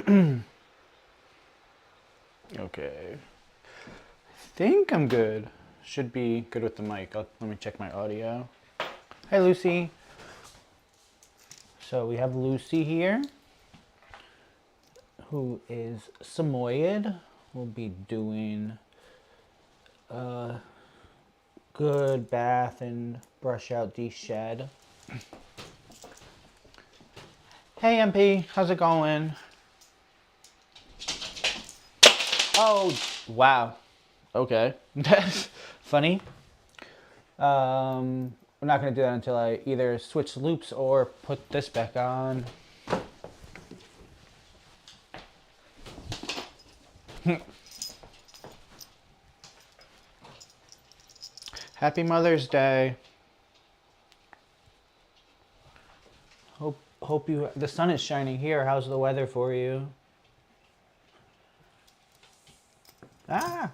Okay. I think I'm good. Should be good with the mic. Let me check my audio. Hi, Lucy. So we have Lucy here, who is Saymoed. We'll be doing a good bath and brush out the shed. Hey, MP. How's it going? Oh, wow. Okay. That's funny. We're not going to do that until I either switch loops or put this back on. Happy Mother's Day. Hope you, the sun is shining here. How's the weather for you? Ah!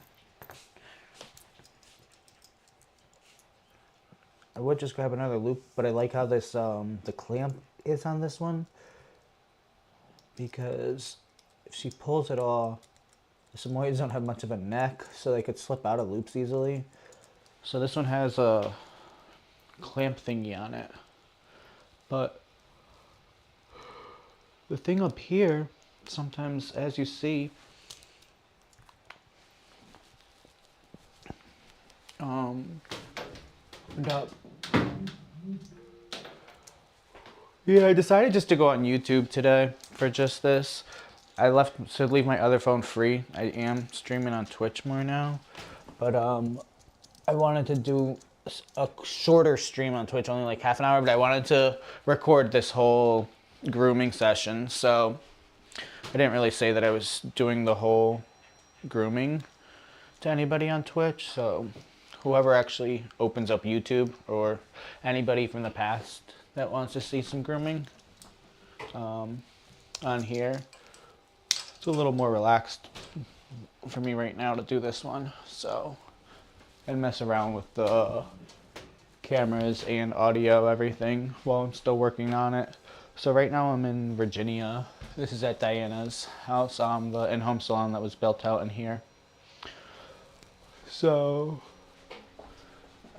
I would just grab another loop, but I like how this, the clamp is on this one. Because if she pulls it all, the Samoyeds don't have much of a neck, so they could slip out of loops easily. So this one has a clamp thingy on it. But the thing up here, sometimes, as you see, yeah, I decided just to go on YouTube today for just this. I leave my other phone free. I am streaming on Twitch more now, but I wanted to do a shorter stream on Twitch, only like half an hour, but I wanted to record this whole grooming session, so I didn't really say that I was doing the whole grooming to anybody on Twitch, so whoever actually opens up YouTube or anybody from the past that wants to see some grooming on here, it's a little more relaxed for me right now to do this one, so and mess around with the cameras and audio, everything, while I'm still working on it. So right now I'm in Virginia. This is at Diana's house, the in-home salon that was built out in here. So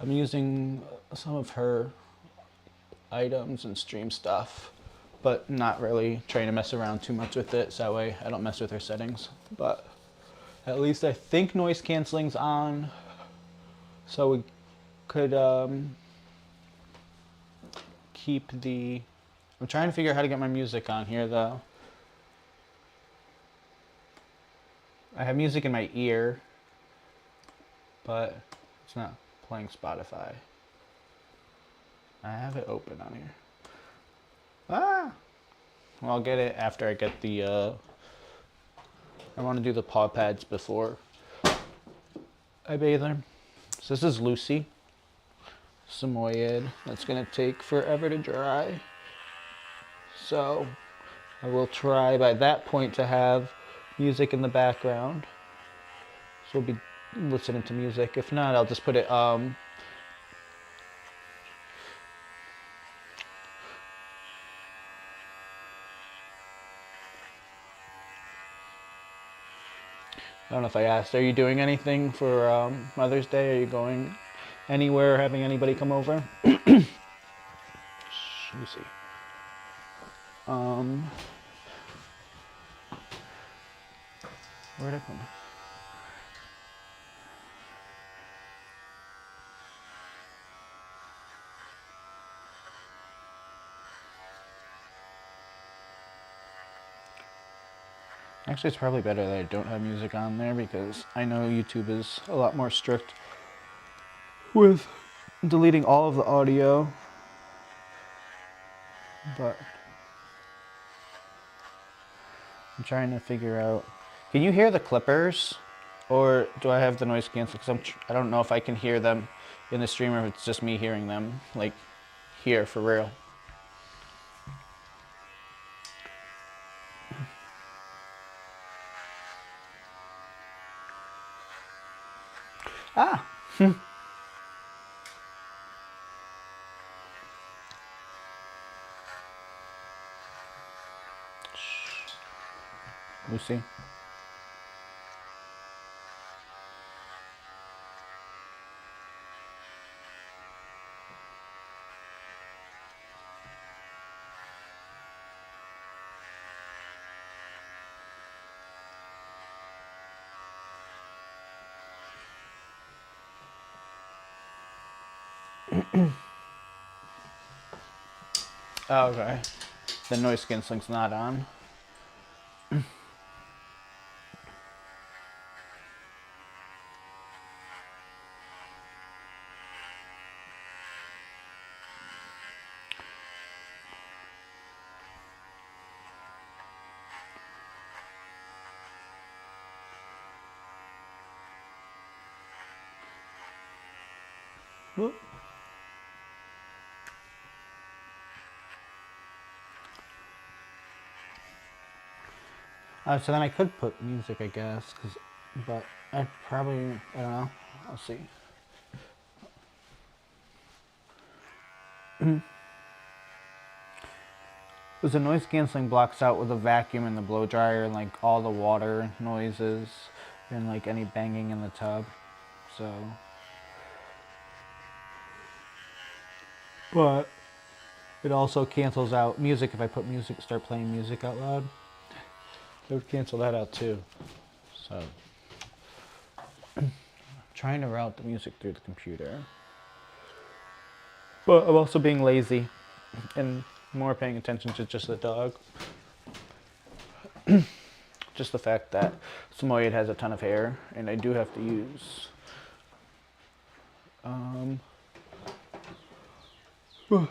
I'm using some of her items and stream stuff, but not really trying to mess around too much with it, so that way I don't mess with her settings. But at least I think noise canceling's on, so we could keep the... I'm trying to figure out how to get my music on here though. I have music in my ear, but it's not playing Spotify. I have it open on here. Ah! Well, I'll get it after I get the, I want to do the paw pads before I bathe her. So this is Lucy Saymoed. That's going to take forever to dry. So I will try by that point to have music in the background. So we'll be listening to music. If not, I'll just put it, I don't know if I asked, are you doing anything for Mother's Day? Are you going anywhere, having anybody come over? Let me see. Where'd I put my... Actually, it's probably better that I don't have music on there, because I know YouTube is a lot more strict with deleting all of the audio. But I'm trying to figure out... Can you hear the clippers? Or do I have the noise cancel? Because I don't know if I can hear them in the stream, or if it's just me hearing them, like, here, for real. Ah! see. Oh, okay. The noise cancelling's not on. Whoop. So then I could put music, I guess, but I don't know. I'll see. Because the noise canceling blocks out with the vacuum and the blow dryer and like all the water noises and like any banging in the tub. So, but it also cancels out music. If I put music, start playing music out loud, it would cancel that out too. So, trying to route the music through the computer. But I'm also being lazy and more paying attention to just the dog. Just the fact that Saymoed has a ton of hair, and I do have to use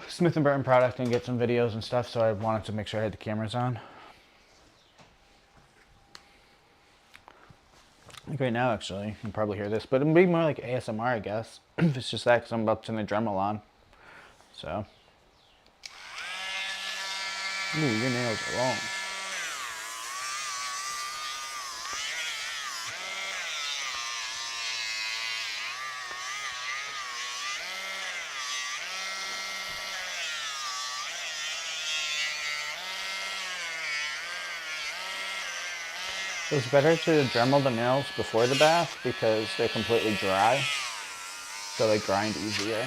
Smith & Burton product and get some videos and stuff, so I wanted to make sure I had the cameras on. Like right now, actually, you can probably hear this, but it'll be more like ASMR, I guess. If it's just that, because I'm about to turn the Dremel on. So. Ooh, your nails are long. It's better to Dremel the nails before the bath because they're completely dry, so they grind easier.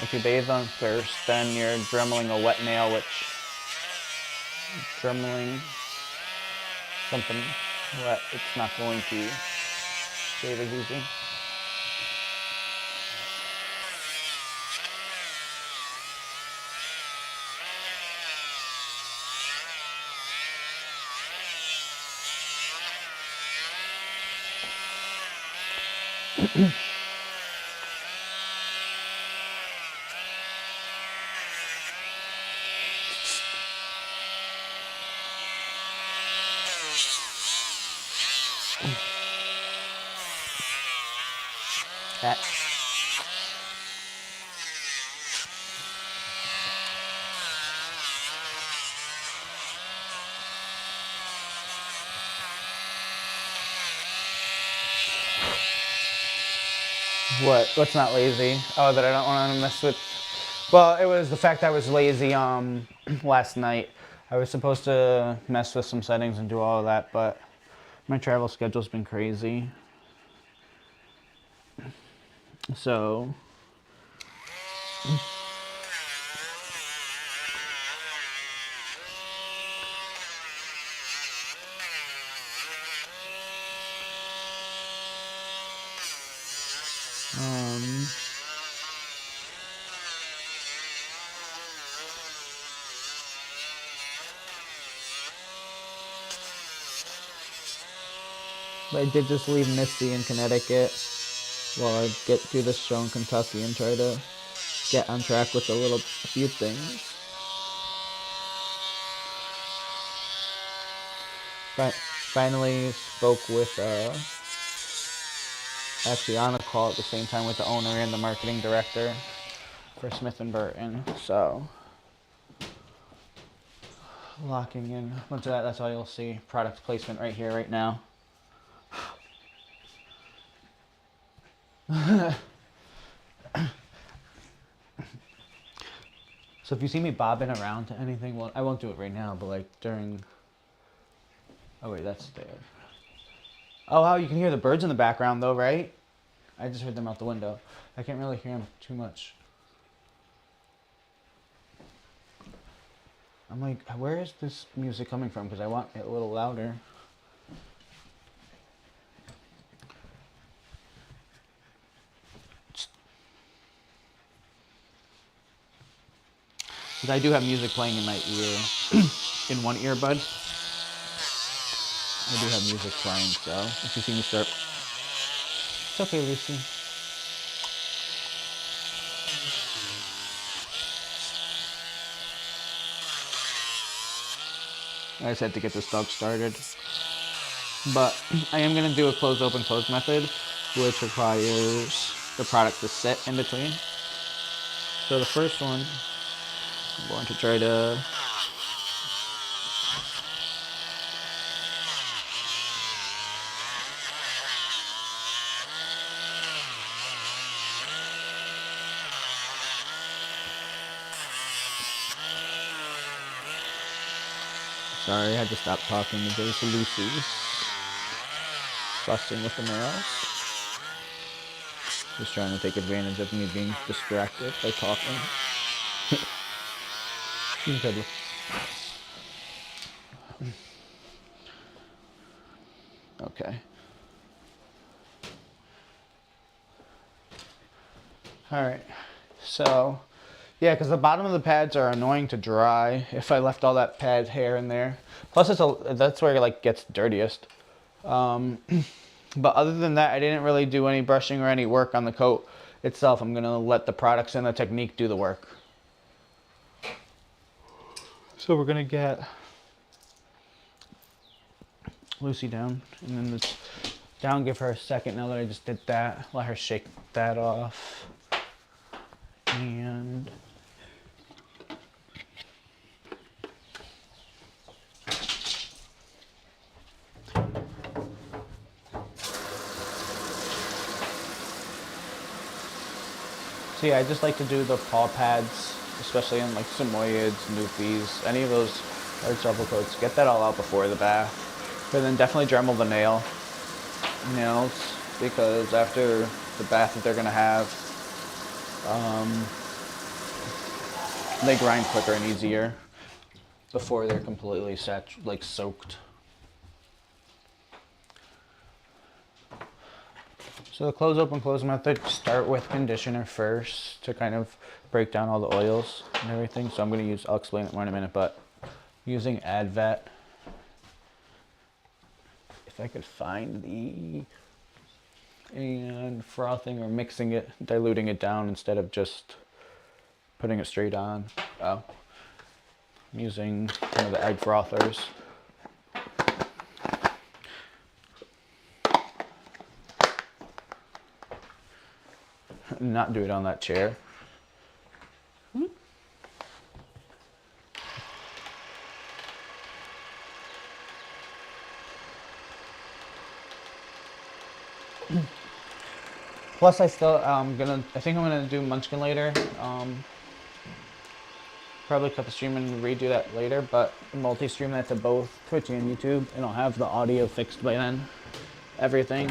If you bathe them first, then you're Dremeling a wet nail, which Dremeling something wet, it's not going to shave as easy. That. What? What's not lazy? Oh, that I don't want to mess with. Well, it was the fact that I was lazy last night. I was supposed to mess with some settings and do all of that, but my travel schedule's been crazy. So but I did just leave Misty in Connecticut while I get through this show in Kentucky and try to get on track with a few things. Finally spoke with, actually on a call at the same time with the owner and the marketing director for Smith & Burton, so locking in. Once that's all you'll see. Product placement right here, right now. So if you see me bobbing around to anything, well, I won't do it right now, but like during Oh wait, that's there. Oh wow, you can hear the birds in the background though, right? I just heard them out the window. I can't really hear them too much. I'm like, where is this music coming from? Because I want it a little louder. Because I do have music playing in my ear, in one earbud. I do have music playing, so if you see me start, it's okay, Lucy. I just had to get this dog started. But I am going to do a close, open, close method, which requires the product to sit in between. So the first one, I'm going to try to sorry, I had to stop talking. There's Lucy fussing with the nails. Just trying to take advantage of me being distracted by talking. Okay. Okay. Alright. So, yeah, because the bottom of the pads are annoying to dry if I left all that pad hair in there. Plus, that's where it like gets dirtiest. But other than that, I didn't really do any brushing or any work on the coat itself. I'm going to let the products and the technique do the work. So we're going to get Lucy down, and then this down, give her a second now that I just did that. Let her shake that off. And so yeah, I just like to do the paw pads, especially on like Samoyeds, Newfies, any of those hard truffle coats. Get that all out before the bath. But then definitely Dremel the nails, because after the bath that they're gonna have, they grind quicker and easier before they're completely soaked. So the close, open, close method, start with conditioner first to kind of break down all the oils and everything. So I'll explain it more in a minute, but using Advat. If I could find and frothing or mixing it, diluting it down instead of just putting it straight on. I'm using one of the egg frothers. Not do it on that chair. Plus, I think I'm gonna do Munchkin later. Probably cut the stream and redo that later, but multi-stream that to both Twitch and YouTube, and I'll have the audio fixed by then. Everything.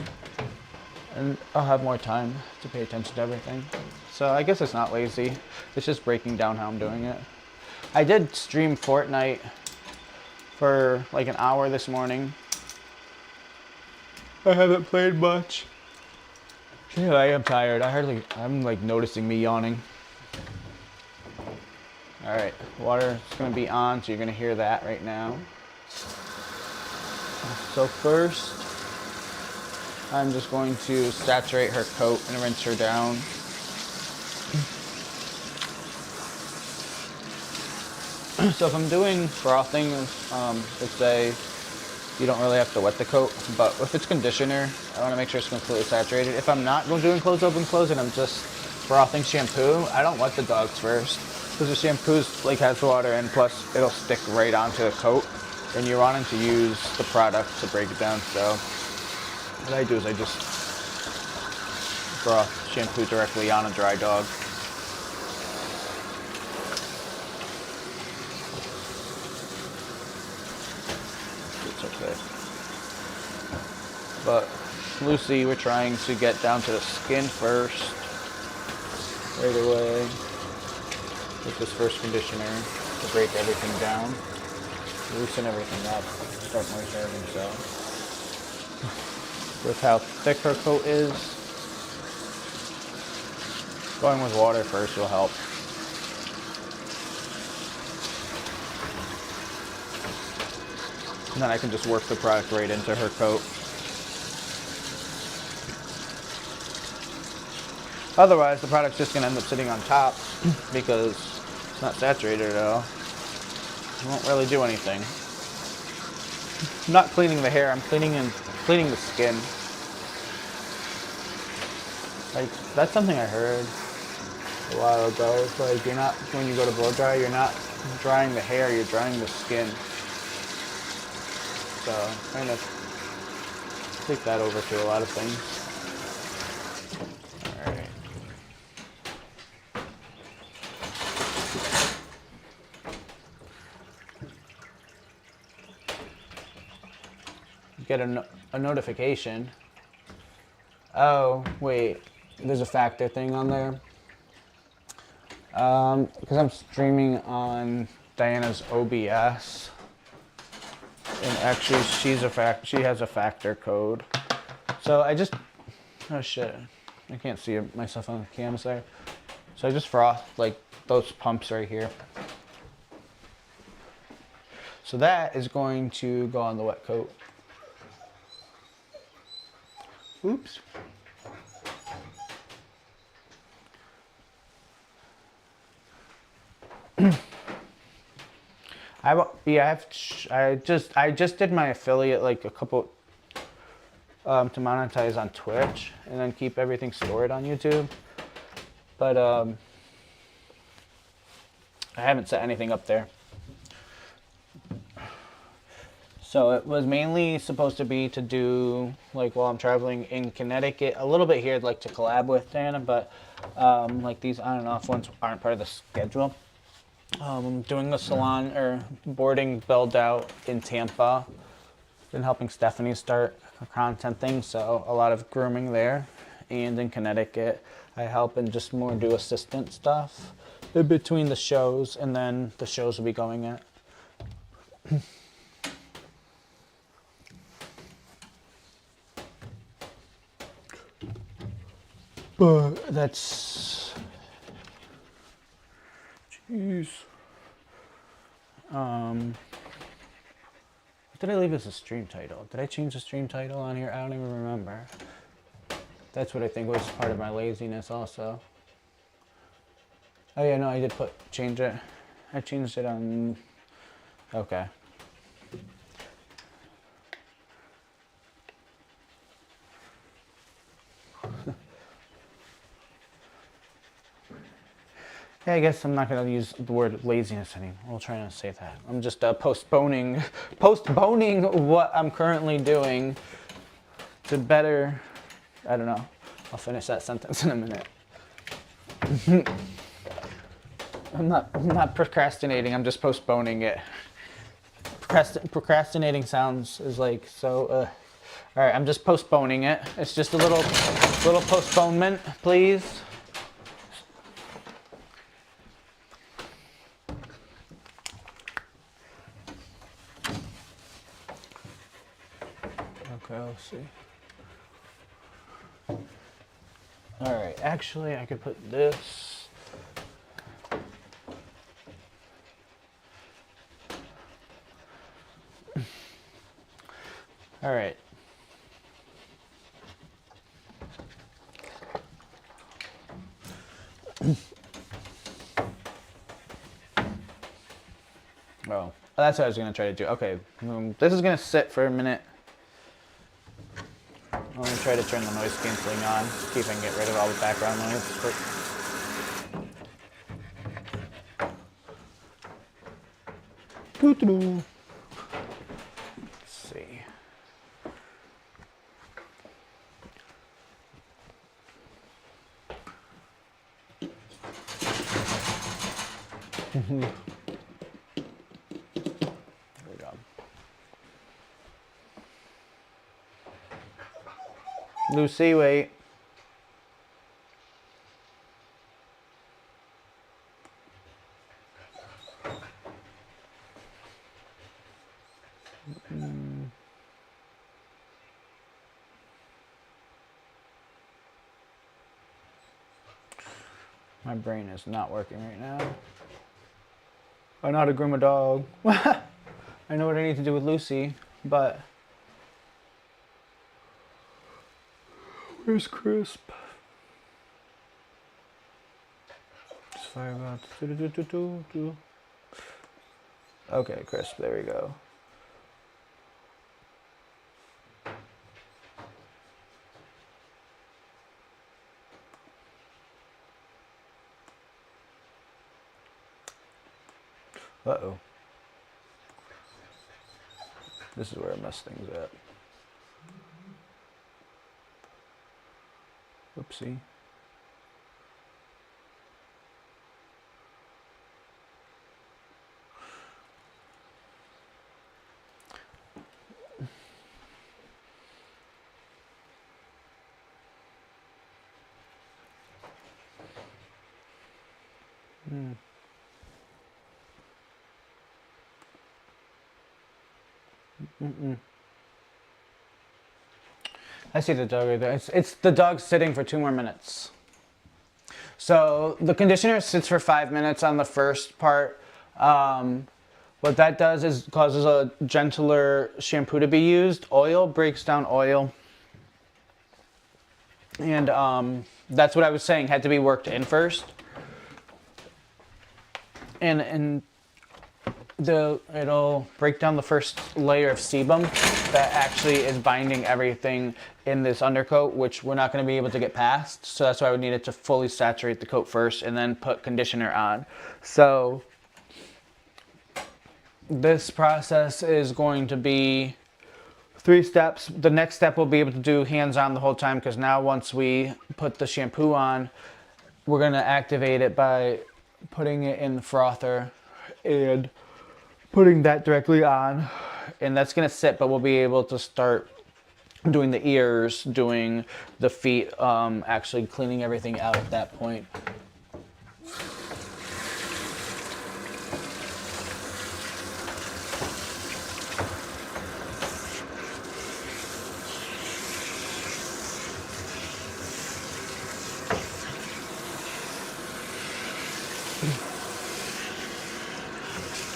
And I'll have more time to pay attention to everything. So I guess it's not lazy. It's just breaking down how I'm doing it. I did stream Fortnite for like an hour this morning. I haven't played much. Yeah, I am tired. I'm like noticing me yawning. All right, water is gonna be on, so you're gonna hear that right now. So first, I'm just going to saturate her coat and rinse her down. So if I'm doing frothing, let's say you don't really have to wet the coat, but if it's conditioner, I want to make sure it's completely saturated. If I'm not doing close, open, close, and I'm just frothing shampoo, I don't wet the dogs first, because the shampoo's like has water, and plus it'll stick right onto the coat, and you're wanting to use the product to break it down. So what I do is I just froth shampoo directly on a dry dog. It's okay. But Lucy, we're trying to get down to the skin first, right away, with this first conditioner to break everything down, loosen everything up, start moisturizing. So, with how thick her coat is, going with water first will help. And then I can just work the product right into her coat. Otherwise, the product's just going to end up sitting on top because it's not saturated at all. It won't really do anything. I'm not cleaning the hair, I'm cleaning the skin. Like, that's something I heard a while ago. It's like, you're not, when you go to blow dry, you're not drying the hair, you're drying the skin. So, kind of take that over to a lot of things. Alright. Get a notification. Oh, wait. There's a factor thing on there. Because I'm streaming on Diana's OBS. And actually, she has a factor code. So I just, oh shit, I can't see myself on the cams there. So I just froth like those pumps right here. So that is going to go on the wet coat. Oops. I just did my affiliate like a couple to monetize on Twitch and then keep everything stored on YouTube. But I haven't set anything up there. So it was mainly supposed to be to do like while I'm traveling in Connecticut, a little bit here I'd like to collab with Diana, but like these on and off ones aren't part of the schedule. I'm doing a salon or boarding build out in Tampa. Been helping Stephanie start her content thing, so a lot of grooming there. And in Connecticut, I help and just more do assistant stuff in between the shows, and then the shows will be going at. But that's, jeez. What did I leave as a stream title? Did I change the stream title on here? I don't even remember. That's what I think was part of my laziness also. Oh yeah, no, I did change it. I changed it on, okay. Yeah, I guess I'm not going to use the word laziness anymore. We'll try not to say that. I'm just postponing what I'm currently doing to better, I don't know. I'll finish that sentence in a minute. I'm not procrastinating, I'm just postponing it. Procrastinating sounds is like so, all right, I'm just postponing it. It's just a little postponement, please. Okay, let's see. All right, actually, I could put this. All right. Oh, that's what I was gonna try to do. Okay, this is gonna sit for a minute. I'm going to try to turn the noise canceling on, see if I can get rid of all the background noise. Let's see. There we go. Lucy, wait. My brain is not working right now. I know how to groom a dog. I know what I need to do with Lucy, but... Where's Crisp? Just fire about... Okay, Crisp, there we go. Uh-oh. This is where I messed things up. Oopsie. I see the dog right there. It's the dog sitting for 2 more minutes. So the conditioner sits for 5 minutes on the first part. What that does is causes a gentler shampoo to be used. Oil breaks down oil. And that's what I was saying, had to be worked in first. And it'll break down the first layer of sebum that actually is binding everything in this undercoat, which we're not going to be able to get past. So that's why we need it to fully saturate the coat first and then put conditioner on. So this process is going to be 3 steps. The next step we'll be able to do hands-on the whole time, because now once we put the shampoo on, we're going to activate it by putting it in the frother and putting that directly on, and that's going to sit, but we'll be able to start doing the ears, doing the feet, actually cleaning everything out at that point.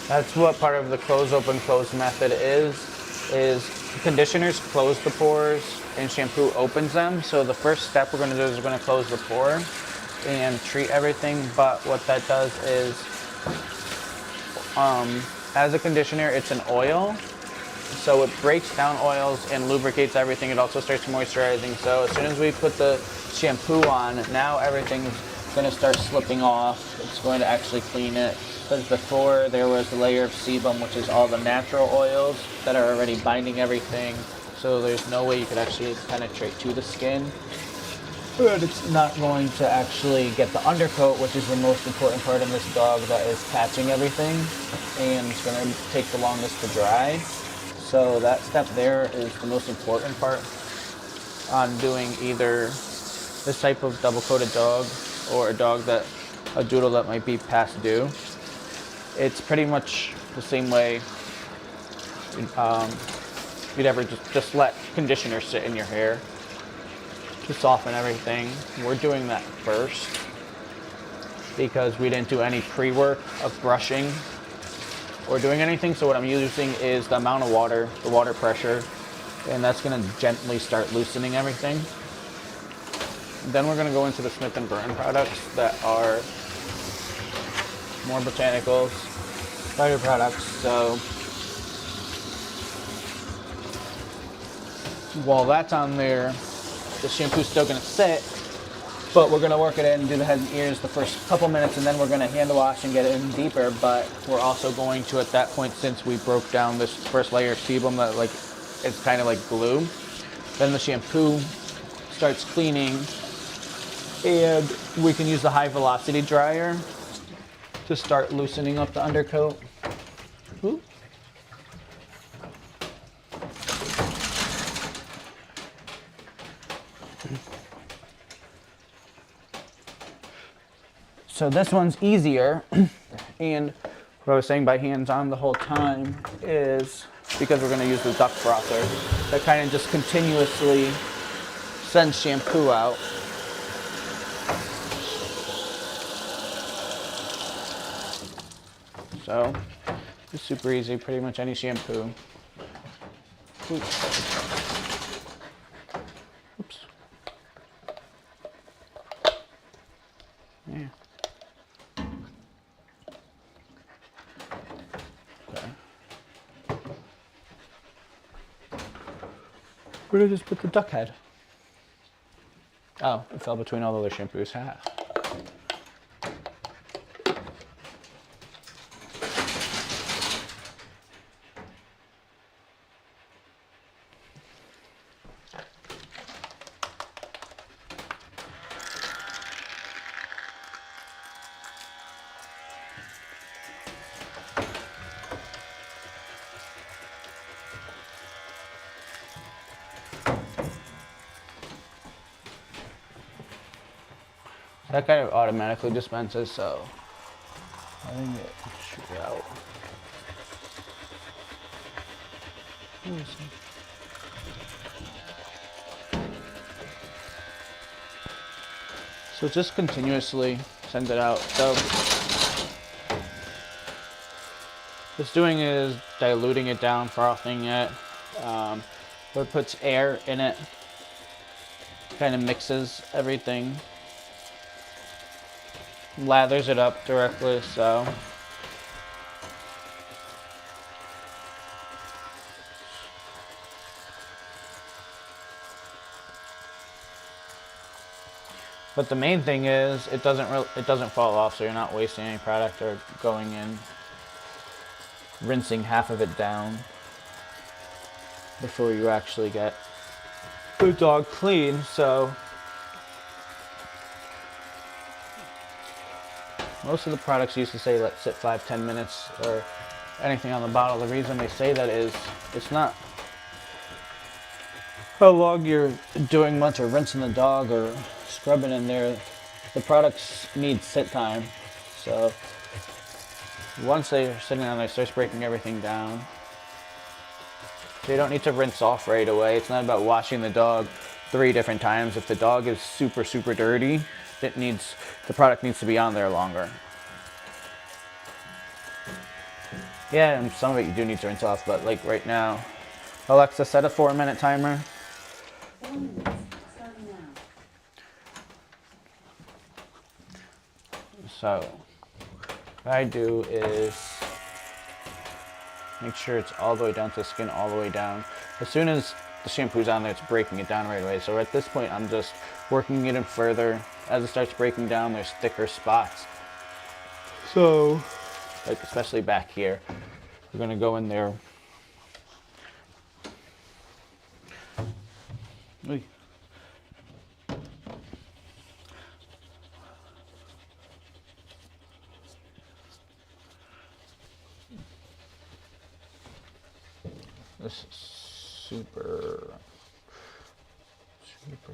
That's what part of the close, open, close method is conditioners close the pores and shampoo opens them. So the first step we're going to do is we're going to close the pore and treat everything. But what that does is, as a conditioner, it's an oil. So it breaks down oils and lubricates everything. It also starts moisturizing. So as soon as we put the shampoo on, now everything's going to start slipping off. It's going to actually clean it. Because before there was a layer of sebum, which is all the natural oils that are already binding everything. So there's no way you could actually penetrate to the skin. But it's not going to actually get the undercoat, which is the most important part in this dog, that is catching everything. And it's going to take the longest to dry. So that step there is the most important part on doing either this type of double-coated dog or a doodle that might be past due. It's pretty much the same way you'd ever just let conditioner sit in your hair to soften everything. We're doing that first because we didn't do any pre-work of brushing or doing anything. So what I'm using is the amount of water, the water pressure, and that's going to gently start loosening everything. Then we're going to go into the Smith & Burton products that are more botanicals, lighter products. So while that's on there, the shampoo's still going to sit, but we're going to work it in and do the head and ears the first couple minutes, and then we're going to hand wash and get it in deeper. But we're also going to, at that point, since we broke down this first layer of sebum that it's kind of like glue, then the shampoo starts cleaning, and we can use the high velocity dryer to start loosening up the undercoat. Ooh. So this one's easier, and what I was saying by hands-on the whole time is because we're going to use the duck frother that kind of just continuously sends shampoo out. So it's super easy, pretty much any shampoo. Oops. Yeah. Okay. Where did I just put the duck head? Oh, it fell between all the other shampoos. Ha. That kind of automatically dispenses, so I think it should be out. So just continuously send it out. So what it's doing is diluting it down, frothing it. It puts air in it, kind of mixes everything, lathers it up directly. So but the main thing is it doesn't fall off, so you're not wasting any product or going in rinsing half of it down before you actually get the dog clean. So most of the products used to say let sit 5-10 minutes or anything on the bottle. The reason they say that is it's not how long you're doing much or rinsing the dog or scrubbing in there. The products need sit time. So once they're sitting on there, it starts breaking everything down. They don't need to rinse off right away. It's not about washing the dog 3 different times. If the dog is super, super dirty, the product needs to be on there longer. Yeah, and some of it you do need to rinse off, but like right now, Alexa, set a 4-minute timer. 4 minutes, starting now. So what I do is make sure it's all the way down to the skin, all the way down. As soon as the shampoo's on there, it's breaking it down right away. So at this point, I'm just working it in further. As it starts breaking down, there's thicker spots. So, like especially back here, we're gonna go in there. Oy. This is super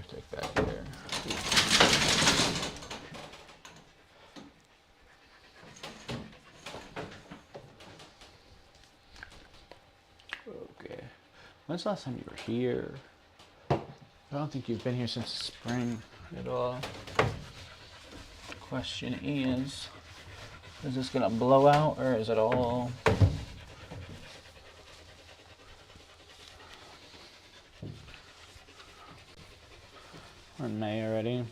thick back here. Okay. When's the last time you were here? I don't think you've been here since spring at all. Question is this gonna blow out or is it all? We're in May already.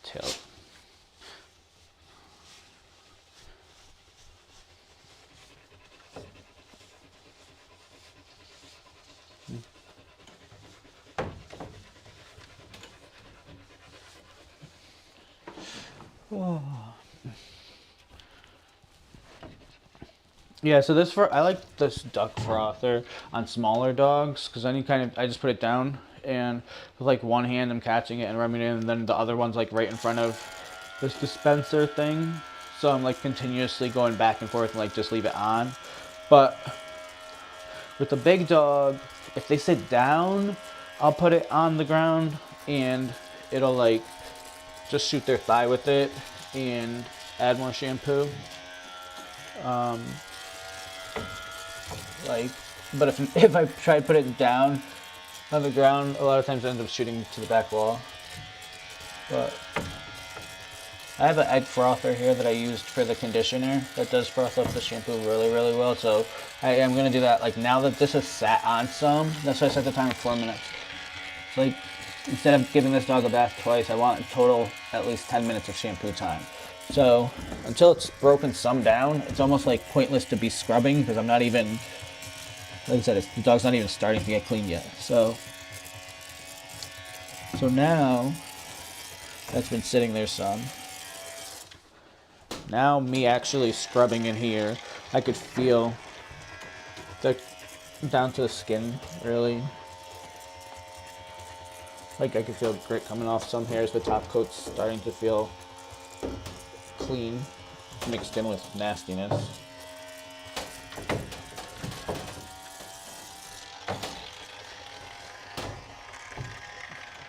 Tilt. Oh. Yeah, so I like this duck frother on smaller dogs because then I just put it down and with like one hand I'm catching it and rubbing it in, and then the other one's like right in front of this dispenser thing. so I'm like continuously going back and forth and like just leave it on. But with the big dog, if they sit down, I'll put it on the ground and it'll like just shoot their thigh with it and add more shampoo. Like, but if I try to put it down on the ground, a lot of times it ends up shooting to the back wall. But I have an egg frother here that I used for the conditioner that does froth up the shampoo really, really well. So I am going to do that. Like now that this has sat on some, that's why I set the timer 4 minutes. So like instead of giving this dog a bath twice, I want a total at least 10 minutes of shampoo time. So until it's broken some down, it's almost like pointless to be scrubbing because I'm not even, like I said, the dog's not even starting to get clean yet. So now that's been sitting there some. Now me actually scrubbing in here, I could feel the down to the skin really. Like I could feel grit coming off some hairs. The top coat's starting to feel clean, mixed in with nastiness.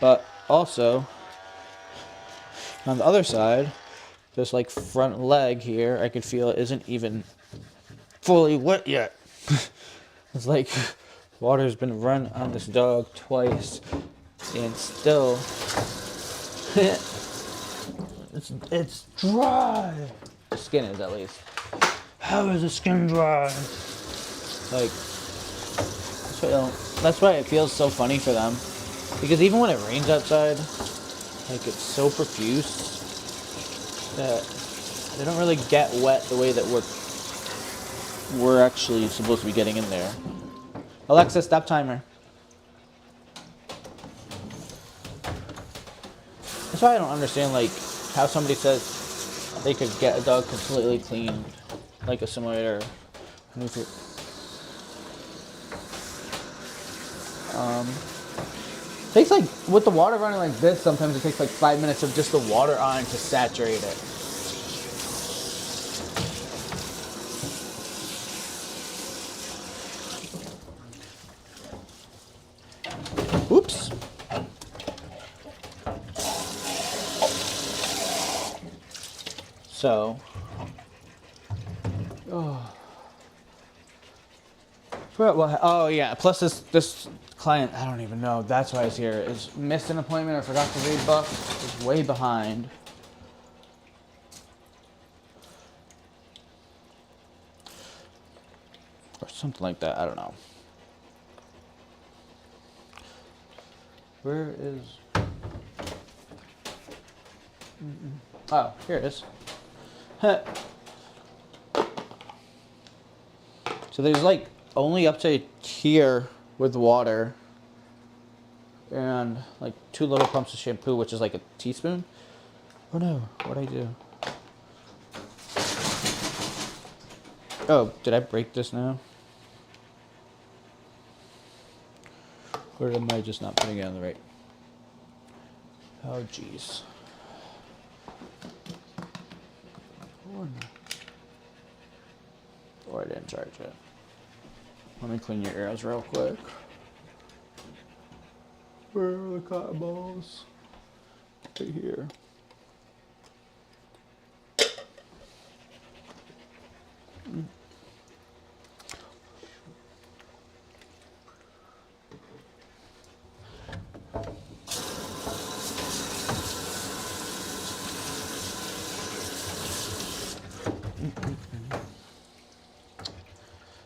But also, on the other side, this like front leg here, I could feel it isn't even fully wet yet. It's like water's been run on this dog twice, and still it's dry. The skin is, at least. How is the skin dry? Like that's why it feels so funny for them, because even when it rains outside, like it's so profuse that they don't really get wet the way that we're actually supposed to be getting in there. Alexa, stop timer. That's why I don't understand like how somebody says they could get a dog completely clean, like a simulator. Takes like, with the water running like this, sometimes it takes like 5 minutes of just the water on to saturate it. Oops. So, oh yeah. Plus this client, I don't even know. That's why he's here. Is missed an appointment or forgot to read book. Is way behind. Or something like that. I don't know. Where is? Oh, here it is. So there's like only up to here with water and like 2 little pumps of shampoo, which is like a teaspoon. Oh no, what'd I do? Oh, did I break this now? Or am I just not putting it on the right? Oh jeez. Oh, I didn't charge it. Let me clean your ears real quick. Where are the cotton balls? Right here.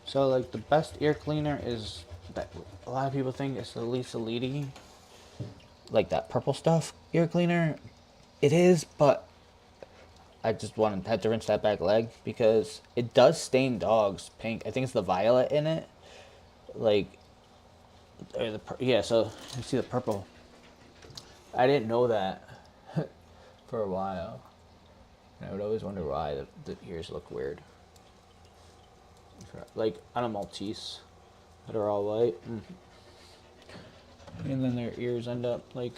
So like the best ear cleaner is that a lot of people think it's the Lisa Leedy, like that purple stuff ear cleaner. It is, but I just had to rinse that back leg because it does stain dogs pink. I think it's the violet in it. Like, yeah. So you see the purple. I didn't know that for a while. And I would always wonder why the ears look weird. Like on a Maltese that are all white. And then their ears end up like...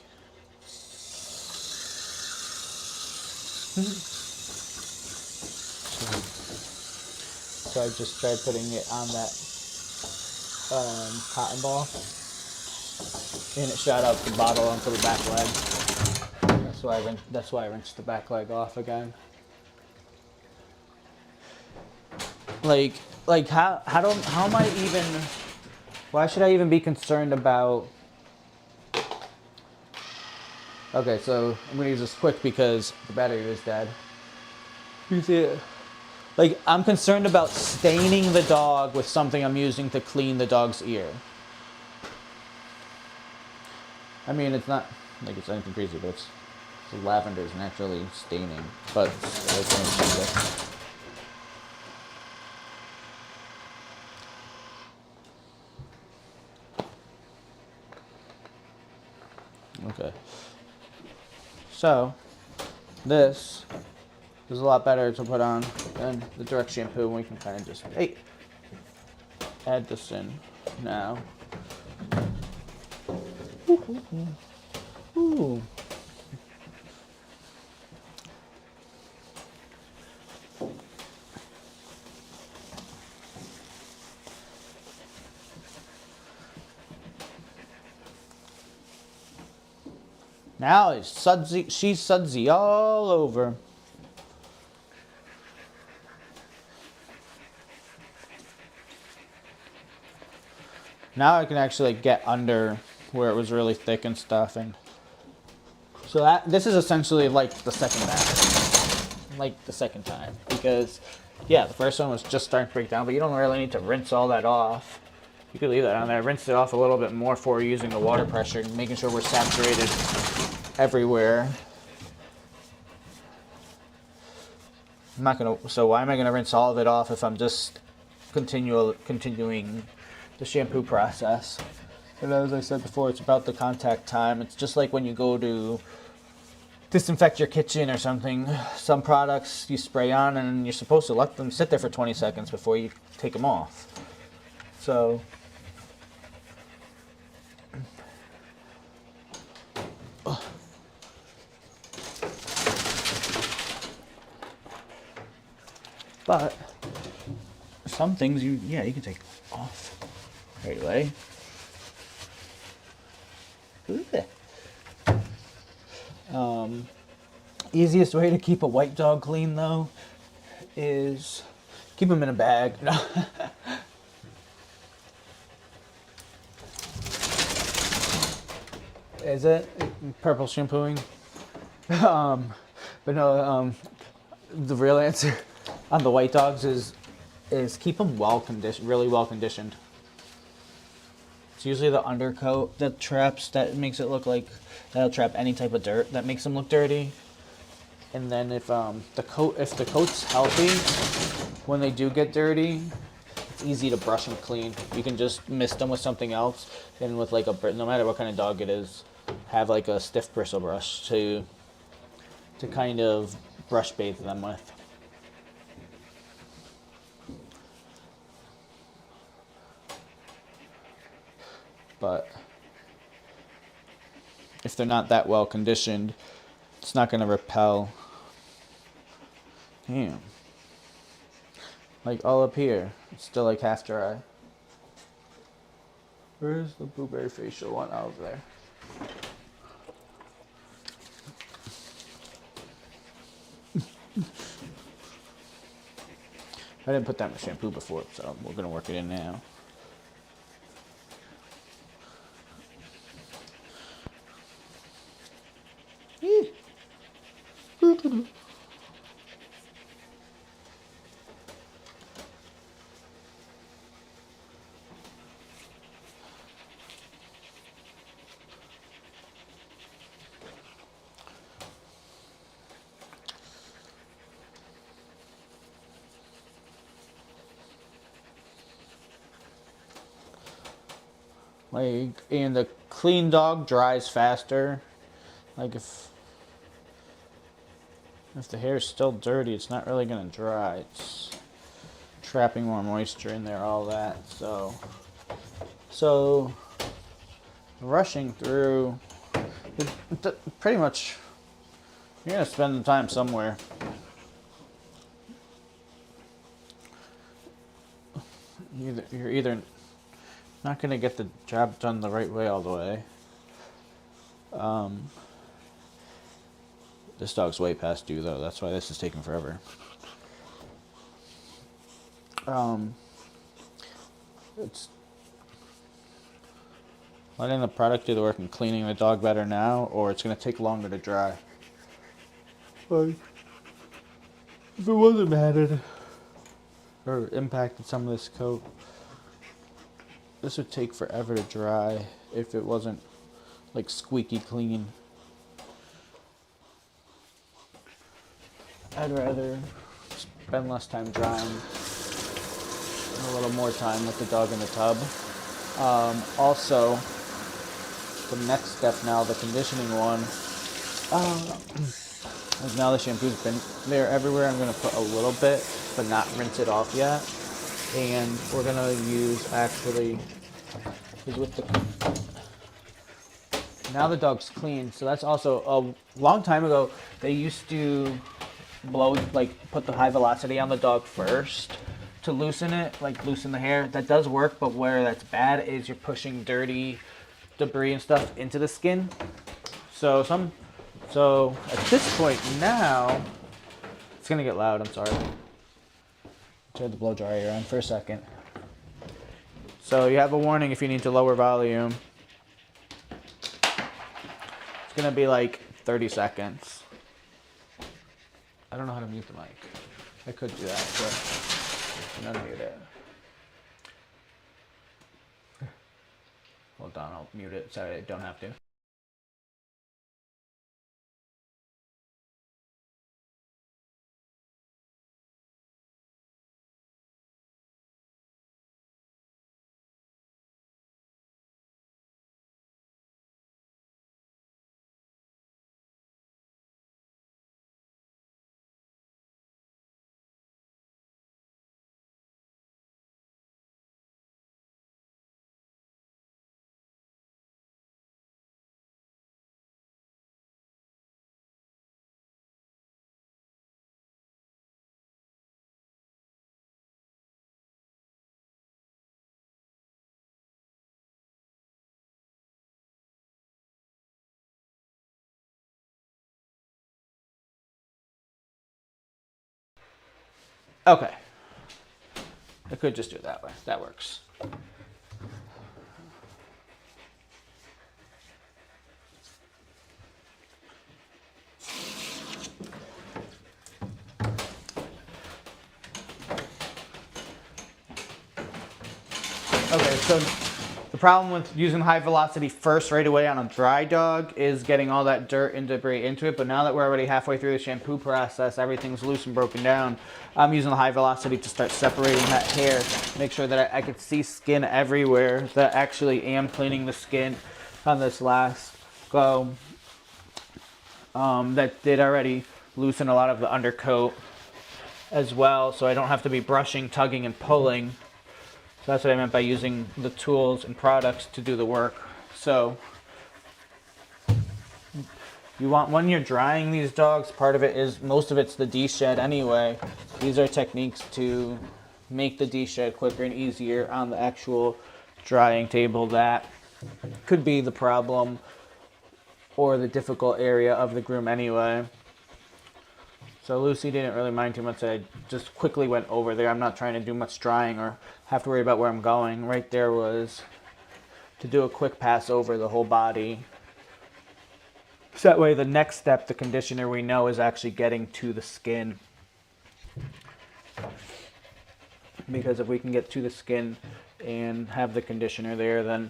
so I just tried putting it on that cotton ball, and it shot out the bottle onto the back leg. That's why I rinsed the back leg off again. Like how am I even? Why should I even be concerned about? Okay, so I'm gonna use this quick because the battery is dead. You see it? Like, I'm concerned about staining the dog with something I'm using to clean the dog's ear. I mean, it's not like it's anything crazy, but it's lavender is naturally staining. But it's okay. So, this is a lot better to put on than the direct shampoo. We can kind of just add this in now. Ooh. Now it's sudsy. She's sudsy all over. Now I can actually get under where it was really thick and stuff, and so this is essentially like the second batch, like the second time, because yeah, the first one was just starting to break down, but you don't really need to rinse all that off. You could leave that on there. Rinse it off a little bit more before using the water pressure, making sure we're saturated everywhere. So why am I gonna rinse all of it off if I'm just continuing the shampoo process? And as I said before, it's about the contact time. It's just like when you go to disinfect your kitchen or something. Some products you spray on and you're supposed to let them sit there for 20 seconds before you take them off. So but some things you can take off right away. Easiest way to keep a white dog clean though is keep them in a bag. Is it purple shampooing? But no. The real answer on the white dogs is keep them really well conditioned. It's usually the undercoat that traps, that makes it look like that'll trap any type of dirt that makes them look dirty. And then if the coat's healthy, when they do get dirty, it's easy to brush them clean. You can just mist them with something else, and with like no matter what kind of dog it is, have like a stiff bristle brush to kind of brush bathe them with. But if they're not that well conditioned, it's not going to repel. Damn. Like all up here, it's still like half dry. Where's the blueberry facial one? Over there. I didn't put that much shampoo before, so we're going to work it in now. Like, and the clean dog dries faster. Like if the hair is still dirty, it's not really gonna dry. It's trapping more moisture in there, all that. So rushing through, pretty much, you're gonna spend the time somewhere. you're either not going to get the job done the right way all the way. This dog's way past due though. That's why this is taking forever. It's letting the product do the work and cleaning the dog better now, or it's going to take longer to dry. Like, if it wasn't matted or impacted some of this coat, this would take forever to dry if it wasn't like squeaky clean. I'd rather spend less time drying and a little more time with the dog in the tub. Also, the next step now, the conditioning one, like now the shampoo's been there everywhere, I'm going to put a little bit, but not rinse it off yet. And we're going to use actually, is with the, now the dog's clean, so that's also, a long time ago, they used to blow, like put the high velocity on the dog first to loosen it, like loosen the hair. That does work, but where that's bad is you're pushing dirty debris and stuff into the skin. So at this point now, it's gonna get loud, I'm sorry. Turn the blow dryer on for a second. So you have a warning if you need to lower volume. It's gonna be like 30 seconds. I don't know how to mute the mic. I could do that, but I'm gonna mute it. Hold on, I'll mute it so I don't have to. Okay. I could just do it that way. That works. Okay, so the problem with using high velocity first right away on a dry dog is getting all that dirt and debris into it. But now that we're already halfway through the shampoo process, everything's loose and broken down, I'm using the high velocity to start separating that hair, make sure that I could see skin everywhere, that I actually am cleaning the skin on this last go. That did already loosen a lot of the undercoat as well, so I don't have to be brushing, tugging, and pulling. So that's what I meant by using the tools and products to do the work. So you want, when you're drying these dogs, part of it is, most of it's the de-shed anyway. These are techniques to make the de-shed quicker and easier on the actual drying table. That could be the problem or the difficult area of the groom anyway. So Lucy didn't really mind too much. I just quickly went over there. I'm not trying to do much drying or have to worry about where I'm going. Right there was to do a quick pass over the whole body. So that way the next step, the conditioner, we know is actually getting to the skin. Because if we can get to the skin and have the conditioner there, then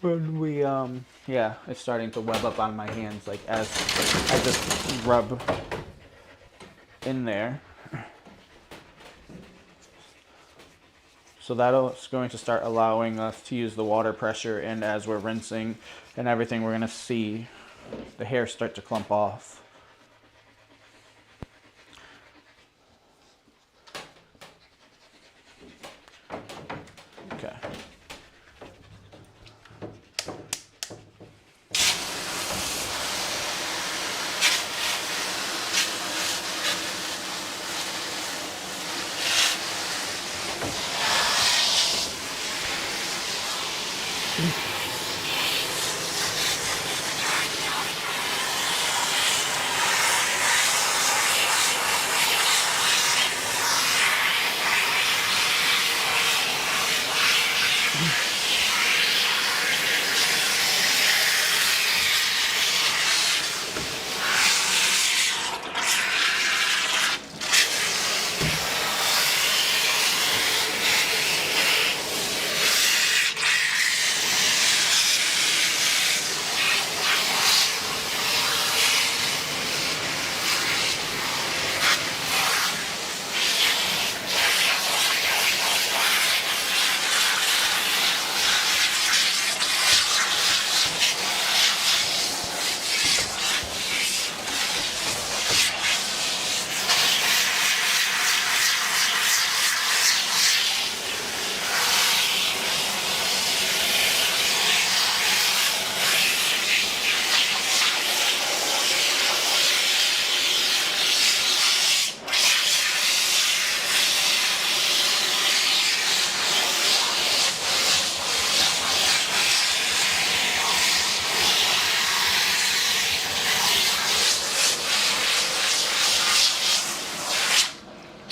when we, yeah, it's starting to web up on my hands, like as I just rub in there. So that's going to start allowing us to use the water pressure, and as we're rinsing and everything, we're gonna see the hair start to clump off. Okay.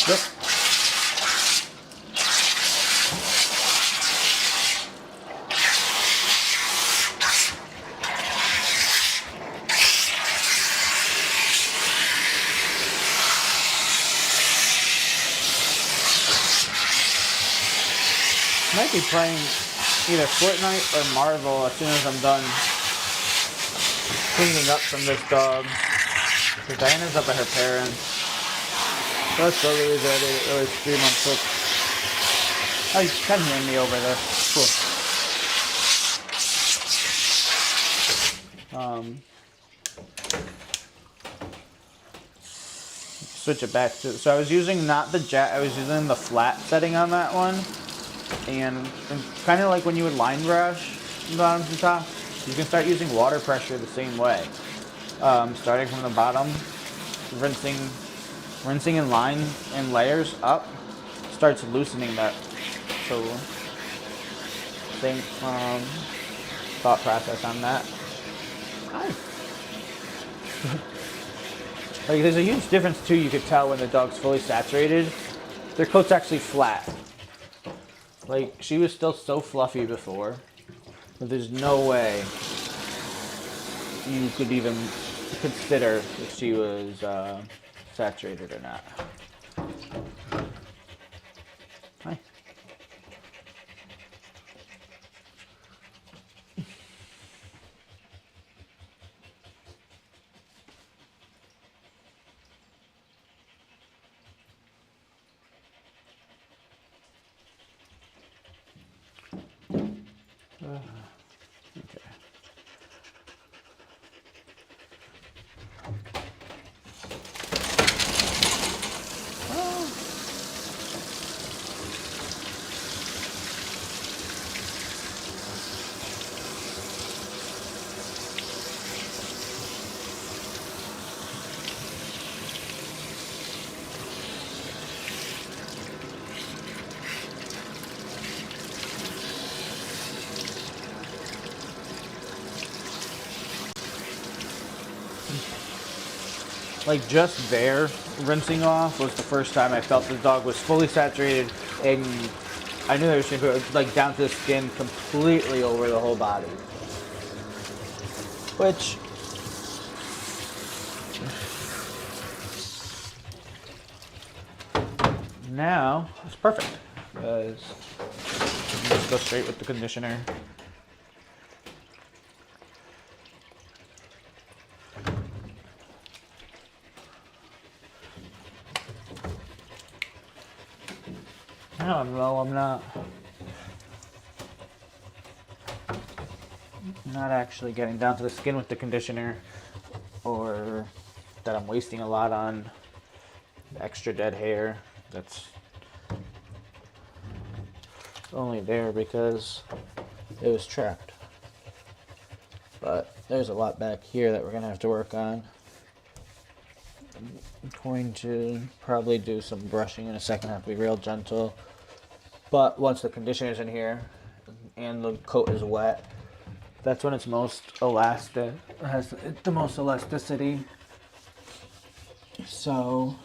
Yep. Might be playing either Fortnite or Marvel as soon as I'm done cleaning up from this dog. Because Diana's up at her parents'. So that's the only reason I didn't really stream on Twitch. Oh, you can hear me over there. Cool. Switch it back to. So I was using not the jack. I was using the flat setting on that one, and kind of like when you would line brush from bottom to top, you can start using water pressure the same way. Starting from the bottom, rinsing in line and layers up, starts loosening that. So same thought process on that. Hi. Like there's a huge difference too. You could tell when the dog's fully saturated. Their coat's actually flat. Like she was still so fluffy before, but there's no way you could even consider if she was saturated or not. Hi. Okay. Like just there, rinsing off was the first time I felt the dog was fully saturated, and I knew there was shampoo like down to the skin, completely over the whole body. Which now it's perfect because just go straight with the conditioner. I don't know, I'm not actually getting down to the skin with the conditioner, or that I'm wasting a lot on extra dead hair. That's only there because it was trapped. But there's a lot back here that we're gonna have to work on. I'm going to probably do some brushing in a second, have to be real gentle. But once the conditioner's in here and the coat is wet, that's when it's most elastic, has the most elasticity. So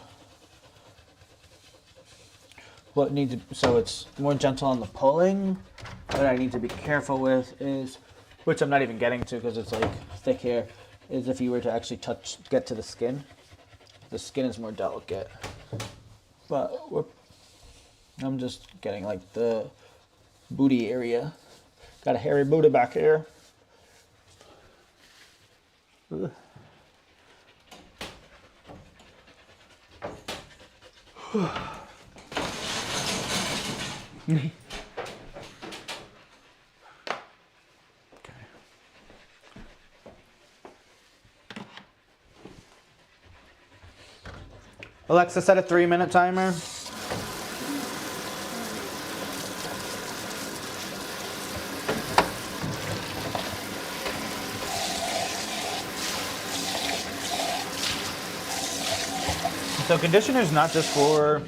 so it's more gentle on the pulling. What I need to be careful with is, which I'm not even getting to because it's like thick hair, is if you were to actually get to the skin. The skin is more delicate. But I'm just getting like the booty area. Got a hairy booty back here. Alexa, set a 3-minute timer. So conditioner is not just for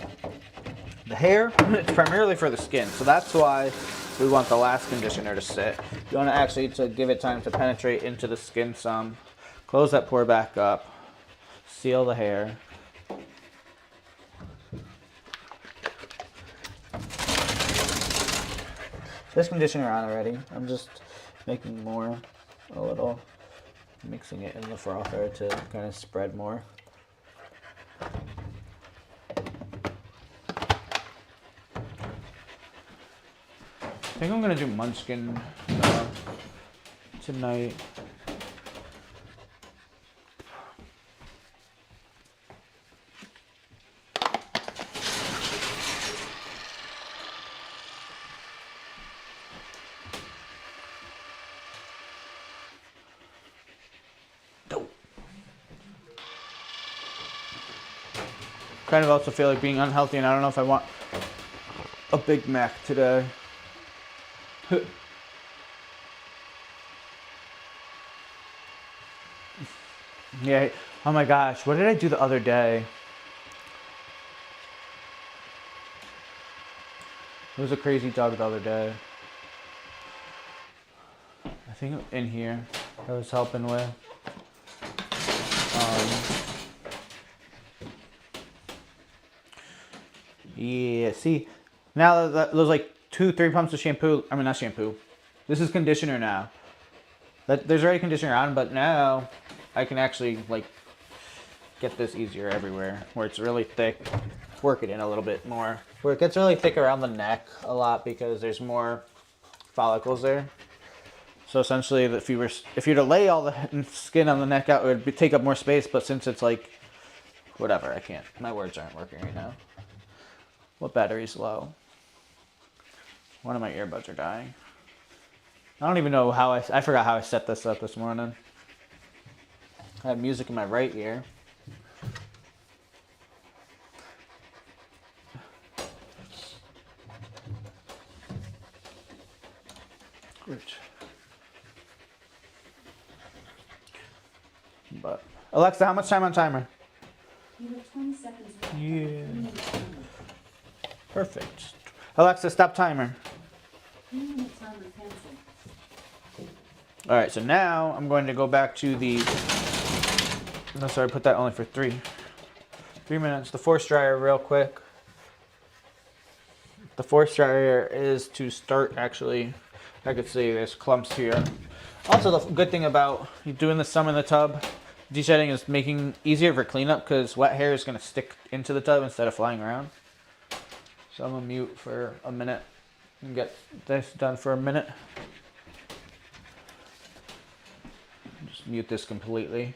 the hair, it's primarily for the skin. So that's why we want the last conditioner to sit. You want to actually give it time to penetrate into the skin some. Close that pore back up. Seal the hair. There's conditioner on already. I'm just making more, a little, mixing it in the frother to kind of spread more. I think I'm gonna do Munchkin tonight. Kind of also feel like being unhealthy, and I don't know if I want a Big Mac today. Yeah. Oh my gosh, what did I do the other day? It was a crazy dog the other day. I think in here I was helping with. Yeah, see, now those like 2-3 pumps of shampoo. I mean, not shampoo. This is conditioner now. There's already conditioner on, but now I can actually like get this easier everywhere, where it's really thick. Work it in a little bit more, where it gets really thick around the neck a lot because there's more follicles there. So essentially, if you were to lay all the skin on the neck out, it would take up more space. But since it's like, whatever, I can't. My words aren't working right now. What battery's low? One of my earbuds are dying. I don't even know how I forgot how I set this up this morning. I have music in my right ear. Great. But Alexa, how much time on timer? You have 20 seconds left. Yeah. Perfect. Alexa, stop timer. 3-minute timer canceled. All right, so now I'm going to go back to the. No, sorry, put that only for 3 minutes. The force dryer, real quick. The force dryer is to start actually. I could see there's clumps here. Also, the good thing about doing the some in the tub, de-shedding is making easier for cleanup because wet hair is going to stick into the tub instead of flying around. So I'm gonna mute for a minute and get this done for a minute. Just mute this completely.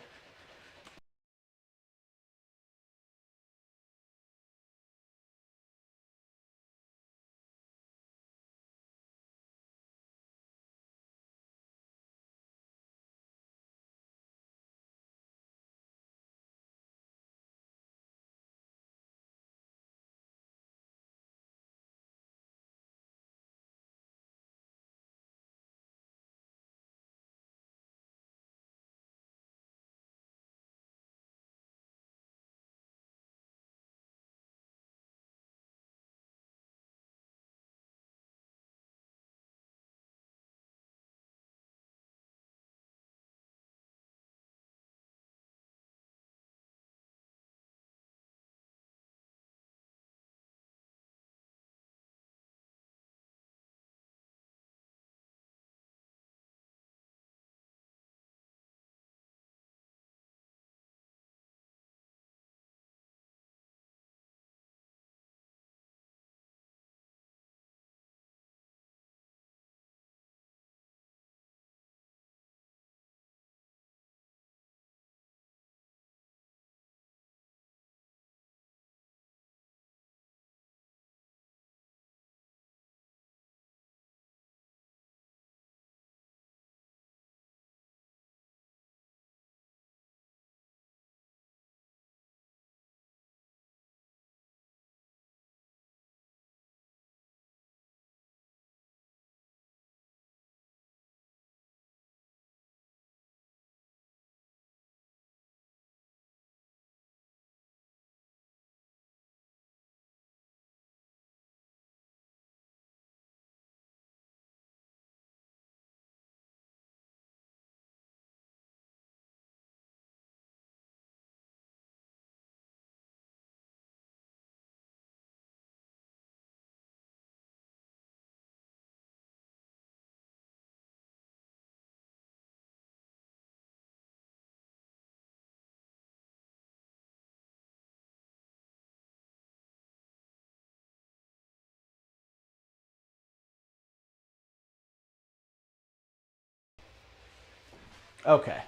Okay.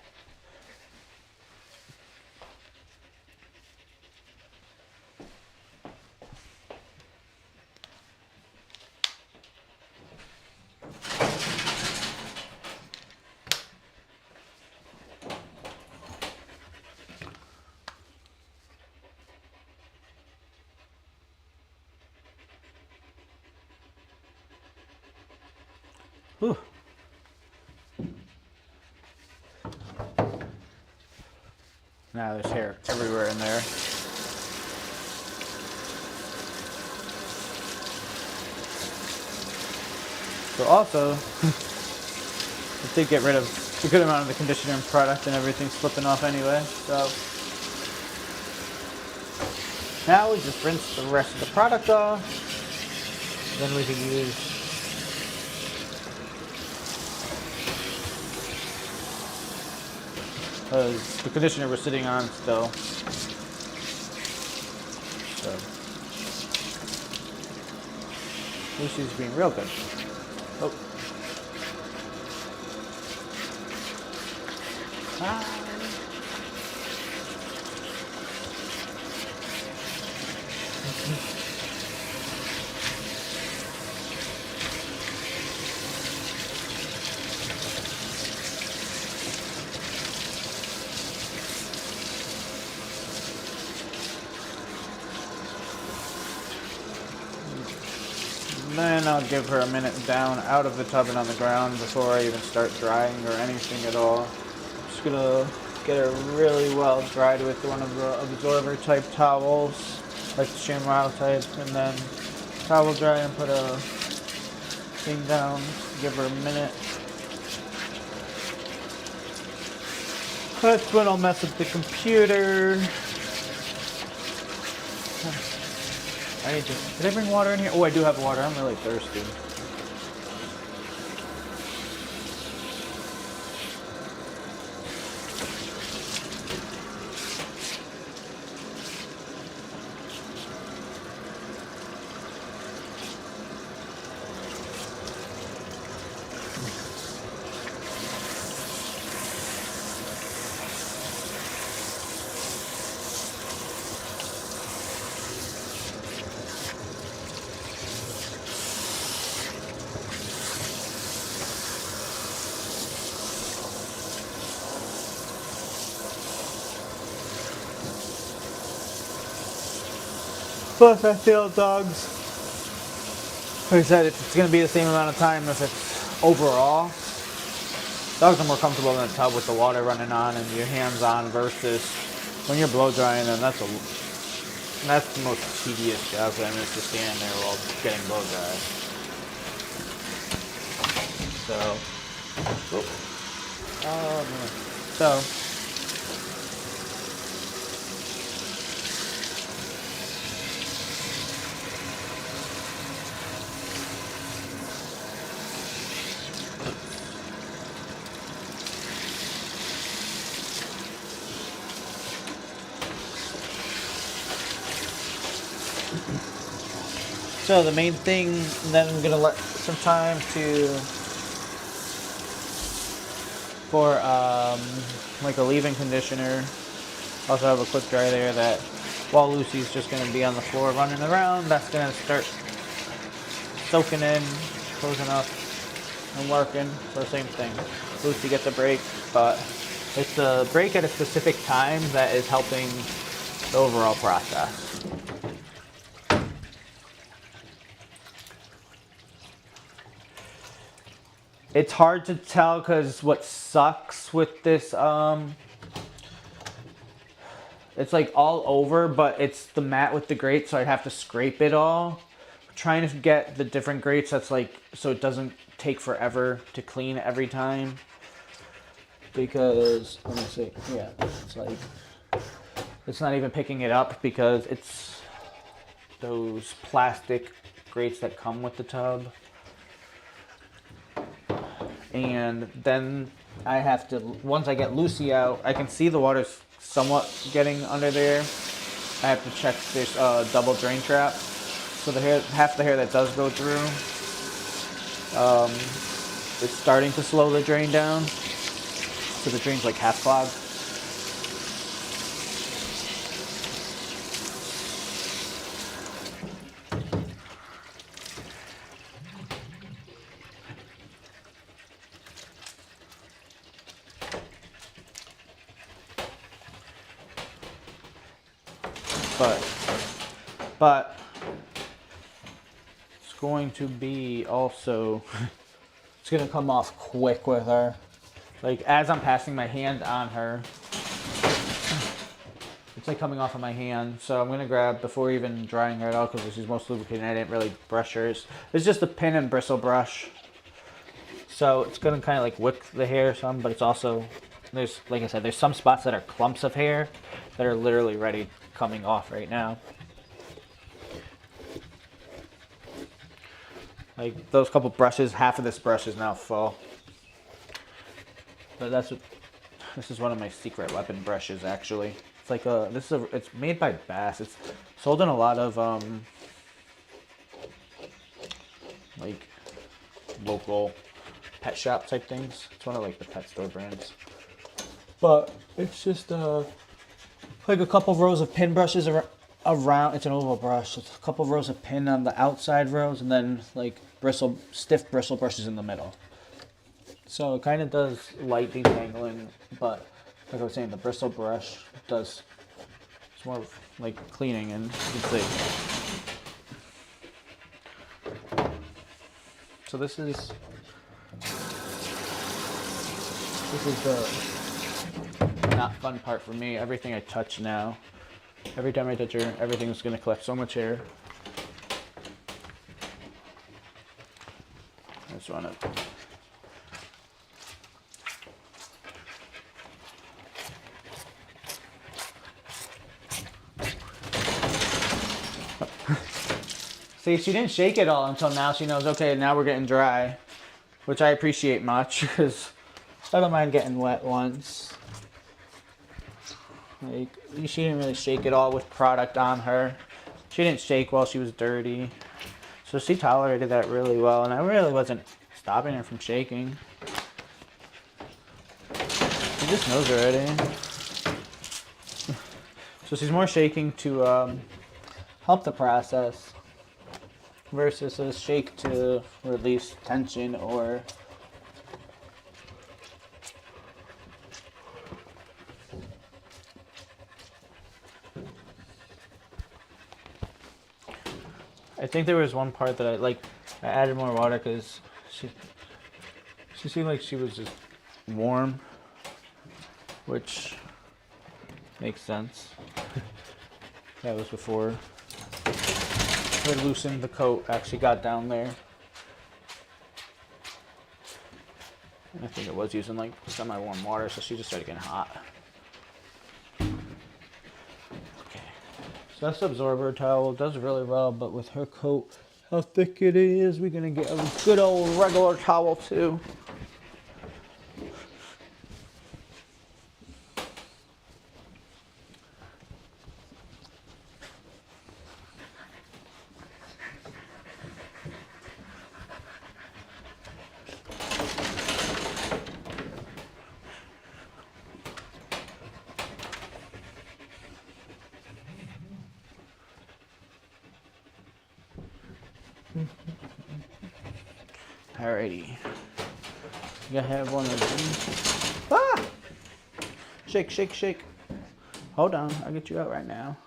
Whew. Now there's hair everywhere in there. So also, I did get rid of a good amount of the conditioner and product, and everything's slipping off anyway. So now we just rinse the rest of the product off. Then we can use because the conditioner was sitting on still. So Lucy's being real good. Oh. Ah. Then I'll give her a minute down out of the tub and on the ground before I even start drying or anything at all. I'm just gonna get her really well dried with one of the absorber type towels, like the ShamWow type, and then towel dry and put a thing down, give her a minute. That's when I'll mess with the computer. Did I bring water in here? Oh, I do have water. I'm really thirsty. Plus, I feel dogs. Like I said, if it's going to be the same amount of time if it's overall. Dogs are more comfortable in the tub with the water running on and your hands on versus when you're blow drying them. That's the most tedious job for them is to stand there while getting blow dry. So, oh man. So. So the main thing, then I'm gonna let some time for like a leave-in conditioner. Also have a quick dry there that while Lucy's just gonna be on the floor running around, that's gonna start soaking in, closing up, and working. So same thing. Lucy gets a break, but it's a break at a specific time that is helping the overall process. It's hard to tell because what sucks with this, it's like all over, but it's the mat with the grates, so I'd have to scrape it all. I'm trying to get the different grates that's like, so it doesn't take forever to clean every time. Because, let me see, yeah, it's like, it's not even picking it up because it's those plastic grates that come with the tub. And then I have to, once I get Lucy out, I can see the water's somewhat getting under there. I have to check this double drain trap. So the hair, half the hair that does go through, it's starting to slowly drain down. so the drain's like half clogged. But it's going to be also, it's going to come off quick with her. Like as I'm passing my hand on her, it's like coming off of my hand. So I'm going to grab, before even drying her at all, because this is most lubricated, I didn't really brush hers. It's just a pin and bristle brush. So it's going to kind of like whip the hair some, but it's also, there's, like I said, there's some spots that are clumps of hair that are literally ready coming off right now. Like those couple brushes, half of this brush is now full. But that's what, this is one of my secret weapon brushes actually. It's like a, it's made by Bass. It's sold in a lot of like local pet shop type things. It's one of like the pet store brands. But it's just like a couple rows of pin brushes around. It's an oval brush. It's a couple rows of pin on the outside rows, and then like stiff bristle brushes in the middle. So it kind of does light detangling, but like I was saying, the bristle brush does, it's more like cleaning, and you can see. So this is the not fun part for me. Everything I touch now, every time I touch her, everything's gonna collect so much hair. Let's run it. See, she didn't shake it all until now. She knows, okay, now we're getting dry, which I appreciate much because I don't mind getting wet once. Like, she didn't really shake it all with product on her. She didn't shake while she was dirty. So she tolerated that really well, and I really wasn't stopping her from shaking. She just knows already. So she's more shaking to help the process versus a shake to release tension or I think there was one part that I added more water because she seemed like she was just warm, which makes sense. That was before I loosened the coat, actually got down there. And I think it was using like semi-warm water, so she just started getting hot. So that's the absorber towel. It does really well, but with her coat, how thick it is, we're gonna get a good old regular towel too. Alrighty. You gotta have one of these. Ah! Shake, shake, shake. Hold on, I'll get you out right now.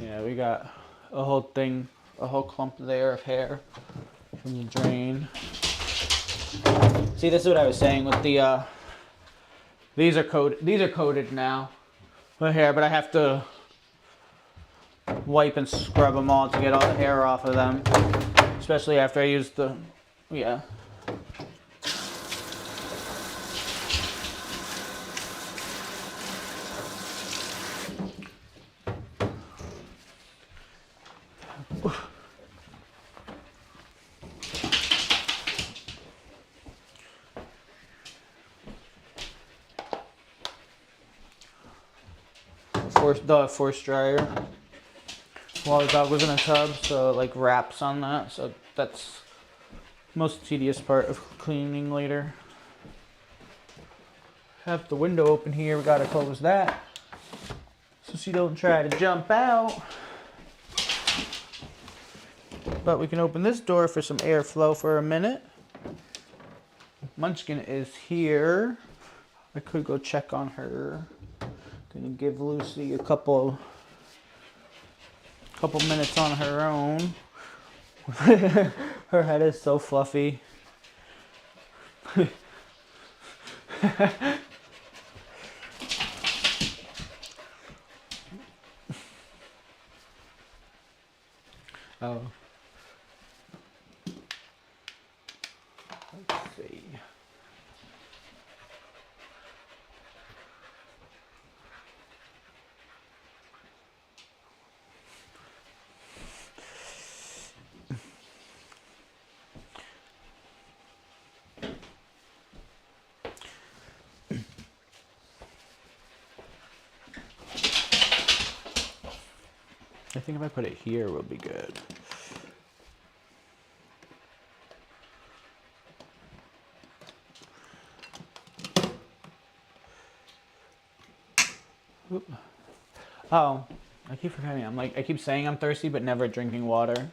Yeah, we got a whole thing, a whole clump there of hair from the drain. See, this is what I was saying with the, these are coated now with hair, but I have to wipe and scrub them all to get all the hair off of them, especially after I use the, yeah. the force dryer while the dog was in a tub, so it like wraps on that. So that's most tedious part of cleaning later. Have the window open here. We gotta close that so she don't try to jump out. But we can open this door for some airflow for a minute. Munchkin is here. I could go check on her. Gonna give Lucy a couple minutes on her own. Her head is so fluffy. Oh. Let's see. I think if I put it here, we'll be good. Oop. Oh, I keep forgetting. I keep saying I'm thirsty, but never drinking water.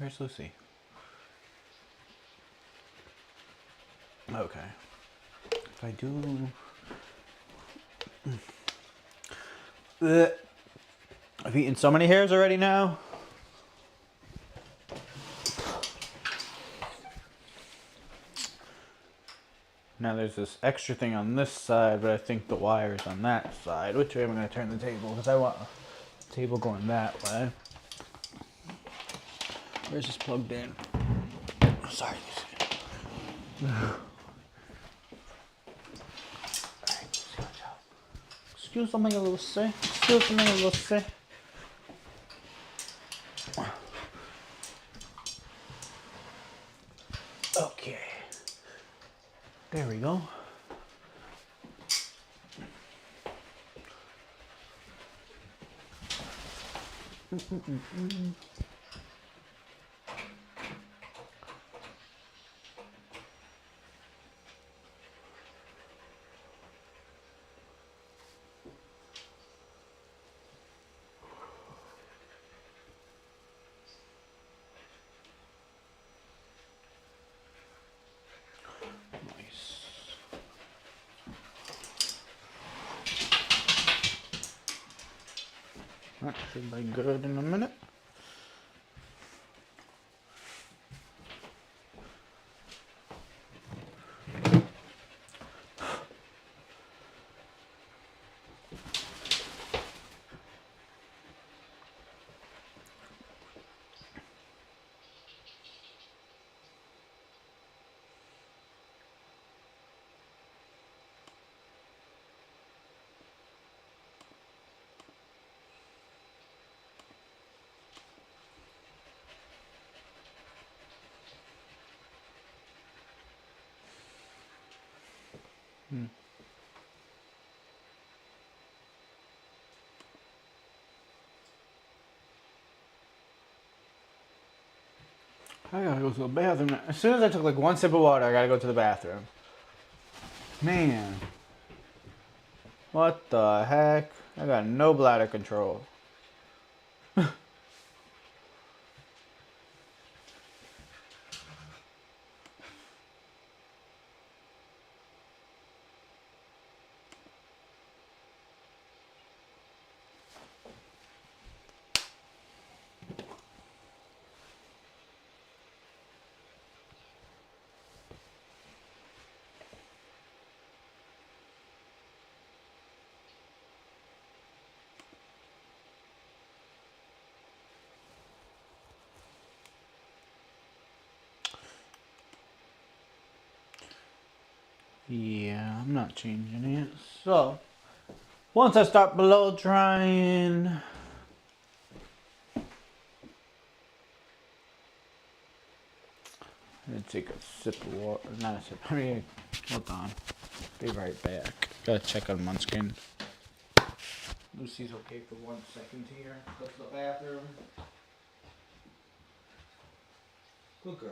Where's Lucy? Okay. If I do... Ugh. I've eaten so many hairs already now. Now there's this extra thing on this side, but I think the wire is on that side. Which way am I going to turn the table? Because I want the table going that way. Where's this plugged in? Oh, sorry. Excuse me, Lucy. Excuse me, Lucy. Okay. There we go. That should be good in a minute. I gotta go to the bathroom. As soon as I took like one sip of water, I gotta go to the bathroom. Man. What the heck? I got no bladder control. Yeah, I'm not changing it. So, once I start blow drying, I'm gonna take a sip of water. Not a sip. I mean, hold on. Be right back. Gotta check on Munchkin. Lucy's okay for 1 second here. Go to the bathroom. Good girl.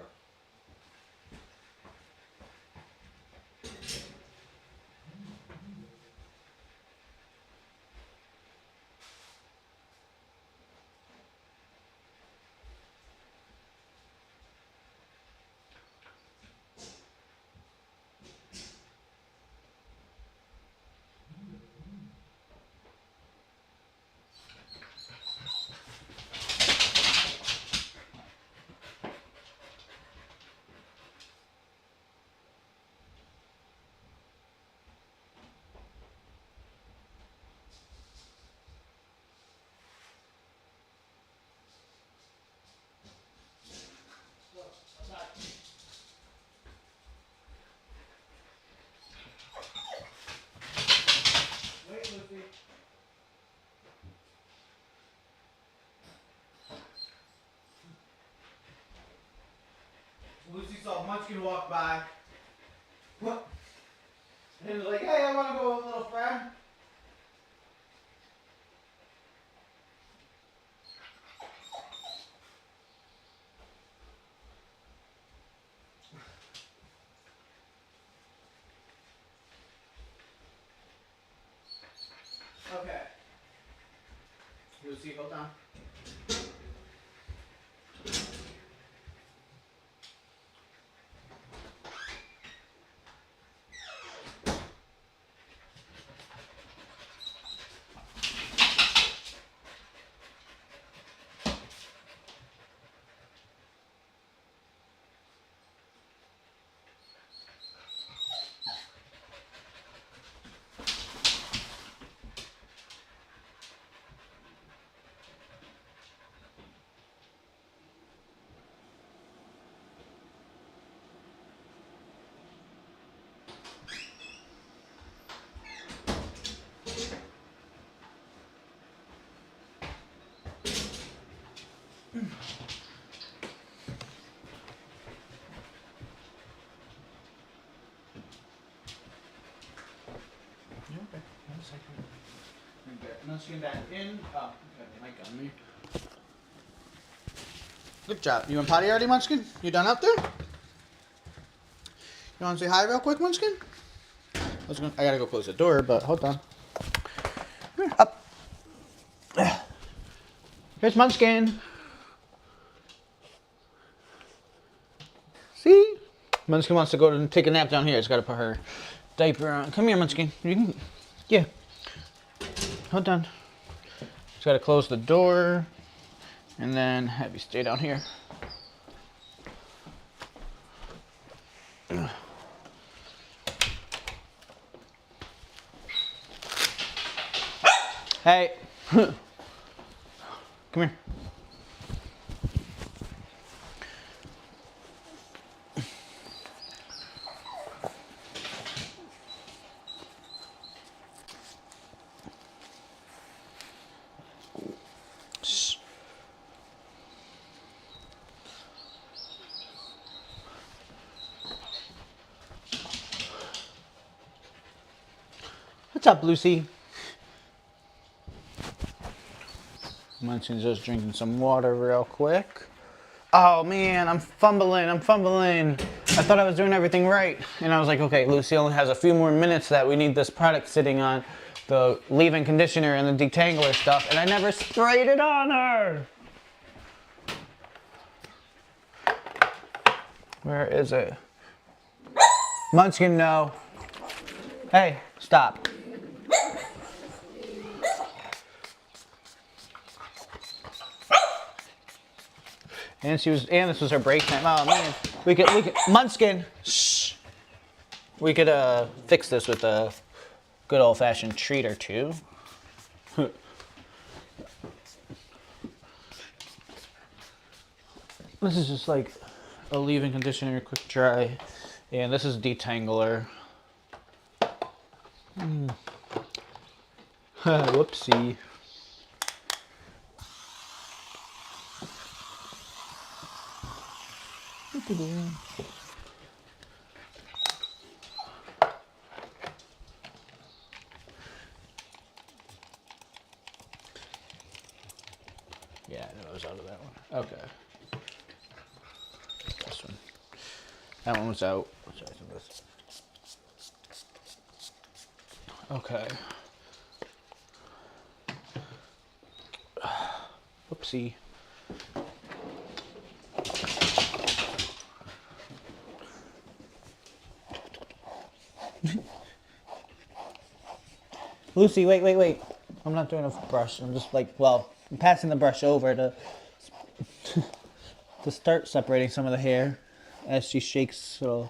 Wait, Lucy. Lucy saw Munchkin walk by. What? And was like, hey, I want to go with little friend. Okay. Lucy, hold on. You okay? 1 second. Get Munchkin back in. Oh, okay, the mic on me. Good job. You in potty already, Munchkin? You done out there? You want to say hi real quick, Munchkin? I gotta go close the door, but hold on. Here, up. Here's Munchkin. See? Munchkin wants to go and take a nap down here. She's got to put her diaper on. Come here, Munchkin. You can, yeah. Hold on. She's got to close the door and then have you stay down here. Hey. Come here. What's up, Lucy? Munchkin's just drinking some water real quick. Oh man, I'm fumbling. I thought I was doing everything right. And I was like, okay, Lucy only has a few more minutes that we need this product sitting on, the leave-in conditioner and the detangler stuff, and I never sprayed it on her. Where is it? Munchkin, no. Hey, stop. And this was her break time. Oh man, we could, Munchkin, shh. We could fix this with a good old-fashioned treat or two. This is just like a leave-in conditioner, quick dry, and this is detangler. Whoopsie. Yeah, I know I was out of that one. Okay. This one. That one was out. Sorry, some of this. Okay. Whoopsie. Lucy, wait. I'm not doing a brush. I'm just like, well, I'm passing the brush over to to start separating some of the hair as she shakes, so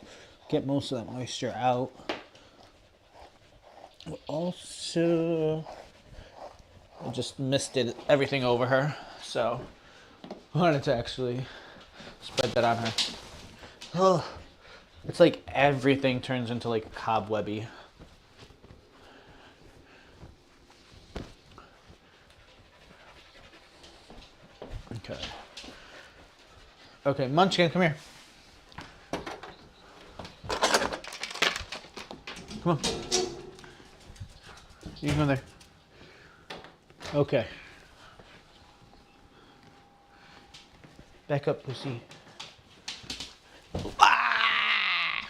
get most of that moisture out. Also, I just misted everything over her, so I wanted to actually spread that on her. Oh, it's like everything turns into like cobwebby. Okay. Okay, Munchkin, come here. Come on. You can go there. Okay. Back up, pussy. Ah!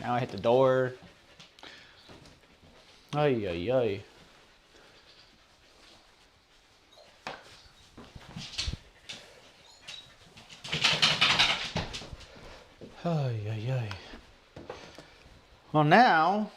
Now I hit the door. Ay, ay, ay. Ay, ay, ay. Well, now.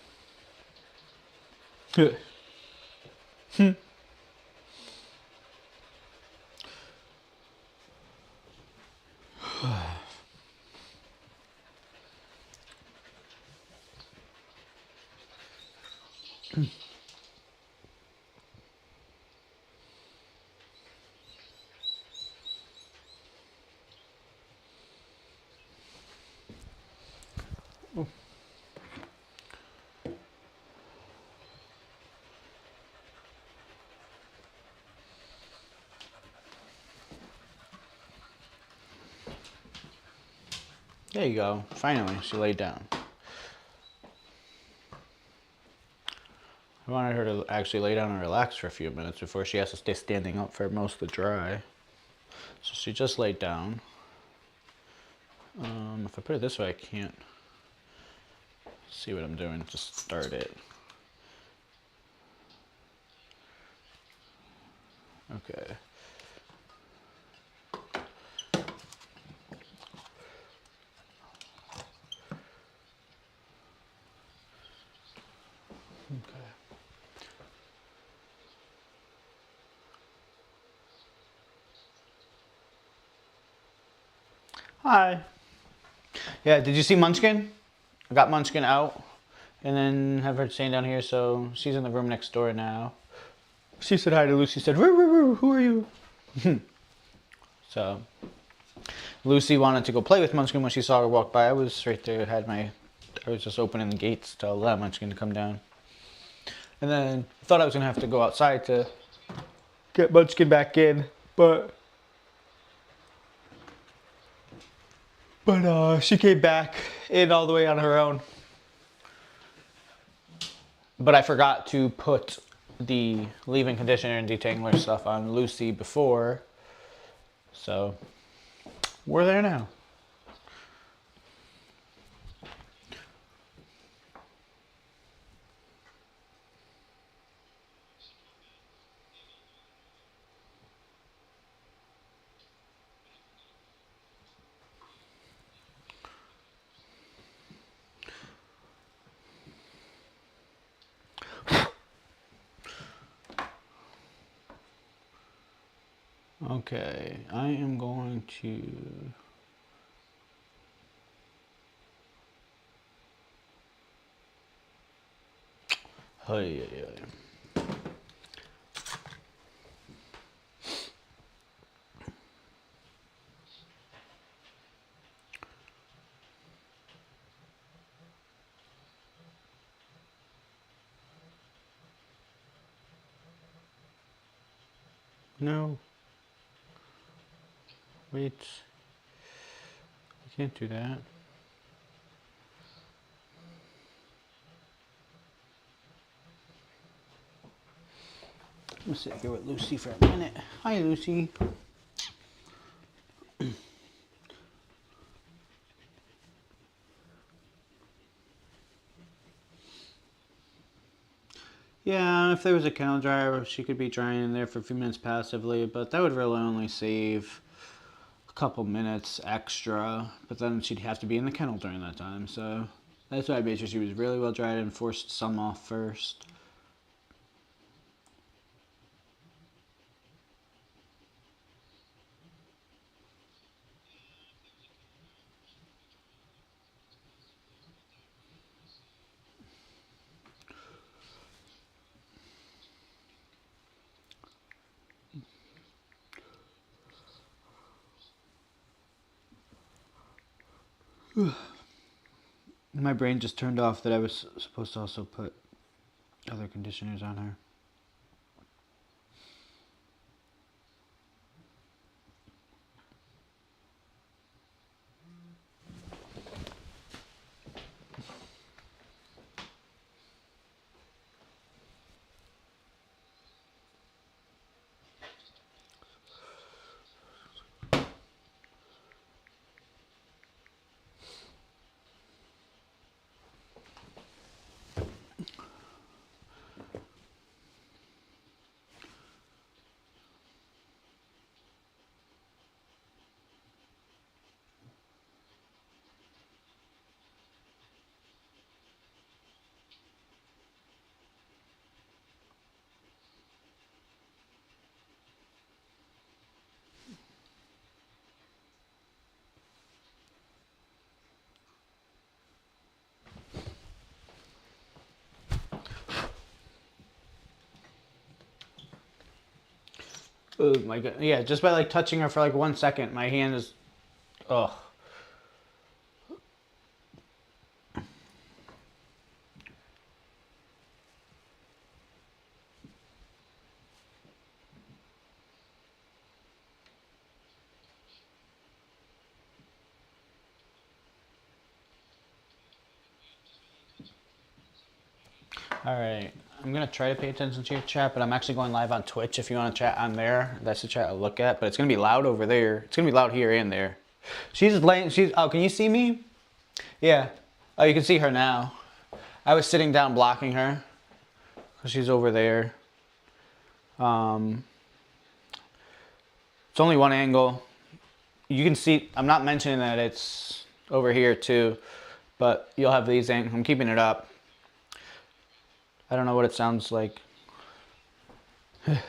There you go. Finally, she laid down. I wanted her to actually lay down and relax for a few minutes before she has to stay standing up for most of the dry. So she just laid down. If I put it this way, I can't see what I'm doing. Just start it. Okay. Okay. Hi. Yeah, did you see Munchkin? I got Munchkin out and then have her staying down here, so she's in the room next door now. She said hi to Lucy, said, "Roo, roo, roo, who are you?" So Lucy wanted to go play with Munchkin when she saw her walk by. I was right there, I was just opening the gates to allow Munchkin to come down. And then I thought I was gonna have to go outside to get Munchkin back in, but she came back in all the way on her own. But I forgot to put the leave-in conditioner and detangler stuff on Lucy before, so we're there now. Okay, I am going to... Hey. No. Wait. I can't do that. I'm gonna sit here with Lucy for a minute. Hi, Lucy. Yeah, if there was a kennel dryer, she could be drying in there for a few minutes passively, but that would really only save a couple minutes extra, but then she'd have to be in the kennel during that time, so that's why I made sure she was really well dried and forced some off first. My brain just turned off that I was supposed to also put other conditioners on her. Oh my god. Yeah, just by like touching her for like 1 second, my hand is. Ugh. Alright. I'm gonna try to pay attention to your chat, but I'm actually going live on Twitch. If you want to chat on there, that's the chat I'll look at. But it's gonna be loud over there. It's gonna be loud here and there. She's just laying. Oh, can you see me? Yeah. Oh, you can see her now. I was sitting down blocking her. She's over there. It's only one angle. You can see, I'm not mentioning that it's over here too, but you'll have these angles. I'm keeping it up. I don't know what it sounds like. I'm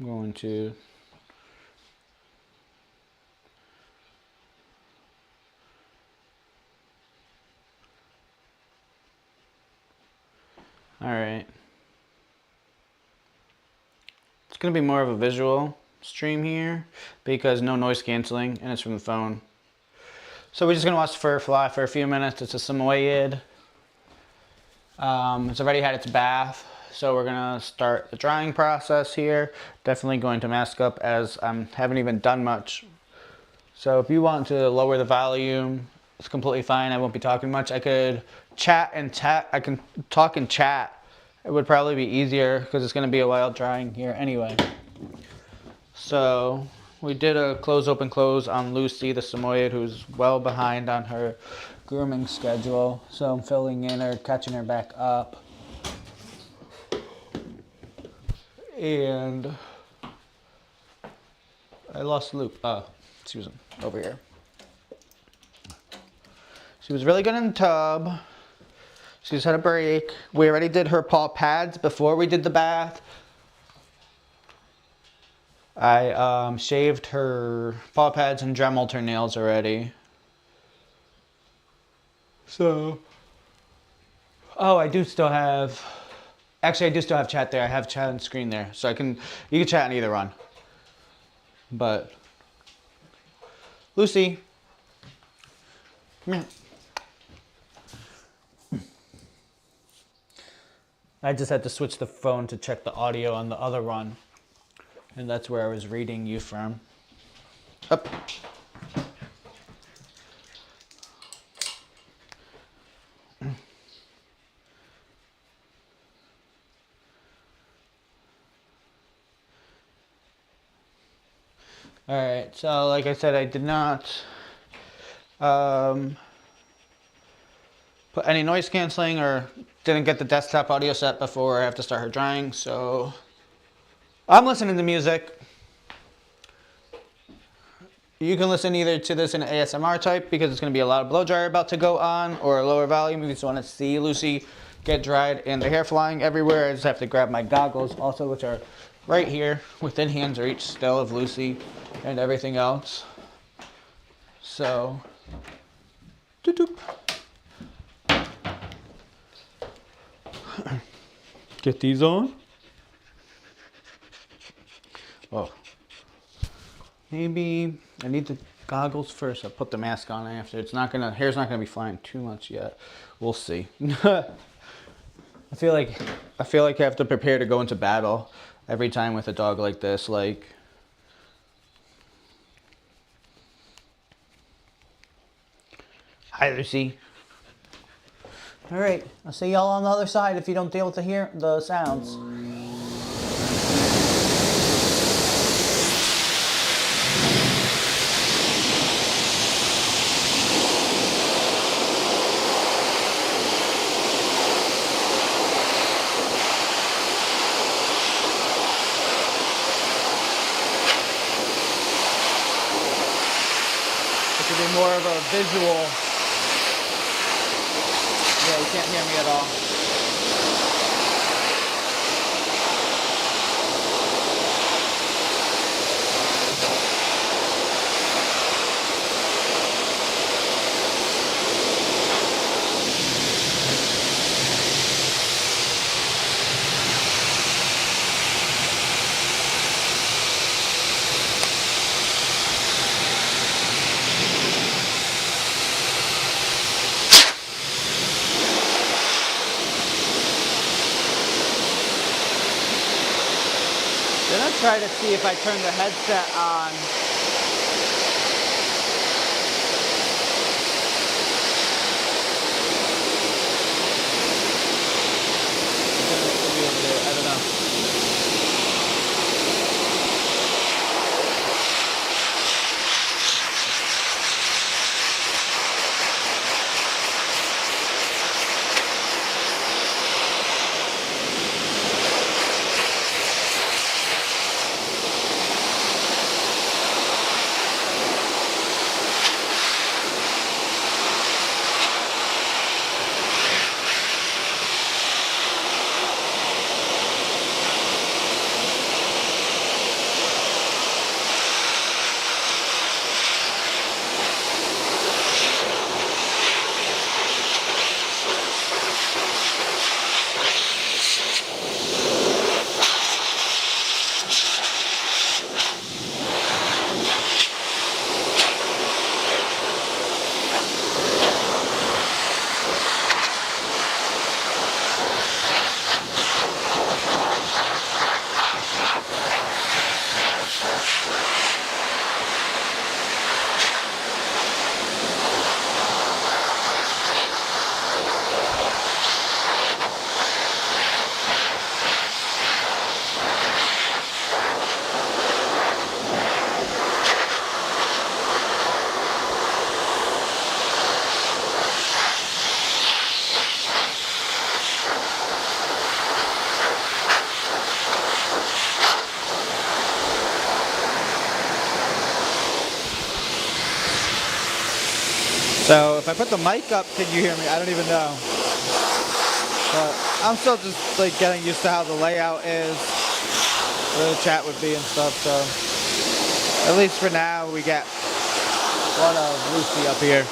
going to. All right. It's going to be more of a visual stream here because no noise canceling and it's from the phone. So we're just going to watch the fur fly for a few minutes. It's a Saymoed. It's already had its bath. So we're going to start the drying process here. Definitely going to mask up as I haven't even done much. So if you want to lower the volume, it's completely fine. I won't be talking much. I could chat and chat. I can talk and chat. It would probably be easier because it's going to be a while drying here anyway. So we did a close, open, close on Lucy, the Saymoed, who's well behind on her grooming schedule. So I'm filling in her, catching her back up. And I lost the loop. She was over here. She was really good in the tub. She just had a break. We already did her paw pads before we did the bath. I shaved her paw pads and dremeled her nails already. So, oh, I do still have. Actually, I do still have chat there. I have chat on screen there, so you can chat on either one. But Lucy, come here. I just had to switch the phone to check the audio on the other one And that's where I was reading you from. Up. Alright, so like I said, I did not put any noise canceling or didn't get the desktop audio set before I have to start her drying, so I'm listening to music. You can listen either to this in ASMR type because it's going to be a loud blow dryer about to go on, or a lower volume if you just want to see Lucy get dried and the hair flying everywhere. I just have to grab my goggles also, which are right here within hand's reach still of Lucy and everything else. So, doop doop. Get these on. Oh, maybe I need the goggles first. I'll put the mask on after. Hair's not gonna be flying too much yet. We'll see. I feel like I have to prepare to go into battle every time with a dog like this. Like, hi Lucy. All right, I'll see y'all on the other side if you don't deal with the sounds. It could be more of a visual. Yeah, you can't hear me at all. Then I'll try to see if I turn the headset on. I don't know. So if I put the mic up, can you hear me? I don't even know. But I'm still just like getting used to how the layout is, where the chat would be and stuff. So at least for now, we get one of Lucy up here.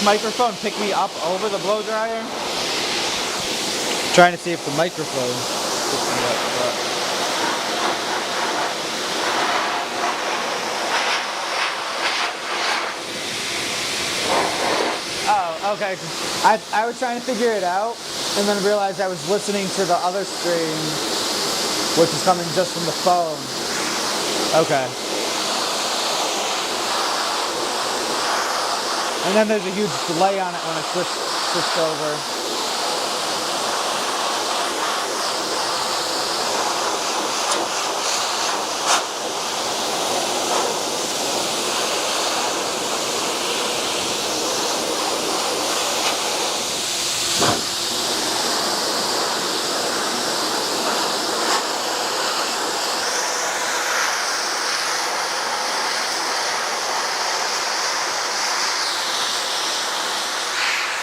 this microphone pick me up over the blow dryer? Trying to see if the microphone picks me up. Oh, okay. I was trying to figure it out, and then realized I was listening to the other stream, which is coming just from the phone. Okay. And then there's a huge delay on it when I switched over.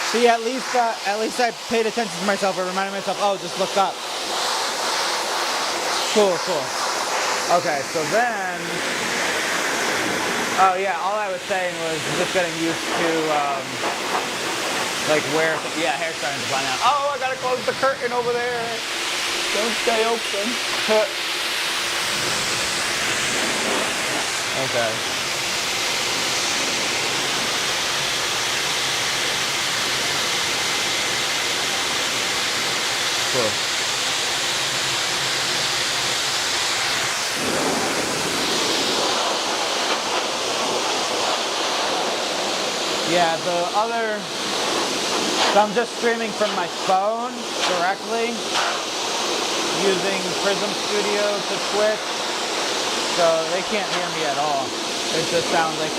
See, at least I paid attention to myself. I reminded myself, oh, just look up. Cool. Okay, so then, oh yeah, all I was saying was just getting used to, like where, yeah, hair's starting to fly out. Oh, I gotta close the curtain over there. Don't stay open. Okay. Cool. Yeah, so I'm just streaming from my phone directly, using Prism Studio to Twitch, so they can't hear me at all. It just sounds like...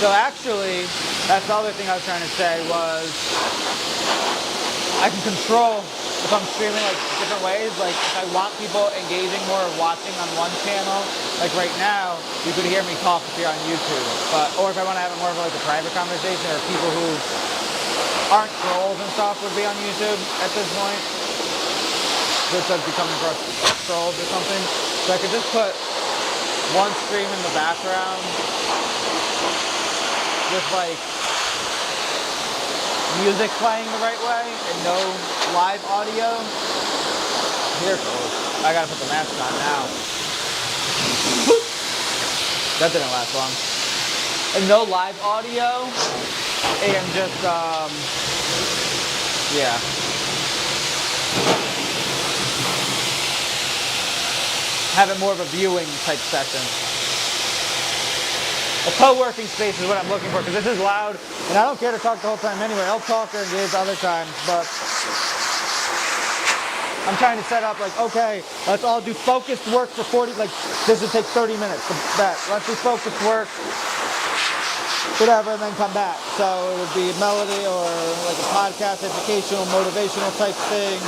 So actually, that's the other thing I was trying to say was, I can control if I'm streaming like different ways. Like if I want people engaging more or watching on one channel, like right now, you could hear me talk if you're on YouTube. Or if I want to have more of like a private conversation, or people who aren't trolls and stuff would be on YouTube at this point. Just like becoming trolls or something. So I could just put one stream in the background with like music playing the right way and no live audio. Here it goes. I gotta put the mask on now. That didn't last long. And no live audio and just yeah. Have it more of a viewing type session. A co-working space is what I'm looking for, because this is loud, and I don't care to talk the whole time anyway. I'll talk or engage other times, but I'm trying to set up like, okay, let's all do focused work for 40, like this would take 30 minutes to bet. Let's do focused work, whatever, and then come back. So it would be melody or like a podcast, educational, motivational type thing.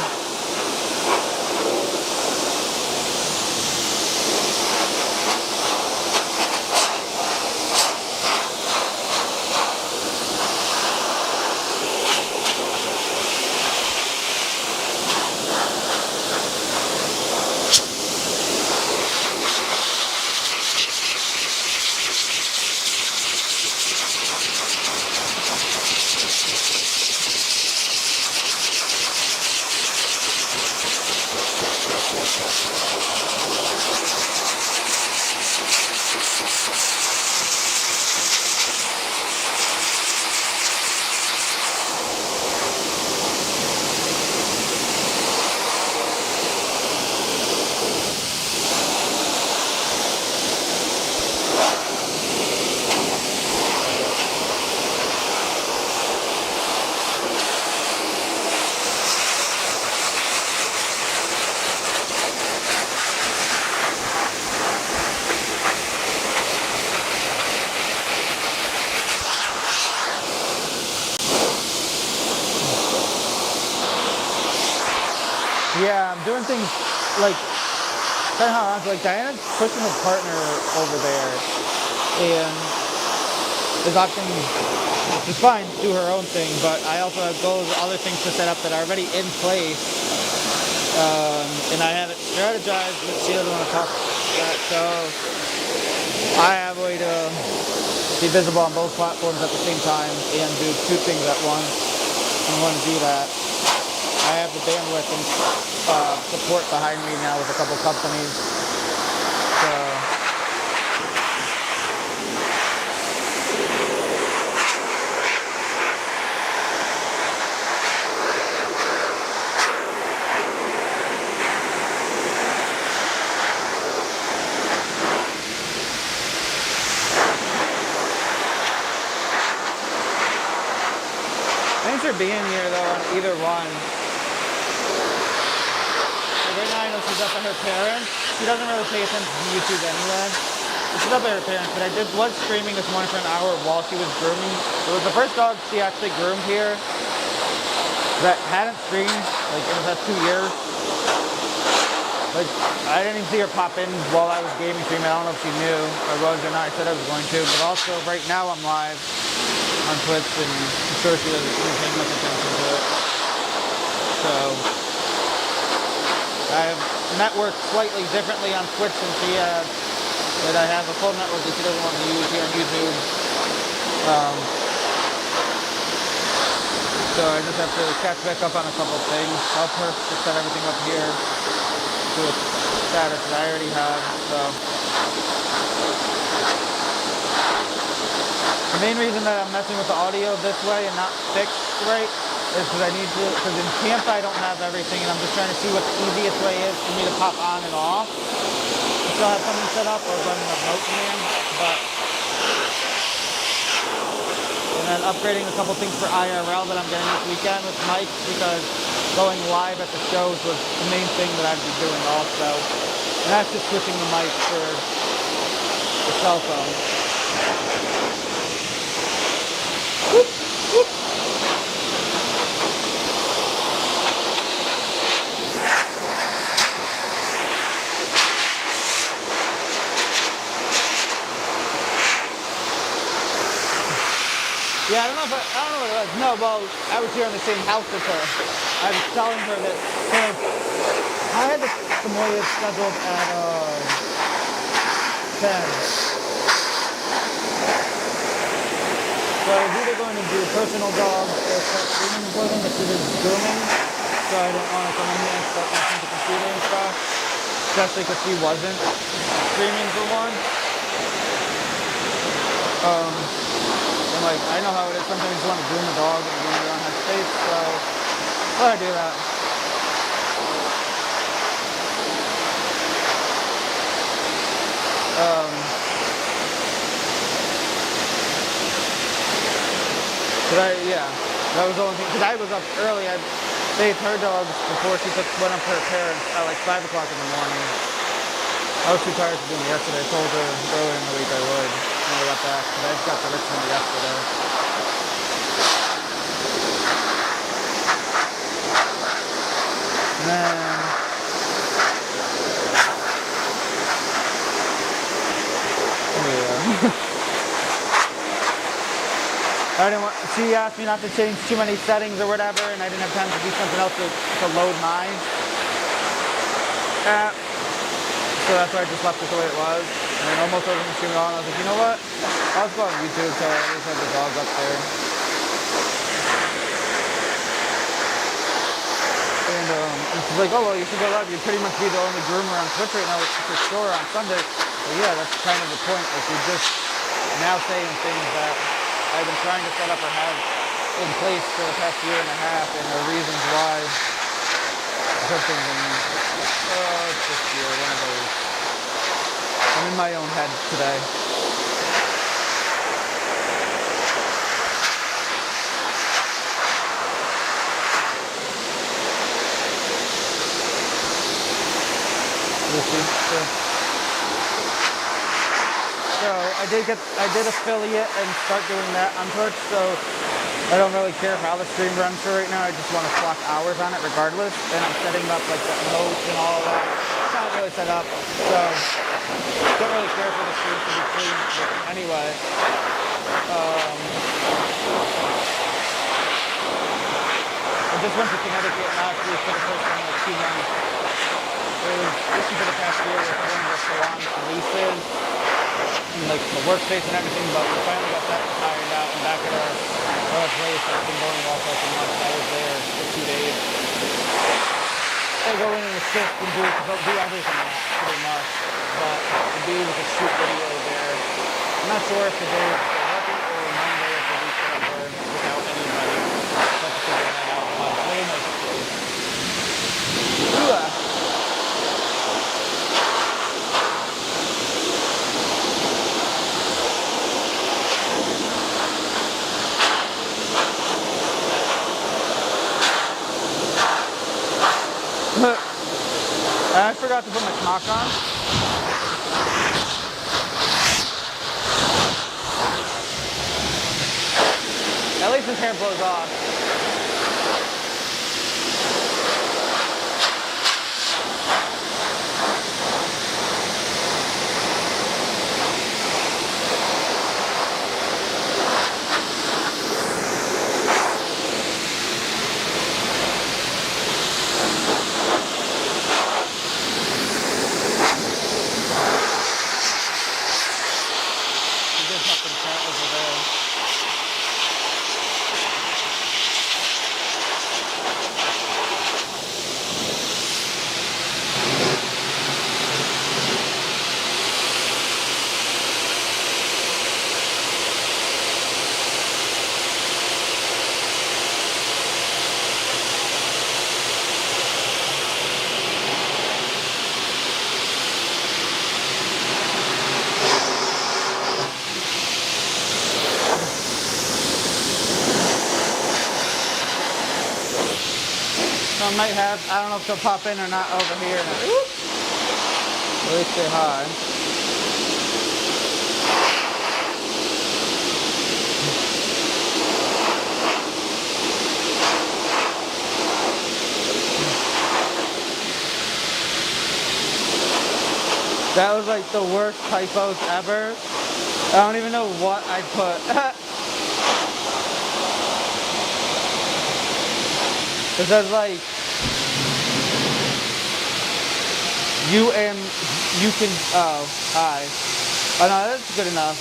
Yeah, I'm doing things like, kind of how I'm like, Diana's pushing her partner over there, and is opting, which is fine, do her own thing, but I also have goals, other things to set up that are already in place, and I haven't strategized, but she doesn't want to talk about that, so I have a way to be visible on both platforms at the same time and do two things at once. And want to do that. I have the bandwidth and support behind me now with a couple companies. So thanks for being here though on either one. Right now I know she's up at her parents. She doesn't really pay attention to YouTube anyway. She's up at her parents, but I was streaming this morning for an hour while she was grooming. It was the first dog she actually groomed here that hadn't streamed like in the past 2 years. Like I didn't even see her pop in while I was gaming streaming. I don't know if she knew I was or not. I said I was going to, but also right now I'm live on Twitch and I'm sure she doesn't even pay much attention to it. So I have networked slightly differently on Twitch than she has. But I have a full network that she doesn't want to use here on YouTube. So I just have to catch back up on a couple of things, help her to set everything up here to a status that I already have. So the main reason that I'm messing with the audio this way and not fixed right is because I need to, because in camp I don't have everything and I'm just trying to see what the easiest way is for me to pop on and off. I still have something set up or running a remote command, but and then upgrading a couple things for IRL that I'm getting this weekend with Mike because going live at the shows was the main thing that I'd be doing also. And that's just switching the mic for the cell phone. Whoop, whoop. Yeah, I don't know what it was. No, well, I was here in the same house with her. I was telling her that, so I had the Saymoed scheduled at 10. So I was either going to do personal dogs or start streaming for them, but she was grooming. So I didn't want to come in here and start messing with the computer and stuff. Especially because she wasn't streaming for one. And like, I know how it is. Sometimes you just want to groom a dog and you don't have space, so I do that. Yeah, that was the only thing, because I was up early. I bathed her dogs before she went up to her parents at like 5 o'clock in the morning. I was too tired to do it yesterday. I told her earlier in the week I would when I got back, but I just got to Richmond yesterday. And then I didn't want, she asked me not to change too many settings or whatever, and I didn't have time to do something else to load my app. So that's why I just left it the way it was. And then almost over the stream on, I was like, you know what? I'll just go on YouTube so I just have the dog up there. And she's like, oh, well, you should go live. You'd pretty much be the only groomer on Twitch right now for sure on Sunday. But yeah, that's kind of the point. Like, you're just now saying things that I've been trying to set up or have in place for the past year and a half, and the reasons why something it's just one of those. I'm in my own head today. We'll see. So I did affiliate and start doing that on Twitch, so I don't really care how the stream runs for right now. I just want to clock hours on it regardless, and I'm setting up like the emotes and all of that. It's not really set up, so don't really care for the stream to be clean anyway. I just went to Connecticut last week for the first time in like 2 months. It was, this is for the past year, we're going to salon leases. in like the workspace and everything, but we finally got that ironed out and back at our place that's been going off like a month. I was there for 2 days. They go in and assist and do everything pretty much. But the dude was a shoot video there. I'm not sure if the day was working or Monday of the week that I'm there without anybody. So I have to figure that out. But very nice place. Ooh. I forgot to put my smock on. At least his hair blows off. He did something cat over there. So I might have, I don't know if they'll pop in or not over here. At least say hi. That was like the worst typos ever. I don't even know what I put. It says like, you can, oh, hi. Oh no, that's good enough.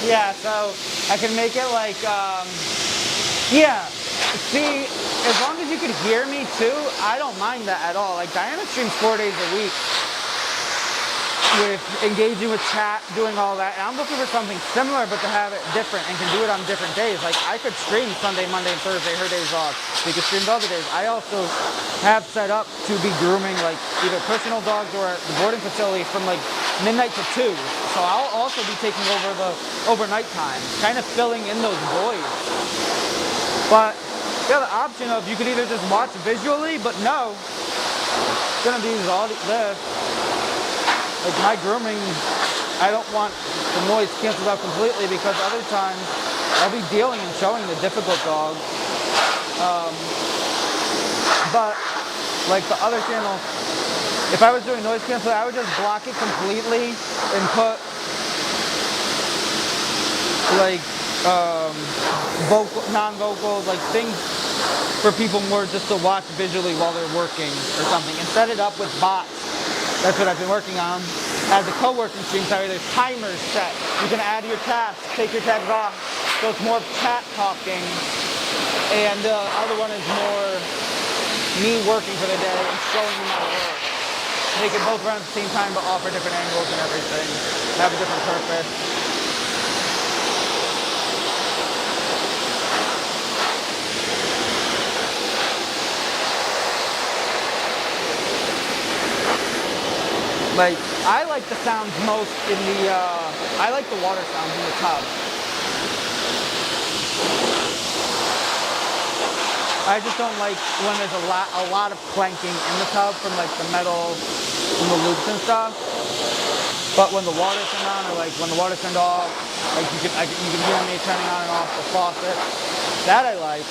Yeah, so I can make it like, yeah, see, as long as you could hear me too, I don't mind that at all. Like, Diana streams 4 days a week with engaging with chat, doing all that. And I'm looking for something similar, but to have it different and can do it on different days. Like, I could stream Sunday, Monday, and Thursday, her days off. We could stream the other days. I also have set up to be grooming, like, either personal dogs or at the boarding facility from, like, midnight to 2. So I'll also be taking over the overnight time, kind of filling in those voids. But the other option of you could either just watch visually, but no, it's gonna be all this. Like my grooming, I don't want the noise canceled out completely because other times I'll be dealing and showing the difficult dogs. But like the other channel, if I was doing noise canceling, I would just block it completely and put like vocal, non-vocal, like things for people more just to watch visually while they're working or something, and set it up with bots. That's what I've been working on. As a co-working stream, sorry, there's timers set. You can add your tasks, take your tags off, So it's more cat talking, and the other one is more me working for the day and showing you my work. They can both run at the same time but offer different angles and everything. Have a different purpose. Like, I like the sounds most in the, I like the water sounds in the tub. I just don't like when there's a lot of clanking in the tub from like the metal and the loops and stuff. But when the water's turned on, or like when the water's turned off, like you can hear me turning on and off the faucet. That I like.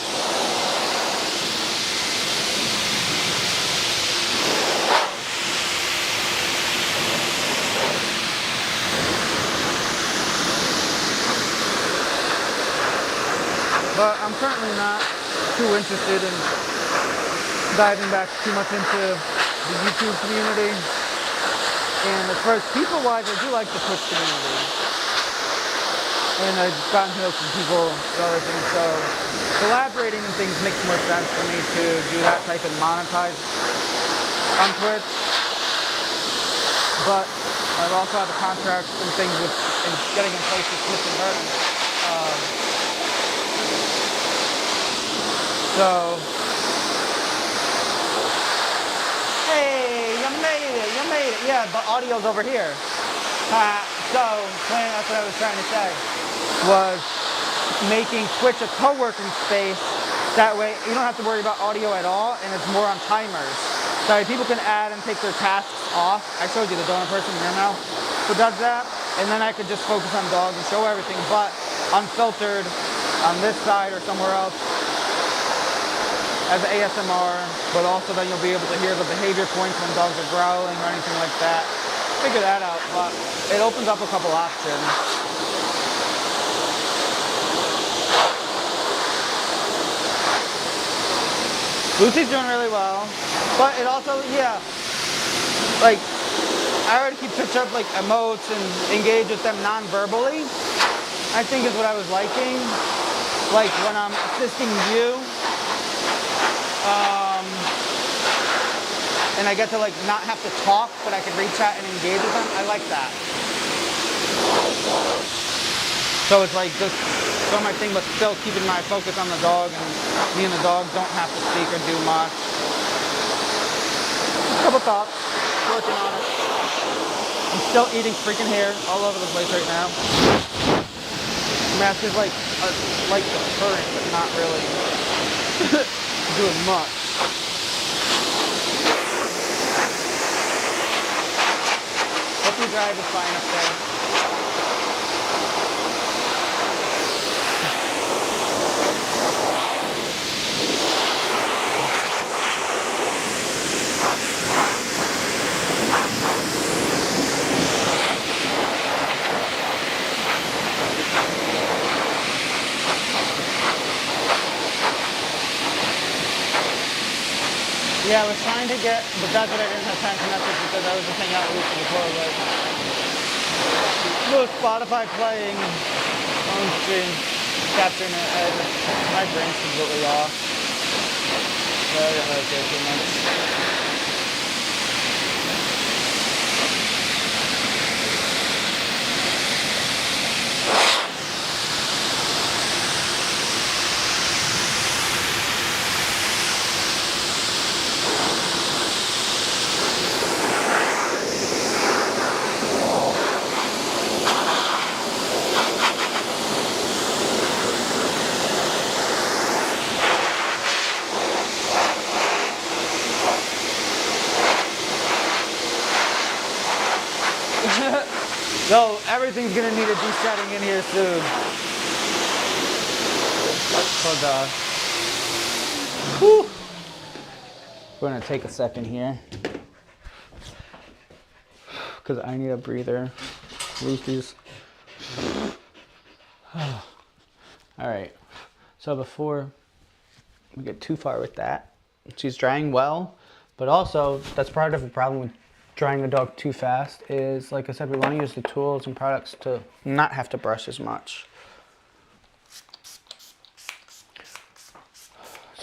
But I'm currently not too interested in diving back too much into the YouTube community. And as far as people-wise, I do like the Twitch community. And I've gotten to know some people and other things, so collaborating and things makes more sense for me to do that type and monetize on Twitch. But I've also had a contract and things with and getting in place with Smith and Burton. So, hey, you made it. Yeah, but audio's over here. So, that's what I was trying to say, was making Twitch a co-working space. That way, you don't have to worry about audio at all, and it's more on timers. So people can add and take their tasks off. I showed you the donor person here now who does that, and then I could just focus on dogs and show everything, but unfiltered on this side or somewhere else. As ASMR, but also then you'll be able to hear the behavior points when dogs are growling or anything like that. Figure that out, but it opens up a couple options. Lucy's doing really well, but it also, yeah, like, I already keep touch up like emotes and engage with them non-verbally, I think is what I was liking. Like when I'm assisting you, and I get to like not have to talk, but I can reach out and engage with them. I like that. So it's like just some my thing, but still keeping my focus on the dog, and me and the dog don't have to speak or do much. Just a couple thoughts, working on it. I'm still eating freaking hair all over the place right now. Mask is like the current, but not really doing much. Hope your drive is fine up there. Yeah, I was trying to get, but that's what I didn't have time to message because I was just hanging out with Lucy before, but little Spotify playing, phone screen, capturing it, my brain's completely off. So I didn't really care too much. So everything's gonna need a de-setting in here soon. Oh God. Whew. We're gonna take a second here because I need a breather. Lucy's. All right. So before we get too far with that, she's drying well, but also that's part of the problem with drying a dog too fast is, like I said, we want to use the tools and products to not have to brush as much.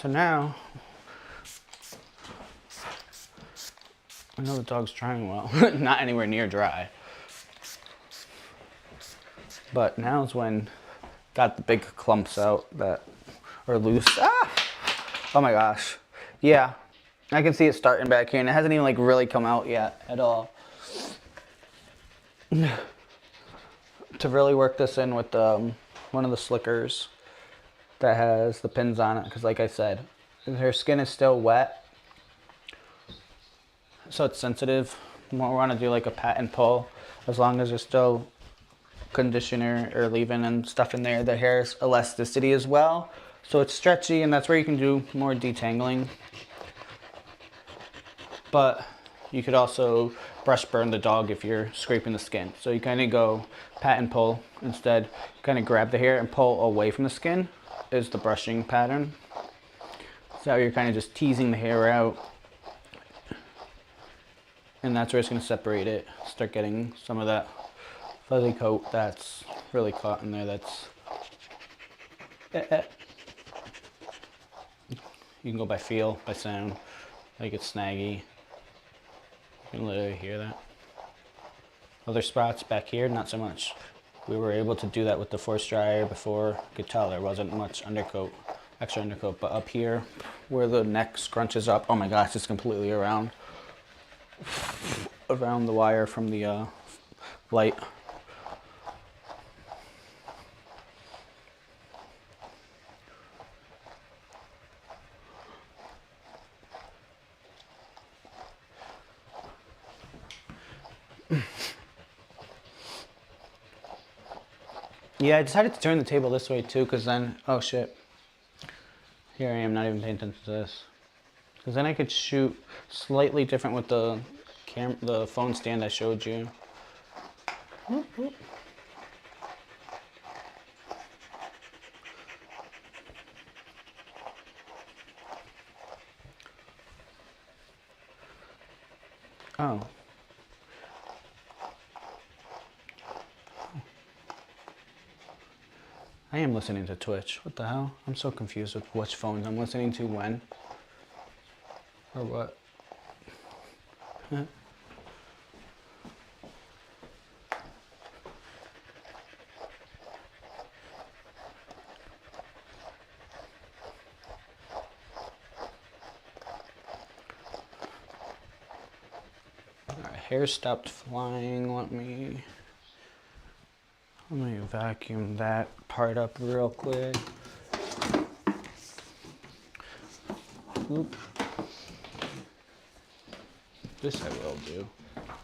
So now, I know the dog's trying well. Not anywhere near dry. But now's when got the big clumps out that are loose. Ah! Oh my gosh. Yeah, I can see it starting back here and it hasn't even like really come out yet at all. To really work this in with one of the slickers that has the pins on it, because like I said, her skin is still wet, so it's sensitive. We want to do like a pat and pull, as long as there's still conditioner or leave-in and stuff in there. The hair's elasticity as well, so it's stretchy, and that's where you can do more detangling. But you could also brush burn the dog if you're scraping the skin. So you kind of go pat and pull instead. Kind of grab the hair and pull away from the skin is the brushing pattern. So you're kind of just teasing the hair out. And that's where it's going to separate it. Start getting some of that fuzzy coat that's really caught in there. That's You can go by feel, by sound. Like it's snaggy. You can literally hear that. Other spots back here, not so much. We were able to do that with the force dryer before. You could tell there wasn't much undercoat, extra undercoat, but up here where the neck scrunches up, oh my gosh, it's completely around the wire from the light. Yeah, I decided to turn the table this way too, because then, oh shit. Here I am, not even paying attention to this. Because then I could shoot slightly different with the phone stand I showed you. Whoop, whoop. Oh. I am listening to Twitch. What the hell? I'm so confused with which phones I'm listening to when. Or what? Alright, hair stopped flying. Let me vacuum that part up real quick. Oop. This I will do.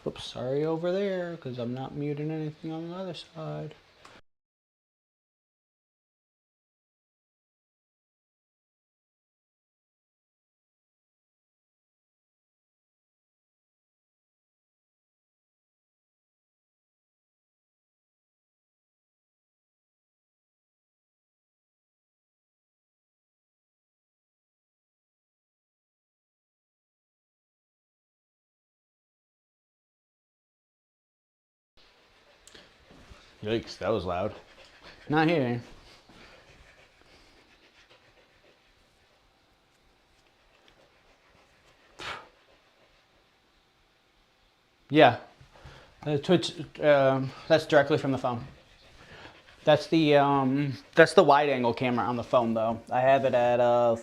Oops, sorry over there, because I'm not muting anything on the other side. Yikes, that was loud. Not here. Yeah, Twitch. That's directly from the phone. That's the wide angle camera on the phone though. I have it at the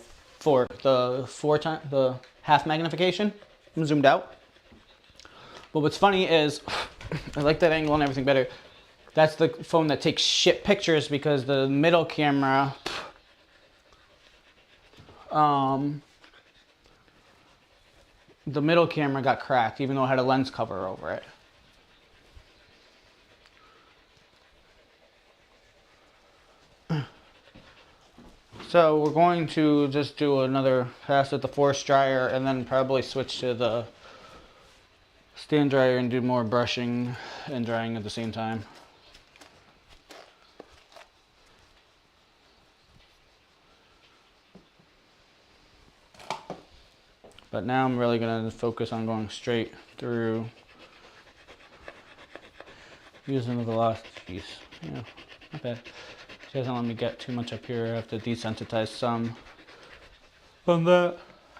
half magnification. I'm zoomed out. But what's funny is, I like that angle and everything better. That's the phone that takes shit pictures, because the middle camera, got cracked, even though it had a lens cover over it. So we're going to just do another pass with the force dryer, and then probably switch to the stand dryer and do more brushing and drying at the same time. But now I'm really going to focus on going straight through using the velocity piece. Yeah, not bad. It doesn't let me get too much up here. I have to desensitize some. on that.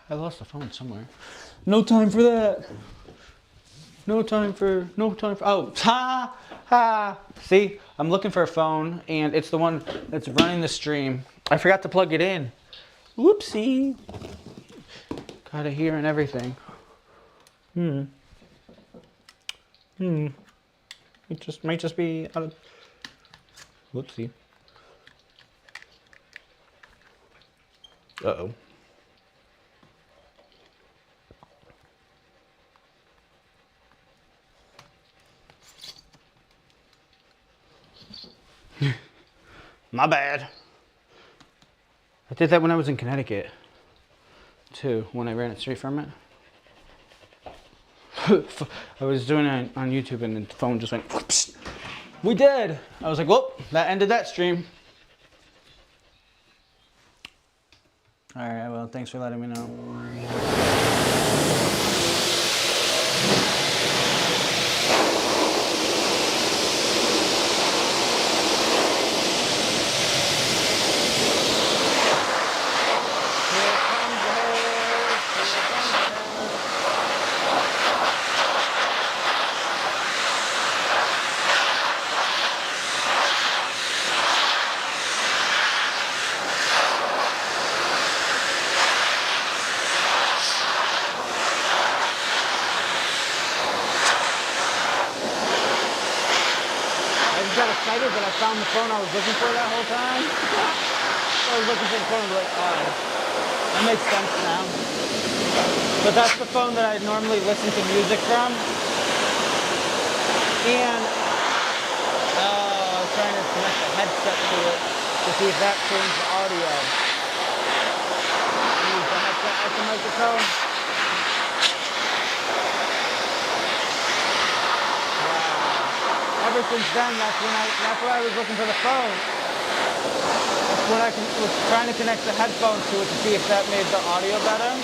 I lost the phone somewhere. No time for that. No time for, oh, ha, ha. See, I'm looking for a phone and it's the one that's running the stream. I forgot to plug it in. Whoopsie. Got it here and everything. It might just be out of, whoopsie. Uh-oh. My bad. I did that when I was in Connecticut, too, when I ran it straight from it. I was doing it on YouTube and the phone just went, whoops. We did. I was like, well, that ended that stream. All right, well, thanks for letting me know. I got excited that I found the phone I was looking for that whole time. I was looking for the phone and like, oh, that makes sense now. But that's the phone that I normally listen to music from. And I was trying to connect the headset to it to see if that changed the audio. Use the headset as the microphone. Ever since then, that's when I was looking for the phone. That's when I was trying to connect the headphones to it to see if that made the audio better.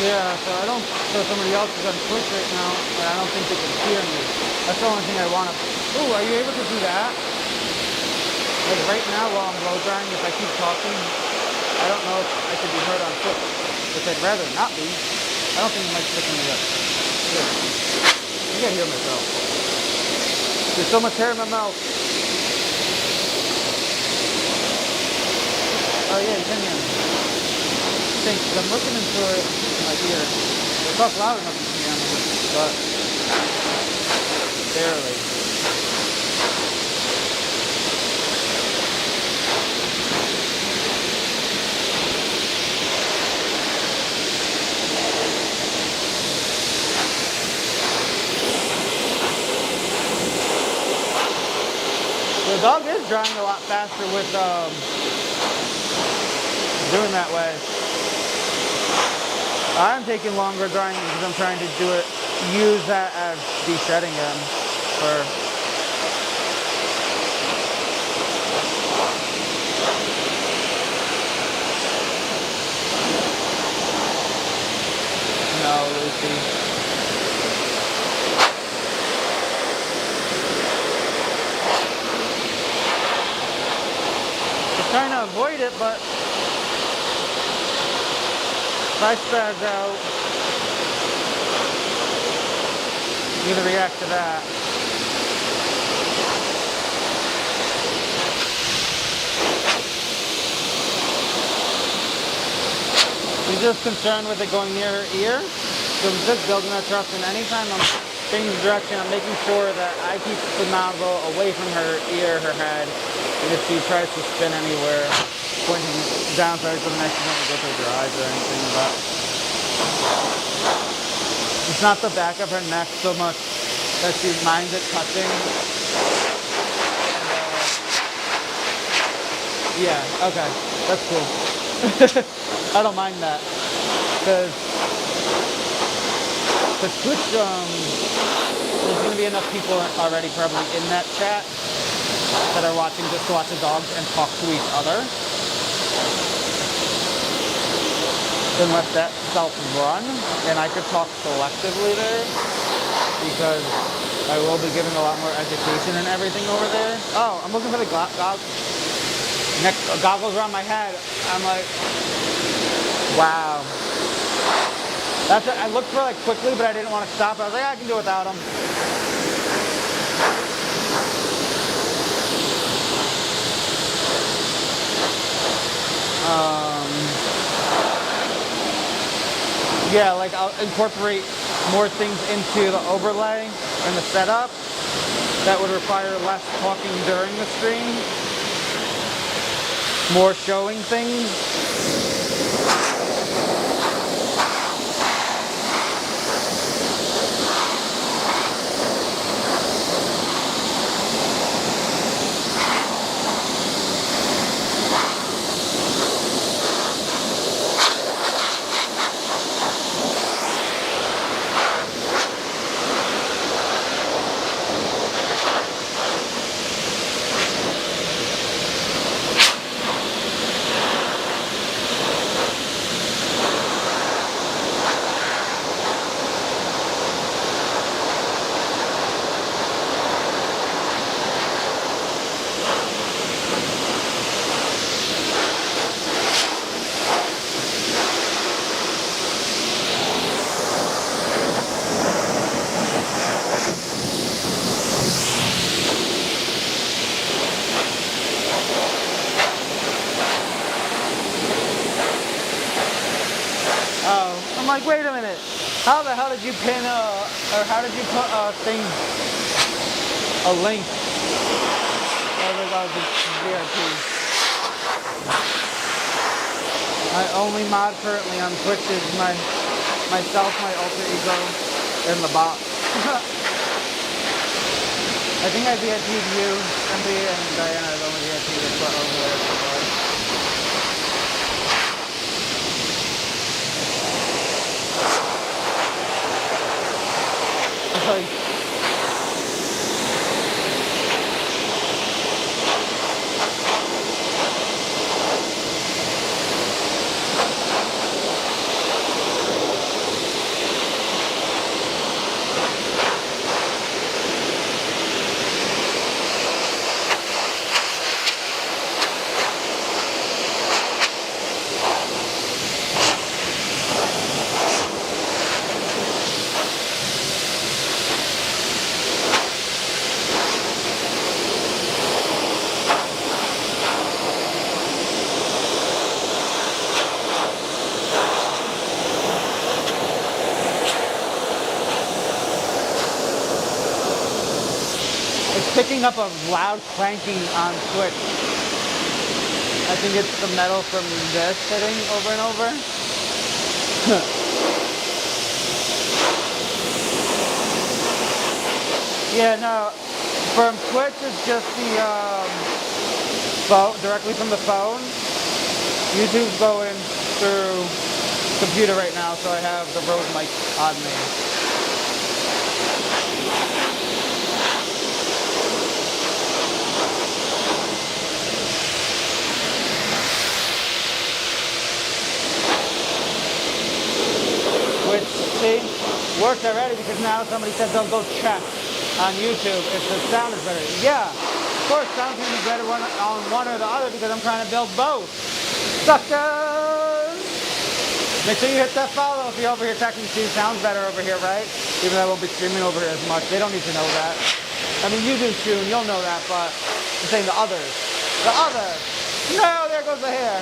Yeah, so somebody else is on Twitch right now, and I don't think they can hear me. That's the only thing I want to... Ooh, are you able to do that? Like right now while I'm blow drying, if I keep talking, I don't know if I could be heard on Twitch, which I'd rather not be. I don't think the mic's picking me up. Here. I can't hear myself. There's so much hair in my mouth. Oh yeah, you can hear me. Thanks, I'm looking into it in my ear. It's not loud enough to hear me, but barely. The dog is drying a lot faster with doing that way. I'm taking longer drying because I'm trying to do it use that as de-shedding them for. No, Lucy. I'm trying to avoid it, but if I spaz out, you're gonna react to that. She's just concerned with it going near her ear. So I'm just building that trust, and anytime I'm changing direction, I'm making sure that I keep the nozzle away from her ear, her head. And if she tries to spin anywhere, pointing down so the next thing to go through her eyes or anything, but it's not the back of her neck so much that she minds it touching. Yeah, okay, that's cool. I don't mind that, because Twitch, there's going to be enough people already probably in that chat that are watching just to watch the dogs and talk to each other. Then let that self-run, and I could talk selectively there, because I will be giving a lot more education and everything over there. Oh, I'm looking for the goggles around my head. I'm like, wow. That's it. I looked for like quickly, but I didn't want to stop. I was like, I can do without them. Yeah, like I'll incorporate more things into the overlay and the setup that would require less talking during the stream, more showing things. I'm like, wait a minute. How the hell did you pin or how did you put a thing, a link? Over the VIP. My only mod currently on Twitch is myself, my alter ego, and the bot. I think I VIP'd you, MB, and Diana is only VIP that's put over there so far. Like, picking up a loud clanking on Twitch. I think it's the metal from this hitting over and over. Yeah, no, from Twitch it's just the phone, directly from the phone. YouTube's going through computer right now, so I have the Rode mic on me. Which, see, worked already because now somebody said they'll go check on YouTube if the sound is better. Yeah, of course, sound's gonna be better on one or the other because I'm trying to build both. Suckers! Make sure you hit that follow if you're over here checking to see sounds better over here, right? Even though I won't be streaming over here as much. They don't need to know that. I mean, you do soon, you'll know that, but I'm saying the others. The others! No, there goes the hair.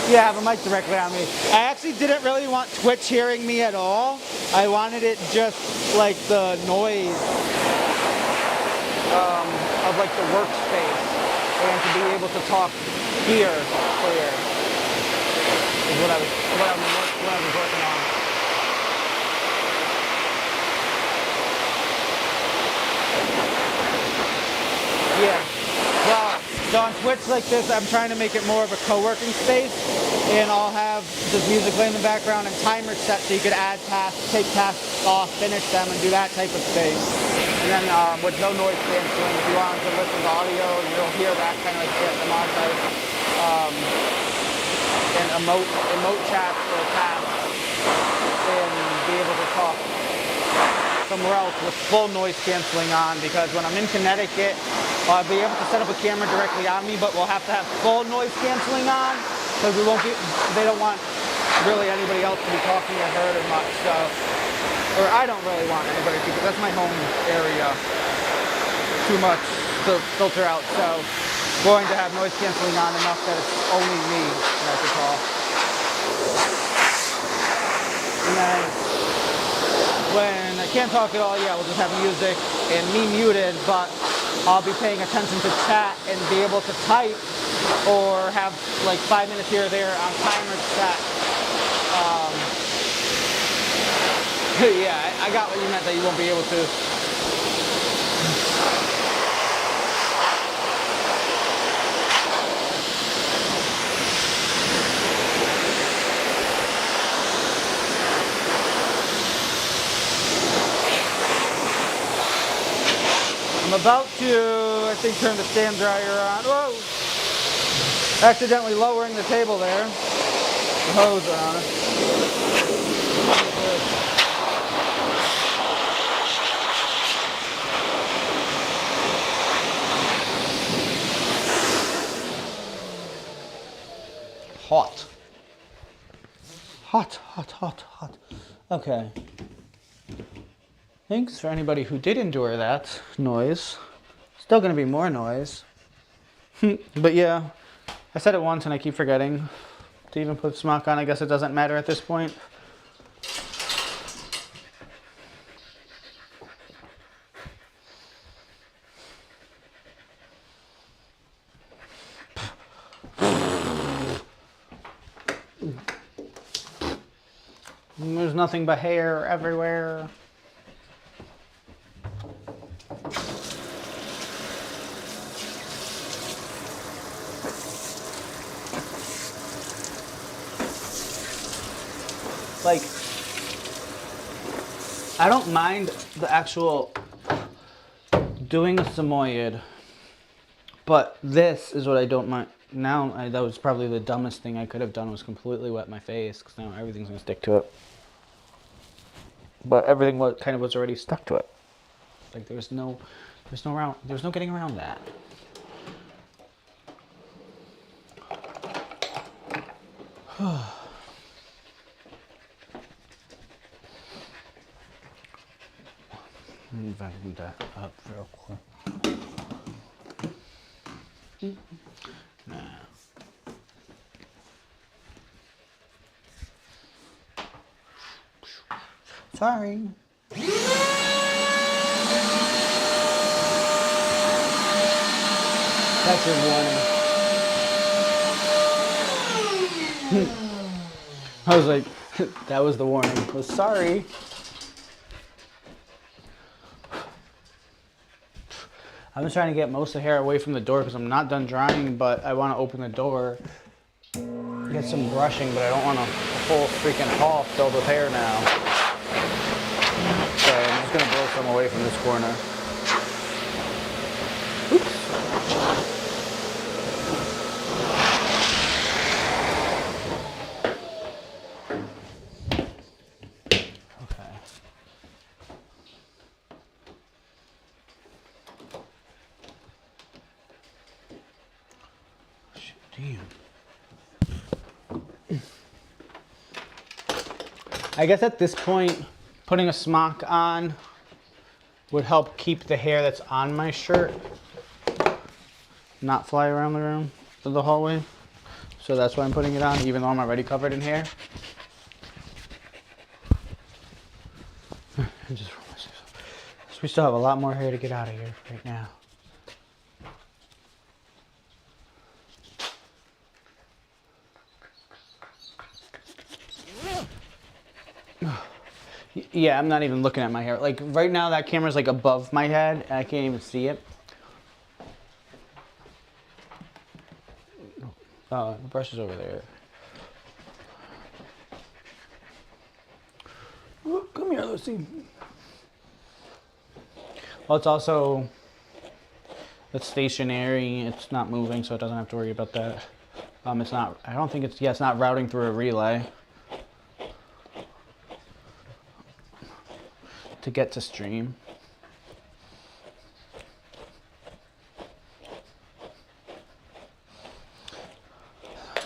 Yeah, have a mic directly on me. I actually didn't really want Twitch hearing me at all. I wanted it just like the noise of like the workspace and to be able to talk here clear is what I was working on. Yeah. Well, so on Twitch like this, I'm trying to make it more of a co-working space, and I'll have just music playing in the background and timers set so you could add tasks, take tasks off, finish them, and do that type of space. And then with no noise canceling, if you want to listen to audio, you'll hear that kind of like ASMR type. And emote chats or tasks, and be able to talk somewhere else with full noise canceling on, because when I'm in Connecticut, I'll be able to set up a camera directly on me, but we'll have to have full noise canceling on because they don't want really anybody else to be talking or heard or much. So, or I don't really want anybody to, because that's my home area. Too much to filter out. So, going to have noise canceling on enough that it's only me that I can talk. And then when I can't talk at all, yeah, we'll just have music and me muted, but I'll be paying attention to chat and be able to type or have like 5 minutes here or there on timer chat. Yeah, I got what you meant, that you won't be able to. I'm about to, I think, turn the stand dryer on. Whoa! Accidentally lowering the table there. The hose on it. Hot. Hot, hot, hot, hot. Okay. Thanks for anybody who did endure that noise. Still gonna be more noise. But yeah, I said it once and I keep forgetting to even put smock on. I guess it doesn't matter at this point. There's nothing but hair everywhere. Like, I don't mind the actual doing a Saymoed, but this is what I don't mind. Now, that was probably the dumbest thing I could have done, was completely wet my face, because now everything's going to stick to it. But everything was already stuck to it. Like, there's no getting around that. Let me vacuum that up real quick. Nah. Sorry. That's your warning. I was like, That was the warning. I was sorry. I'm just trying to get most of the hair away from the door because I'm not done drying, but I want to open the door, get some brushing, but I don't want a whole freaking hall filled with hair now. So I'm just gonna blow some away from this corner. Okay. Shit, damn. I guess at this point, putting a smock on would help keep the hair that's on my shirt not fly around the room, the hallway. So that's why I'm putting it on, even though I'm already covered in hair. We still have a lot more hair to get out of here right now. Yeah, I'm not even looking at my hair. Like right now that camera's like above my head and I can't even see it. Oh, the brush is over there. Oh, come here, Lucy. Well, it's also, it's stationary. It's not moving, so it doesn't have to worry about that. It's not, I don't think it's, yeah, it's not routing through a relay to get to stream.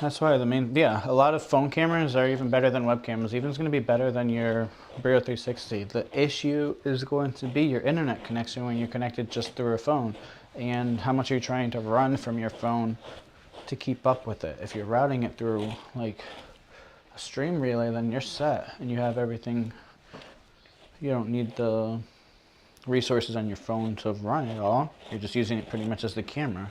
That's why the main, yeah, a lot of phone cameras are even better than web cameras. Even it's going to be better than your Brio 360. The issue is going to be your internet connection when you're connected just through a phone, and how much are you trying to run from your phone to keep up with it. If you're routing it through like a stream relay, then you're set and you have everything. You don't need the resources on your phone to run it all. You're just using it pretty much as the camera.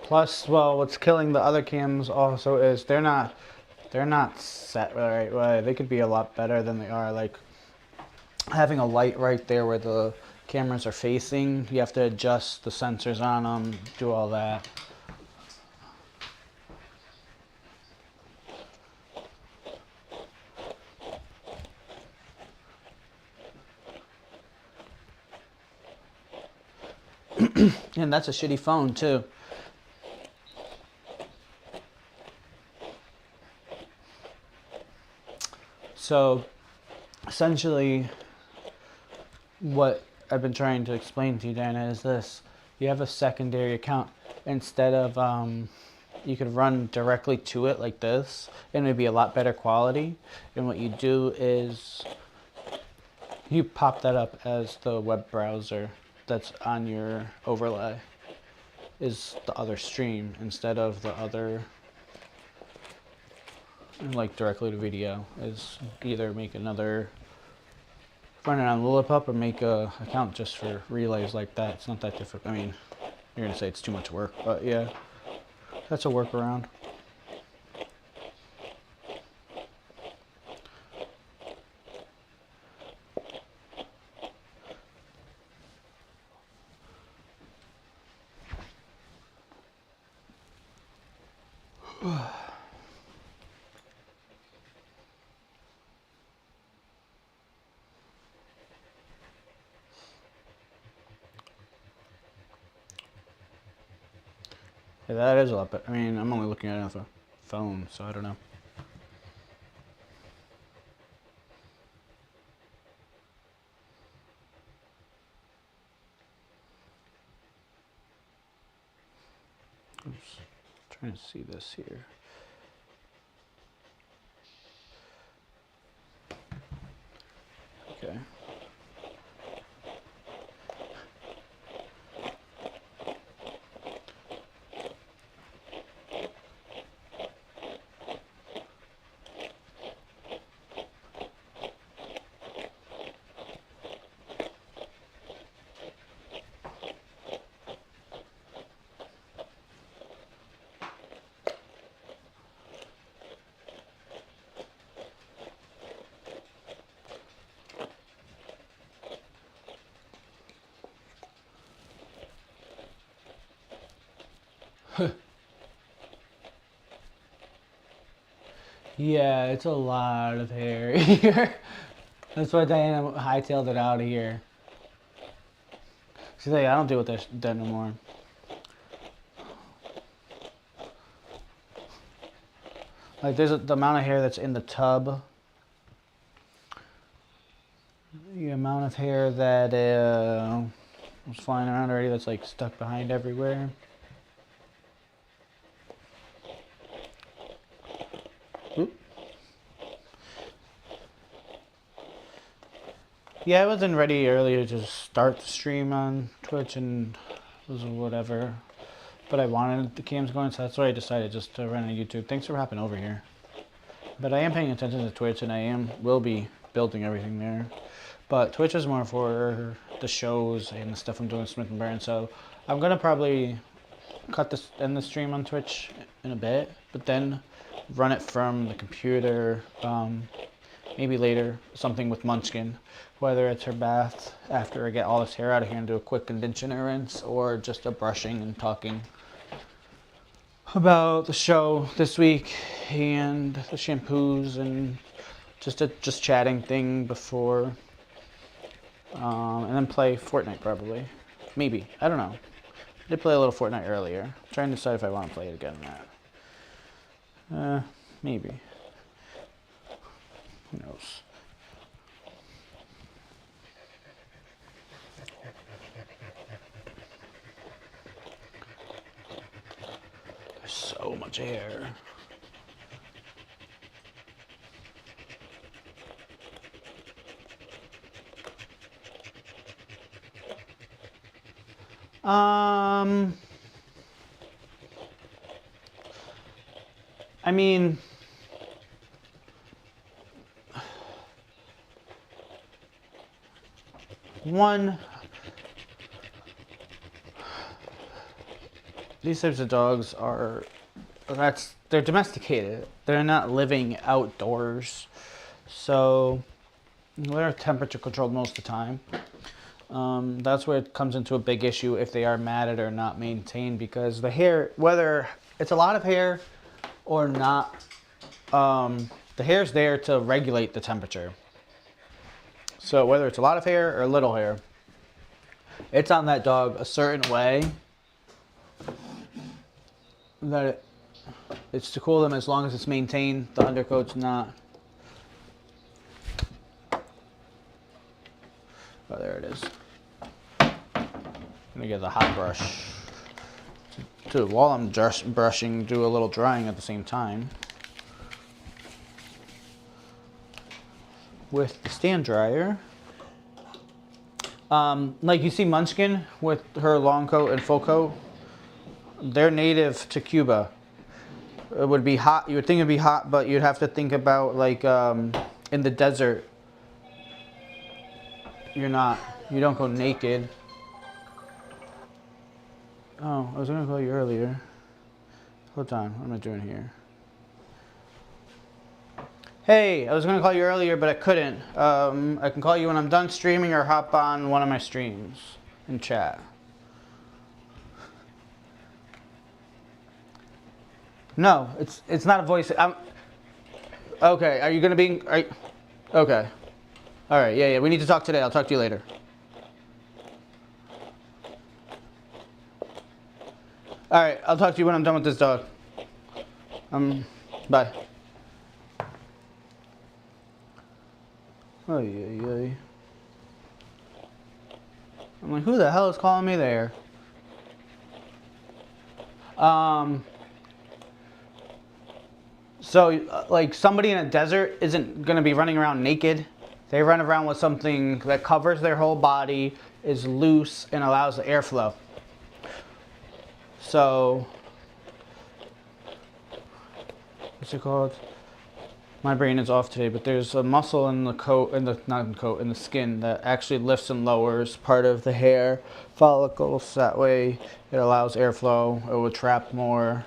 Plus, well, what's killing the other cams also is they're not set the right way. They could be a lot better than they are. Like having a light right there where the cameras are facing, you have to adjust the sensors on them, do all that. And that's a shitty phone too. So essentially what I've been trying to explain to you, Dana, is this. You have a secondary account. Instead of, you could run directly to it like this, and it'd be a lot better quality. And what you do is you pop that up as the web browser that's on your overlay is the other stream instead of the other, like directly to video, is either make another, run it on Lilliput or make a account just for relays like that. It's not that difficult. I mean, you're gonna say it's too much work, but yeah, that's a workaround. Yeah, that is a lot better. I mean, I'm only looking at it on a phone, so I don't know. Oops. Trying to see this here. Okay. Yeah, it's a lot of hair here. That's why Diana hightailed it out of here. She's like, I don't deal with that no more. Like, there's the amount of hair that's in the tub. The amount of hair that was flying around already that's like stuck behind everywhere. Oop. Yeah, I wasn't ready earlier to start the stream on Twitch and it was whatever. But I wanted the cams going, so that's why I decided just to run on YouTube. Thanks for hopping over here. But I am paying attention to Twitch and will be building everything there. But Twitch is more for the shows and the stuff I'm doing with Smith & Burn. So I'm going to probably end the stream on Twitch in a bit. But then run it from the computer. Maybe later, something with Munchkin. Whether it's her bath after I get all this hair out of here and do a quick conditioner rinse. Or just a brushing and talking about the show this week and the shampoos and just chatting thing before and then play Fortnite probably, maybe, I don't know. I did play a little Fortnite earlier. I'm trying to decide if I want to play it again or not. Maybe, who knows. There's so much hair. I mean, these types of dogs they're domesticated. They're not living outdoors. So they're temperature controlled most of the time. That's where it comes into a big issue if they are matted or not maintained, because the hair, whether it's a lot of hair or not, the hair's there to regulate the temperature. So whether it's a lot of hair or little hair, it's on that dog a certain way that it's to cool them as long as it's maintained. The undercoat's not. Oh, there it is. Let me get the hot brush. While I'm just brushing, do a little drying at the same time. With the stand dryer. Like you see Munchkin with her long coat and full coat. They're native to Cuba. It would be hot. You would think it'd be hot, but you'd have to think about like in the desert. You don't go naked. Oh, I was gonna call you earlier. Hold on, what am I doing here? Hey, I was gonna call you earlier, but I couldn't. I can call you when I'm done streaming or hop on one of my streams and chat. No, it's not a voice. Okay, are you gonna be? Okay. All right. Yeah. We need to talk today. I'll talk to you later. All right. I'll talk to you when I'm done with this dog. Bye. Oh yeah. I'm like, who the hell is calling me there? So, like, somebody in a desert isn't going to be running around naked. They run around with something that covers their whole body, is loose, and allows the airflow. So, what's it called? My brain is off today, but there's a muscle in the coat, in the skin that actually lifts and lowers part of the hair follicles. That way, it allows airflow. It will trap more.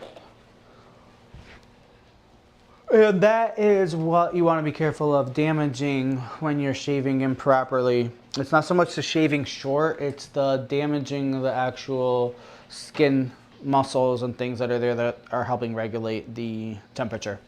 And that is what you want to be careful of damaging when you're shaving improperly. It's not so much the shaving short, it's the damaging the actual skin muscles and things that are there that are helping regulate the temperature.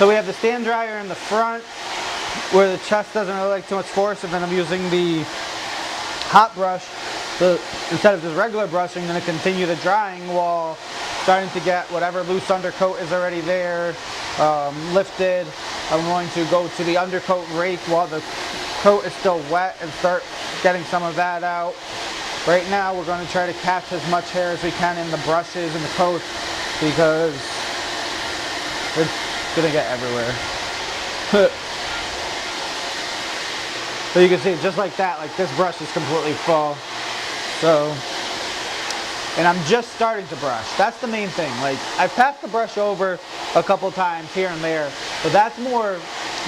So we have the stand dryer in the front where the chest doesn't really like too much force, and then I'm using the hot brush instead of just regular brushing, then to continue the drying while starting to get whatever loose undercoat is already there lifted. I'm going to go to the undercoat rake while the coat is still wet and start getting some of that out. Right now we're going to try to catch as much hair as we can in the brushes and the coats because it's going to get everywhere. So you can see just like that, like this brush is completely full. So, and I'm just starting to brush. That's the main thing. Like I've passed the brush over a couple times here and there, but that's more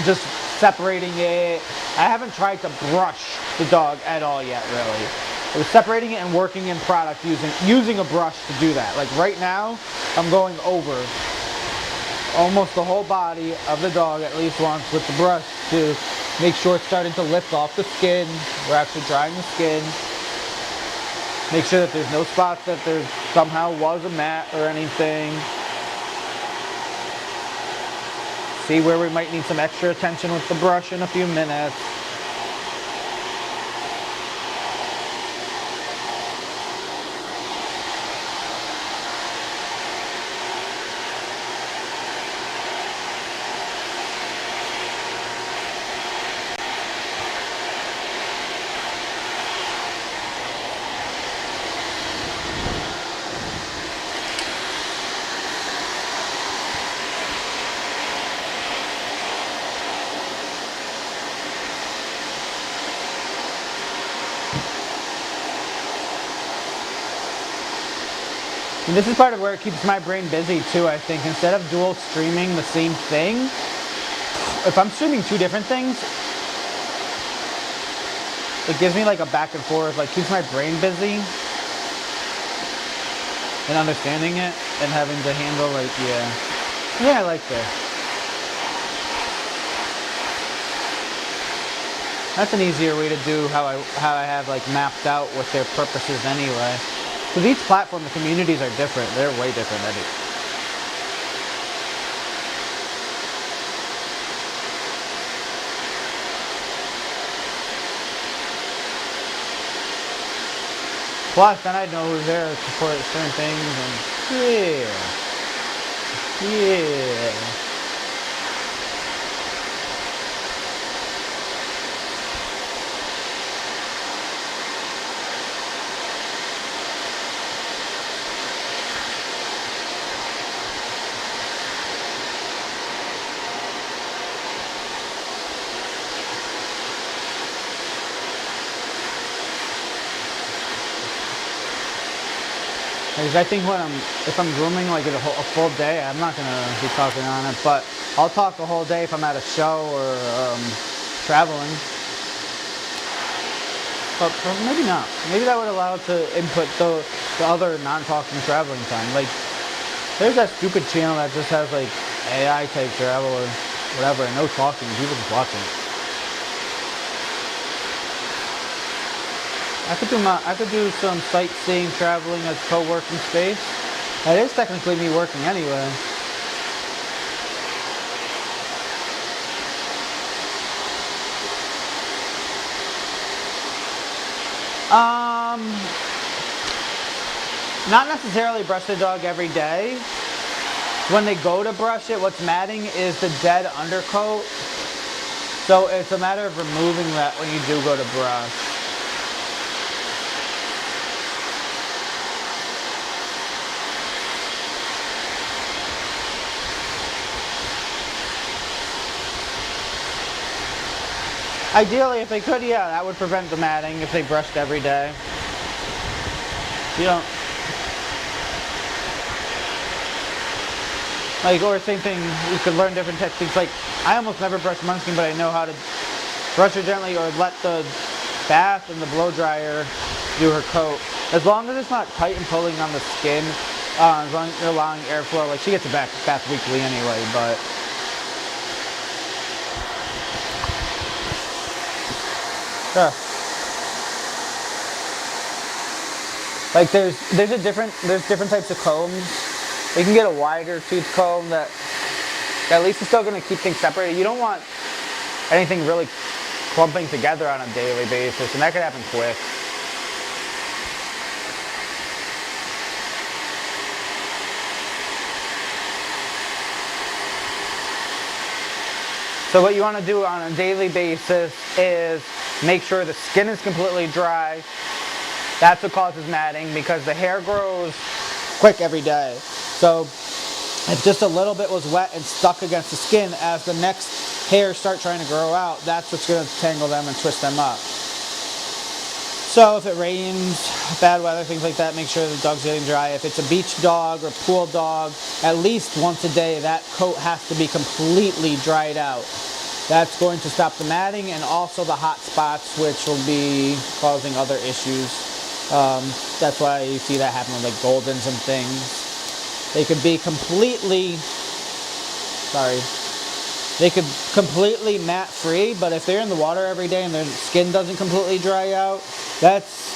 just separating it. I haven't tried to brush the dog at all yet, really. It was separating it and working in product using a brush to do that. Like right now, I'm going over almost the whole body of the dog at least once with the brush to make sure it's starting to lift off the skin. We're actually drying the skin. Make sure that there's no spots that there somehow was a mat or anything. See where we might need some extra attention with the brush in a few minutes. And this is part of where it keeps my brain busy too, I think. Instead of dual streaming the same thing, if I'm streaming two different things, it gives me like a back and forth, like keeps my brain busy and understanding it and having to handle like, yeah, I like this. That's an easier way to do how I have like mapped out what their purposes anyway. With each platform, the communities are different. They're way different. Plus, then I know who's there to support certain things, and yeah. Because I think if I'm grooming like a full day, I'm not gonna be talking on it, but I'll talk the whole day if I'm at a show or traveling. But maybe not. Maybe that would allow it to input the other non-talking traveling time. Like there's that stupid channel that just has like AI type travel or whatever, and no talking. People just watching it. I could do some sightseeing, traveling as co-working space. That is technically me working anyway. Not necessarily brush the dog every day. When they go to brush it, what's matting is the dead undercoat. So it's a matter of removing that when you do go to brush. Ideally, if they could, yeah, that would prevent the matting if they brushed every day. You don't... Like, or same thing, you could learn different techniques. Like, I almost never brush Munchkin, but I know how to brush her gently or let the bath and the blow dryer do her coat. As long as it's not tight and pulling on the skin, as long as you're allowing airflow. Like, she gets a bath weekly anyway, but... Yeah. Like there's different types of combs. You can get a wider tooth comb that at least it's still going to keep things separated. You don't want anything really clumping together on a daily basis, and that could happen quick. So what you want to do on a daily basis is make sure the skin is completely dry. That's what causes matting, because the hair grows quick every day. So if just a little bit was wet and stuck against the skin, as the next hairs start trying to grow out, that's what's going to tangle them and twist them up. So if it rains, bad weather, things like that, make sure the dog's getting dry. If it's a beach dog or pool dog, at least once a day, that coat has to be completely dried out. That's going to stop the matting and also the hot spots, which will be causing other issues. That's why you see that happen with like Goldens and things. They could be completely, they could completely mat free, but if they're in the water every day and their skin doesn't completely dry out, that's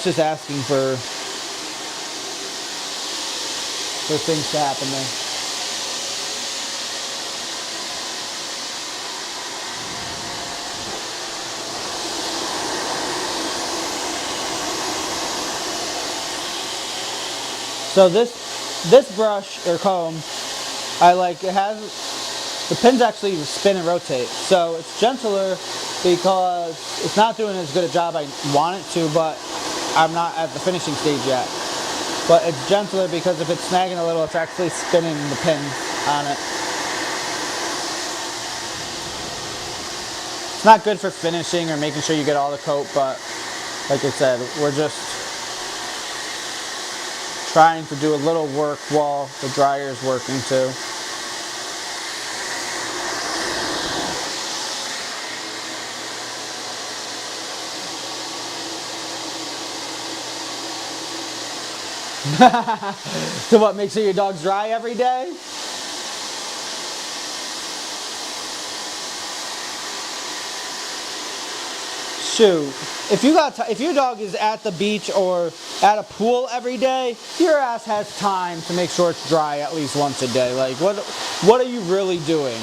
just asking for things to happen there. So this brush or comb, I like, it has, the pins actually spin and rotate. So it's gentler because it's not doing as good a job I want it to, but I'm not at the finishing stage yet. But it's gentler because if it's snagging a little, it's actually spinning the pins on it. It's not good for finishing or making sure you get all the coat, but like I said, we're just trying to do a little work while the dryer is working too. So what, make sure your dog's dry every day? Shoot, if your dog is at the beach or at a pool every day, your ass has time to make sure it's dry at least once a day. Like, what are you really doing?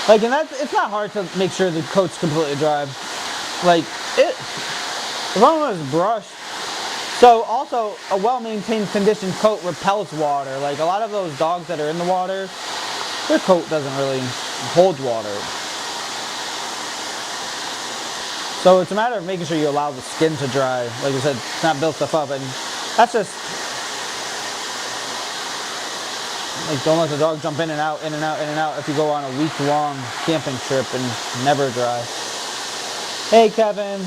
Like, and it's not hard to make sure the coat's completely dry. Like, as long as it's brushed. So also, a well-maintained conditioned coat repels water. Like, a lot of those dogs that are in the water, their coat doesn't really hold water. So it's a matter of making sure you allow the skin to dry. Like I said, it's not build stuff up. And that's just, like, don't let the dog jump in and out, in and out, in and out if you go on a week-long camping trip and never dry. Hey, Kevin.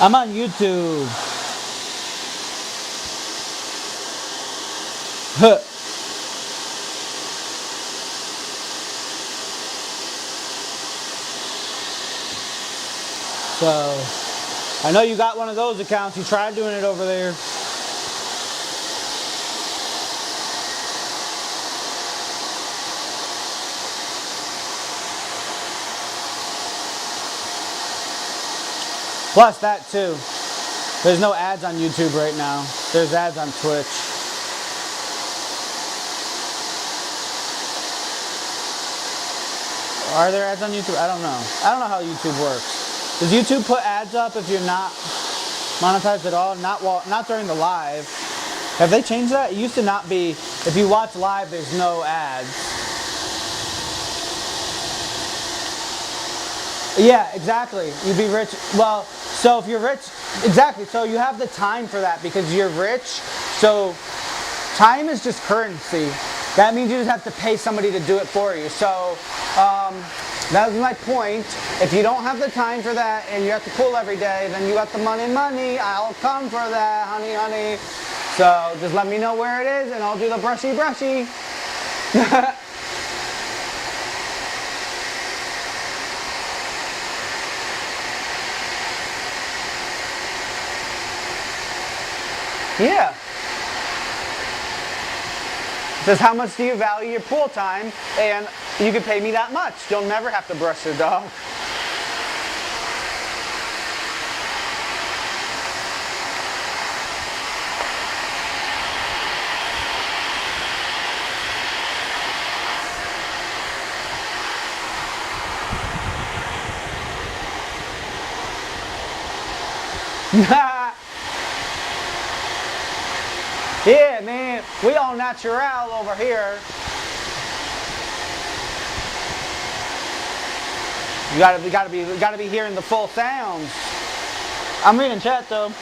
I'm on YouTube. So, I know you got one of those accounts. You tried doing it over there. Plus that too. There's no ads on YouTube right now. There's ads on Twitch. Are there ads on YouTube? I don't know. I don't know how YouTube works. Does YouTube put ads up if you're not monetized at all? Not during the live. Have they changed that? It used to not be, if you watch live, there's no ads. Yeah, exactly. You'd be rich. Well, so if you're rich, exactly. So you have the time for that because you're rich. So time is just currency. That means you just have to pay somebody to do it for you. So that was my point. If you don't have the time for that and you're at the pool every day, then you got the money. I'll come for that, honey. So just let me know where it is and I'll do the brushy. Yeah. It says, how much do you value your pool time? And you can pay me that much. You'll never have to brush your dog. Yeah, man, we all natural over here. You gotta be hearing the full sounds. I'm reading chat though.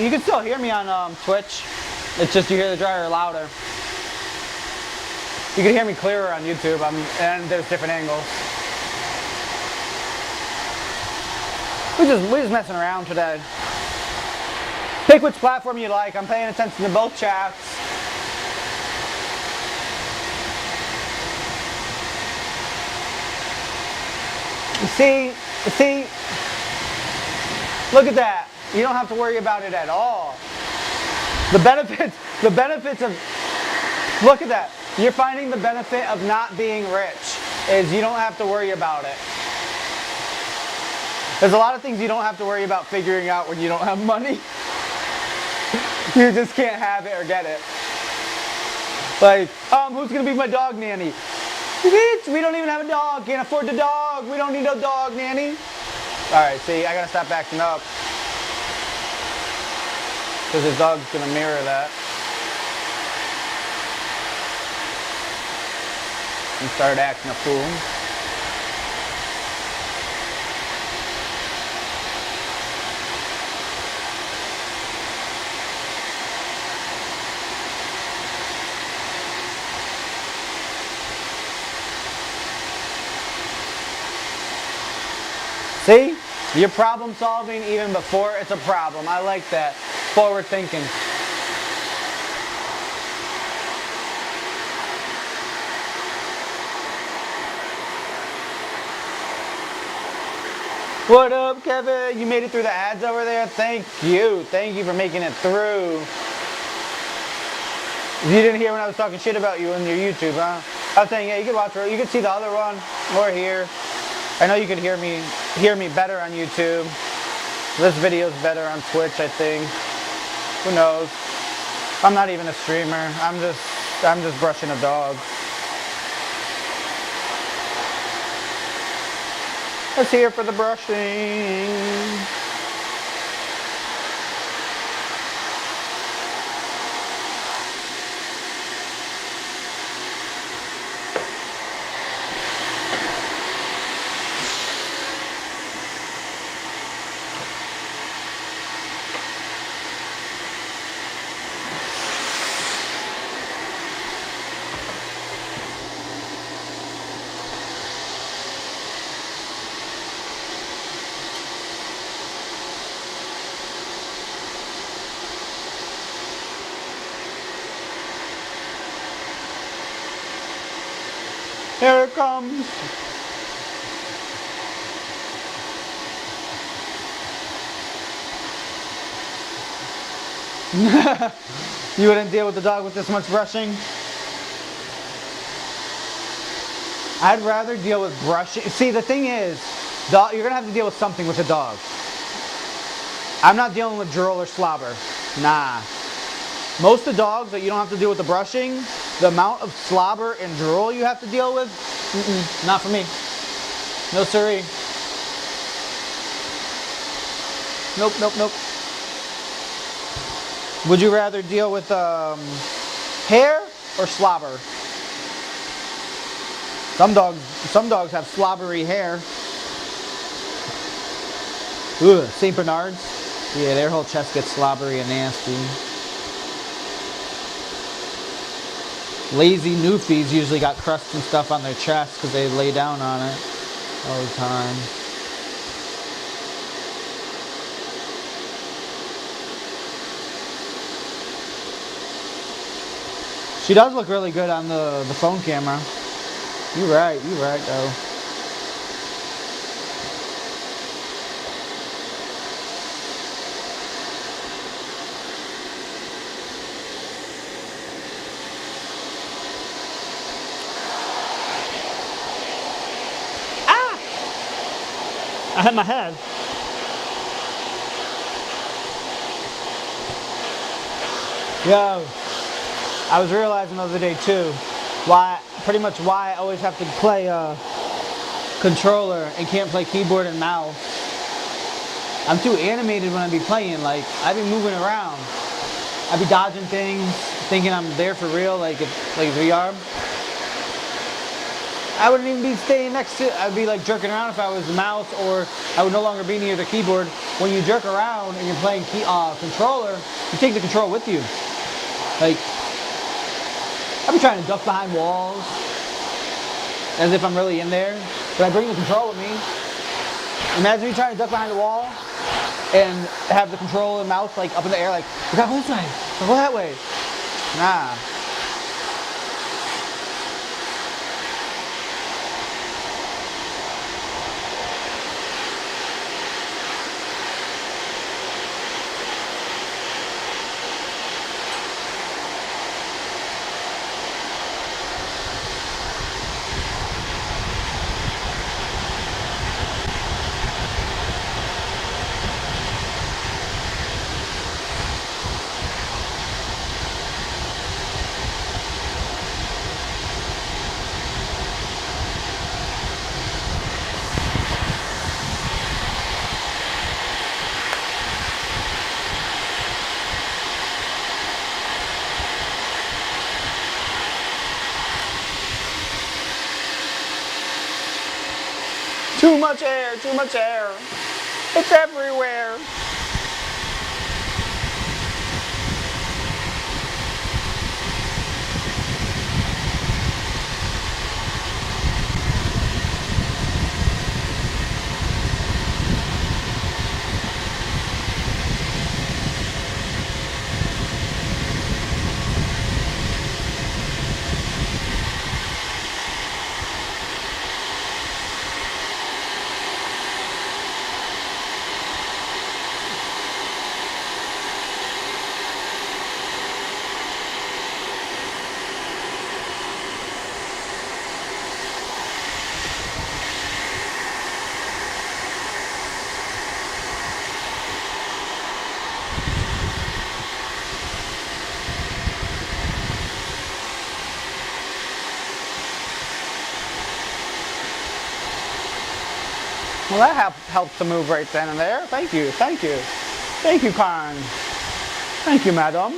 You can still hear me on Twitch. It's just you hear the dryer louder. You can hear me clearer on YouTube, and there's different angles. We're just messing around today. Pick which platform you like. I'm paying attention to both chats. See, look at that. You don't have to worry about it at all. The benefits of, look at that. You're finding the benefit of not being rich is you don't have to worry about it. There's a lot of things you don't have to worry about figuring out when you don't have money. You just can't have it or get it. Like, who's gonna be my dog nanny? Bitch, we don't even have a dog. Can't afford the dog. We don't need a dog nanny. Alright, see, I gotta stop acting up. Because his dog's gonna mirror that. And start acting a fool. See? You're problem solving even before it's a problem. I like that. Forward thinking. What up, Kevin? You made it through the ads over there? Thank you. Thank you for making it through. You didn't hear when I was talking shit about you on your YouTube, huh? I was saying, yeah, you could watch, you could see the other one, or here. I know you could hear me better on YouTube. This video's better on Twitch, I think. Who knows? I'm not even a streamer. I'm just brushing a dog. Let's hear for the brushing. Here it comes. You wouldn't deal with the dog with this much brushing? I'd rather deal with brushing. See, the thing is, you're going to have to deal with something with the dog. I'm not dealing with drool or slobber. Nah. Most of the dogs that you don't have to deal with the brushing, the amount of slobber and drool you have to deal with, not for me. No siree. Nope, nope, nope. Would you rather deal with hair or slobber? Some dogs have slobbery hair. Ugh, St. Bernards. Yeah, their whole chest gets slobbery and nasty. Lazy Newfies usually got crust and stuff on their chest because they lay down on it all the time. She does look really good on the phone camera. You're right though. I hit my head. Yo, I was realizing the other day too, pretty much why I always have to play controller and can't play keyboard and mouse. I'm too animated when I be playing. Like, I be moving around. I be dodging things, thinking I'm there for real, like VR. I wouldn't even be staying next to. I'd be like jerking around if I was the mouse, or I would no longer be near the keyboard. When you jerk around and you're playing controller, you take the control with you. Like, I'd be trying to duck behind walls as if I'm really in there, but I bring the control with me. Imagine me trying to duck behind the wall and have the control and mouse like up in the air, like, we gotta go this way, go that way. Nah. Too much air, too much air. It's everywhere. Well, that helped to move right then and there. Thank you, thank you. Thank you, kind. Thank you, madam.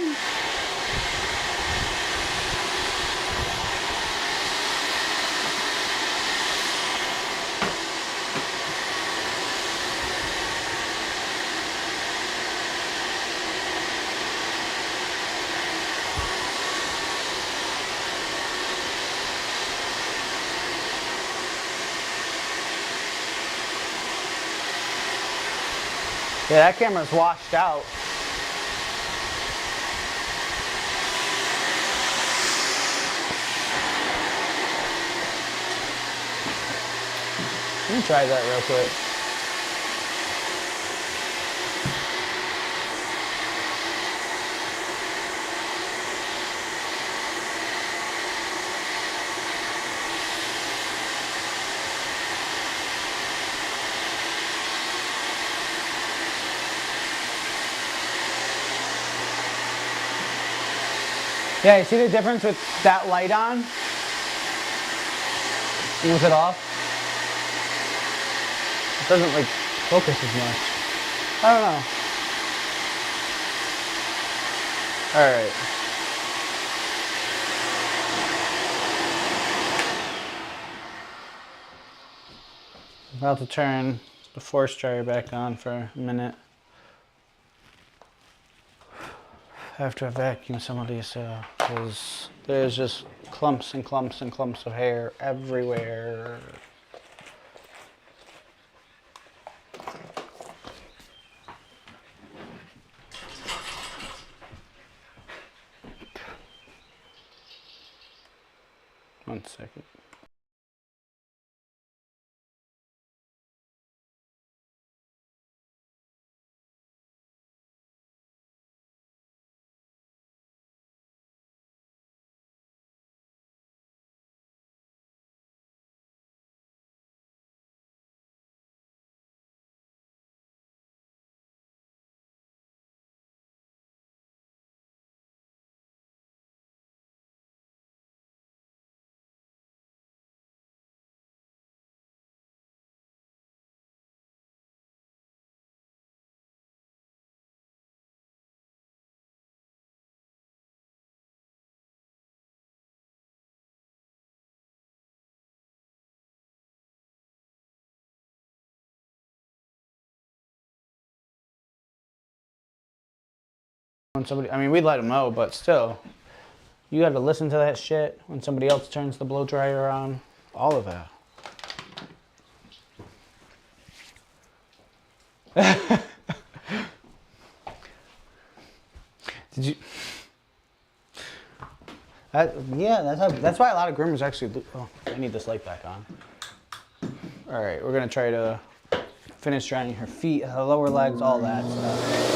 Yeah, that camera's washed out. Let me try that real quick. Yeah, you see the difference with that light on? And with it off? It doesn't like focus as much. I don't know. Alright. About to turn the force dryer back on for a minute. I have to vacuum some of these because there's just clumps and clumps and clumps of hair everywhere. One second. When somebody, I mean, we let them know, but still, you got to listen to that shit when somebody else turns the blow dryer on. All of that. Did you? Yeah, that's why a lot of groomers actually do. Oh, I need this light back on. All right, we're gonna try to finish drying her feet, her lower legs, all that stuff.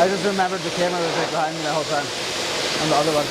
just remembered the camera was like behind me the whole time. On the other one.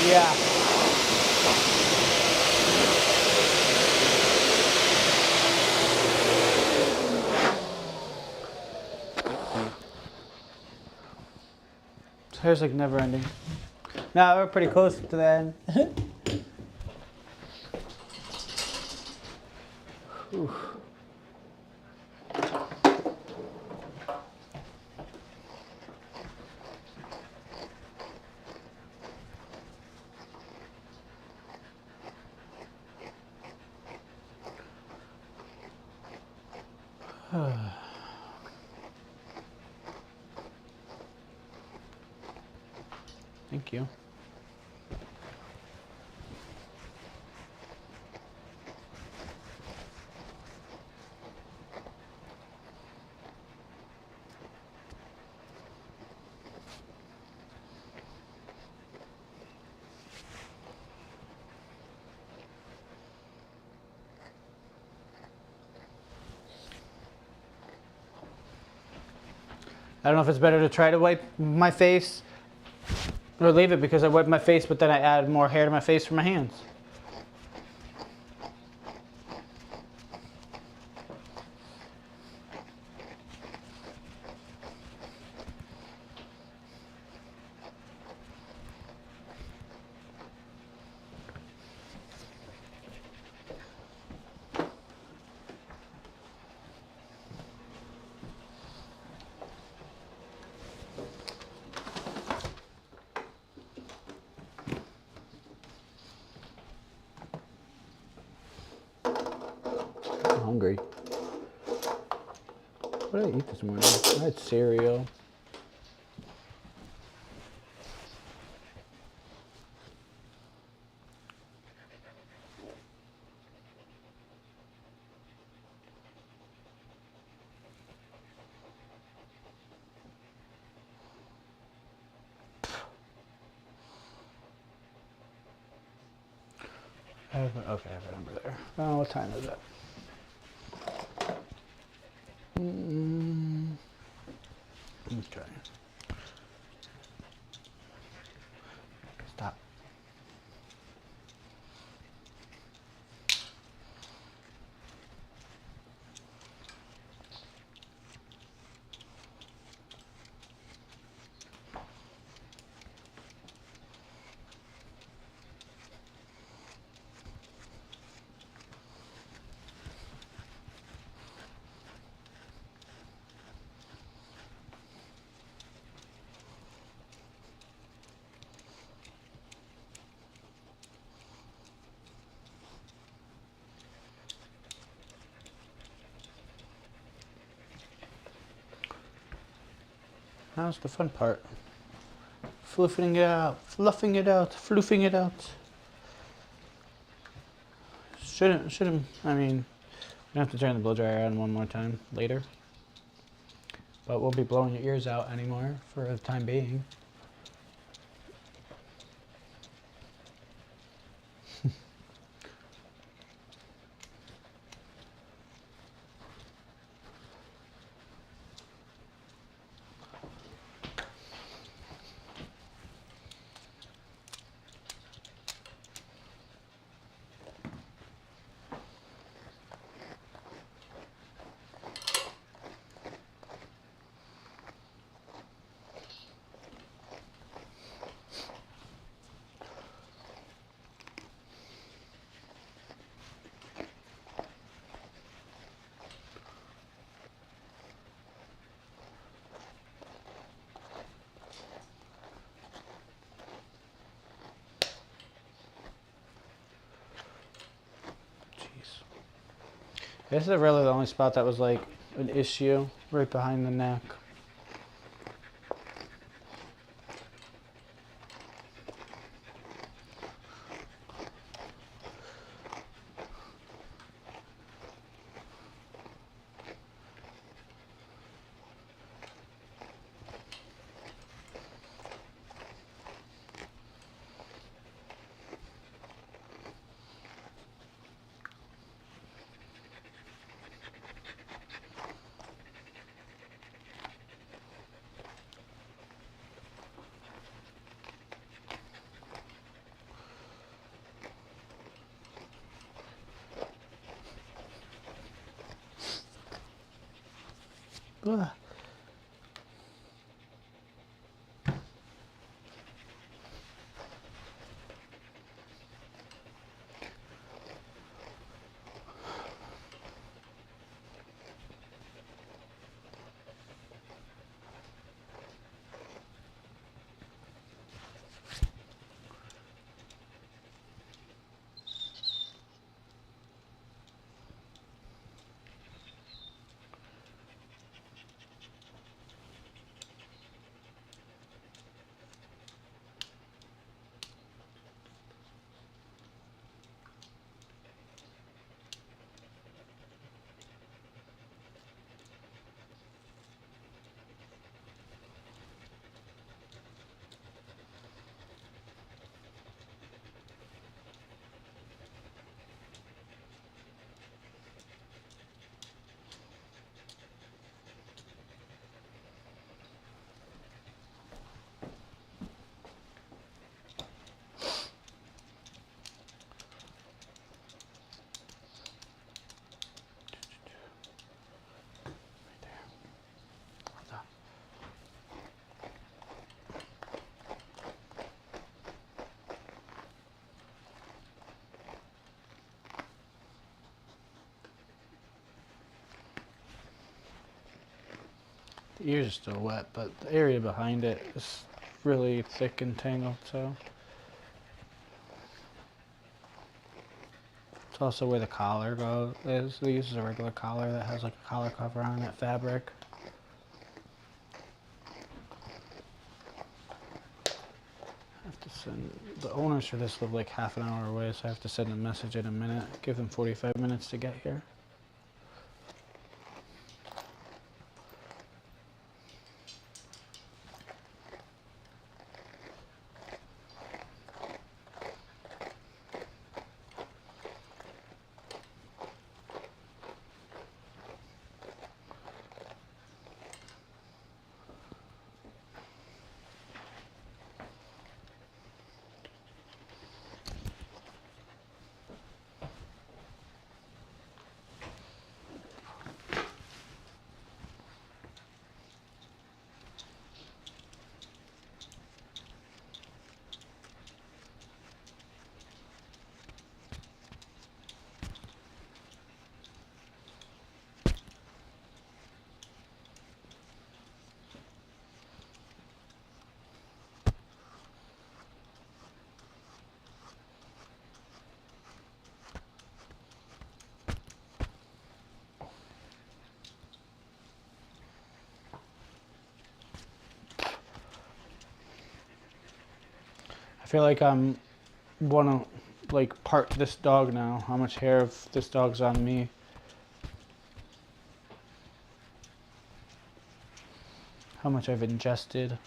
Yeah. This hair's like never ending. Nah, we're pretty close to the end. Thank you. I don't know if it's better to try to wipe my face or leave it, because I wiped my face, but then I added more hair to my face from my hands. hungry. What did I eat this morning? I had cereal. Okay, I have a number there. Oh, what time is it? Okay. Stop. How's the fun part? Fluffing it out, fluffing it out, floofing it out. Shouldn't, I mean, we have to turn the blow dryer on one more time later. But we'll be blowing your ears out anymore for the time being. This is really the only spot that was like an issue, right behind the neck. Ugh. The ears are still wet, but the area behind it is really thick and tangled, so It's also where the collar is. We use a regular collar that has like a collar cover on it, fabric. I have to send, the owners for this live like half an hour away, so I have to send a message in a minute. Give them 45 minutes to get here. I feel like I'm wanna like part this dog now. How much hair of this dog's on me? How much I've ingested.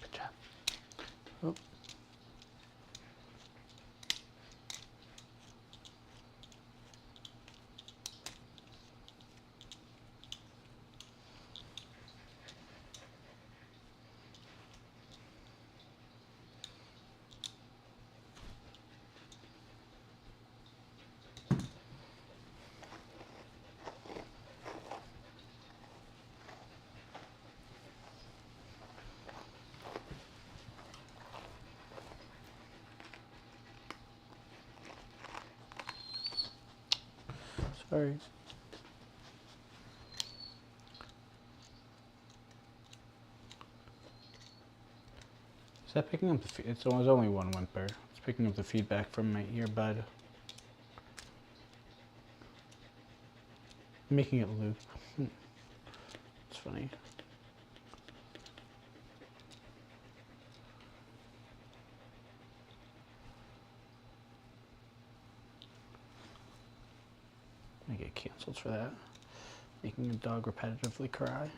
Good job. Oh. Sorry. Is that picking up the it's only one whimper. It's picking up the feedback from my earbud. Making it loop. It's funny. I get canceled for that. Making a dog repetitively cry.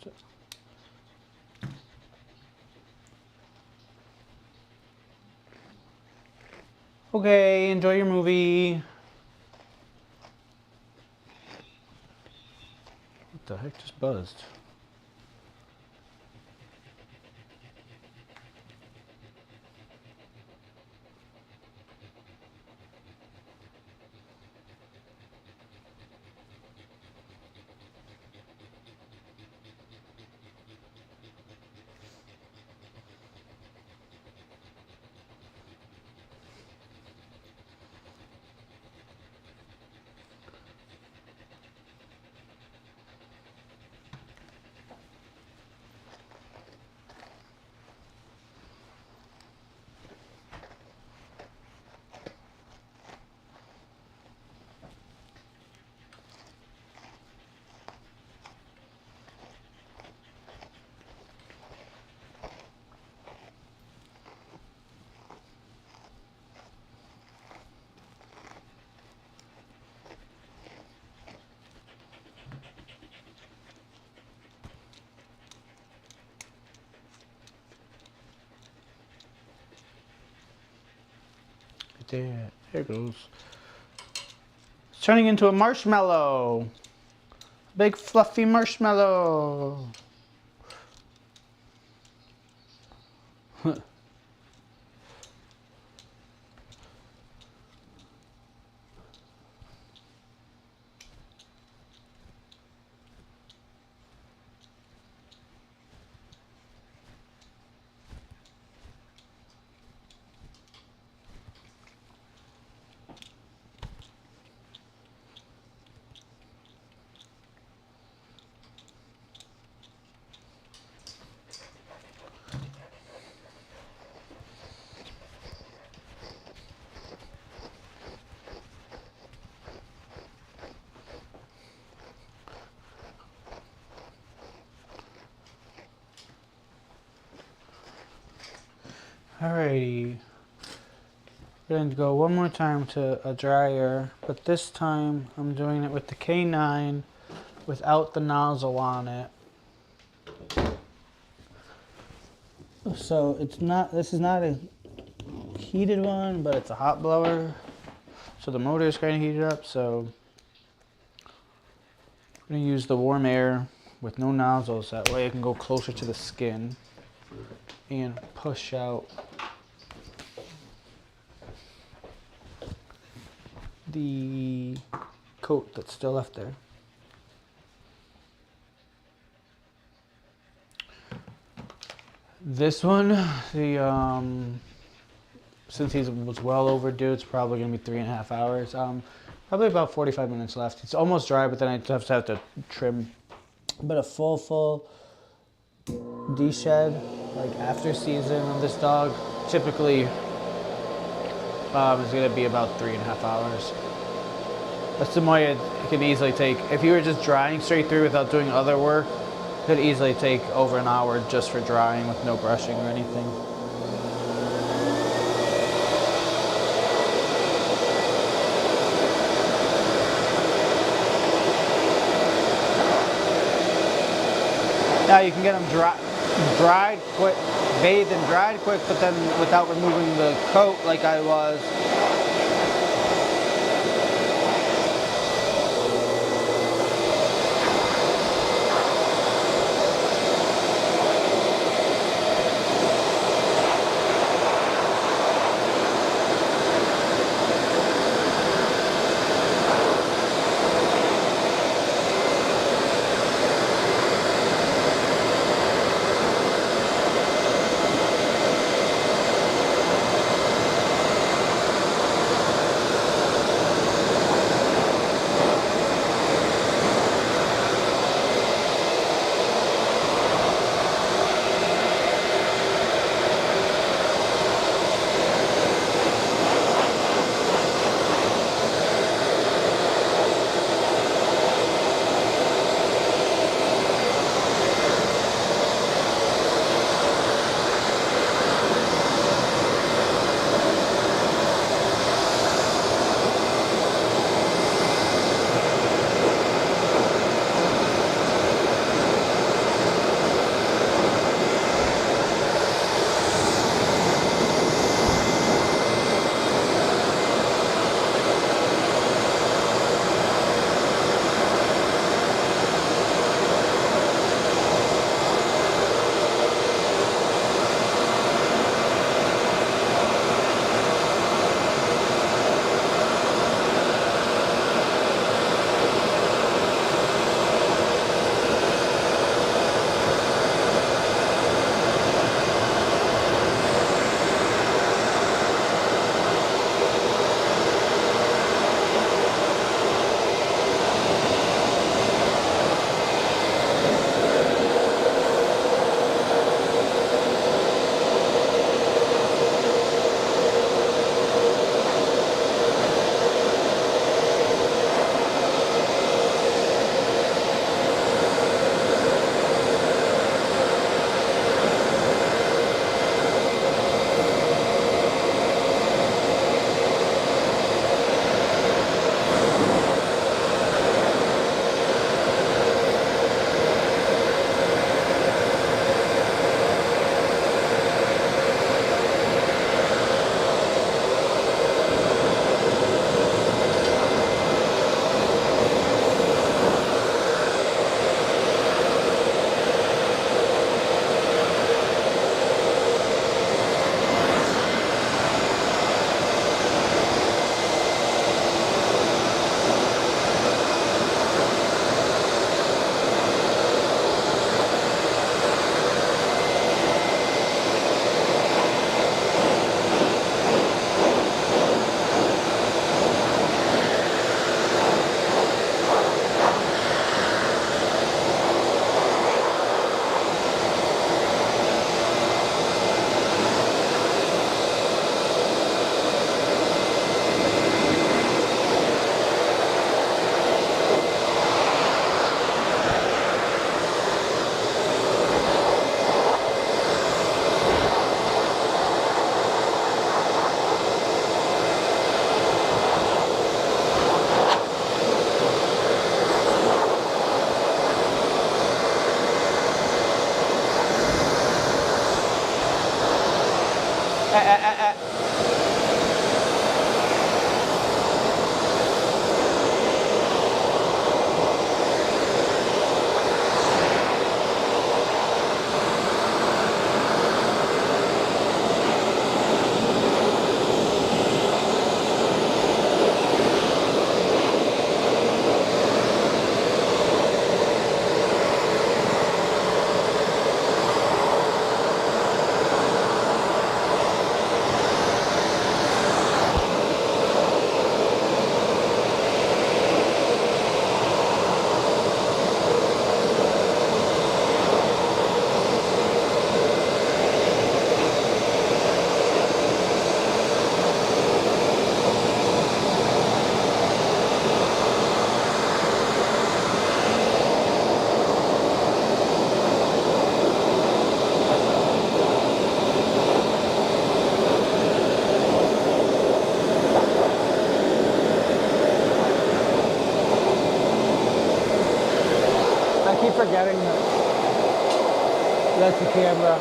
So. Okay, enjoy your movie. What the heck just buzzed? there. There it goes. It's turning into a marshmallow. Big fluffy marshmallow. Alrighty. We're going to go one more time to a dryer, but this time I'm doing it with the K9 without the nozzle on it. So this is not a heated one, but it's a hot blower. So the motor is kind of heated up, so I'm going to use the warm air with no nozzles. That way I can go closer to the skin and push out the coat that's still left there. This one, since he was well overdue, it's probably gonna be 3.5 hours. Probably about 45 minutes left. It's almost dry, but then I just have to trim. But a full de-shed, like after season of this dog, typically is gonna be about 3.5 hours. That's the way it could easily take. If you were just drying straight through without doing other work, it could easily take over an hour just for drying with no brushing or anything. Now you can get them dried quick, bathed and dried quick, but then without removing the coat like I was. I keep forgetting that that's the camera.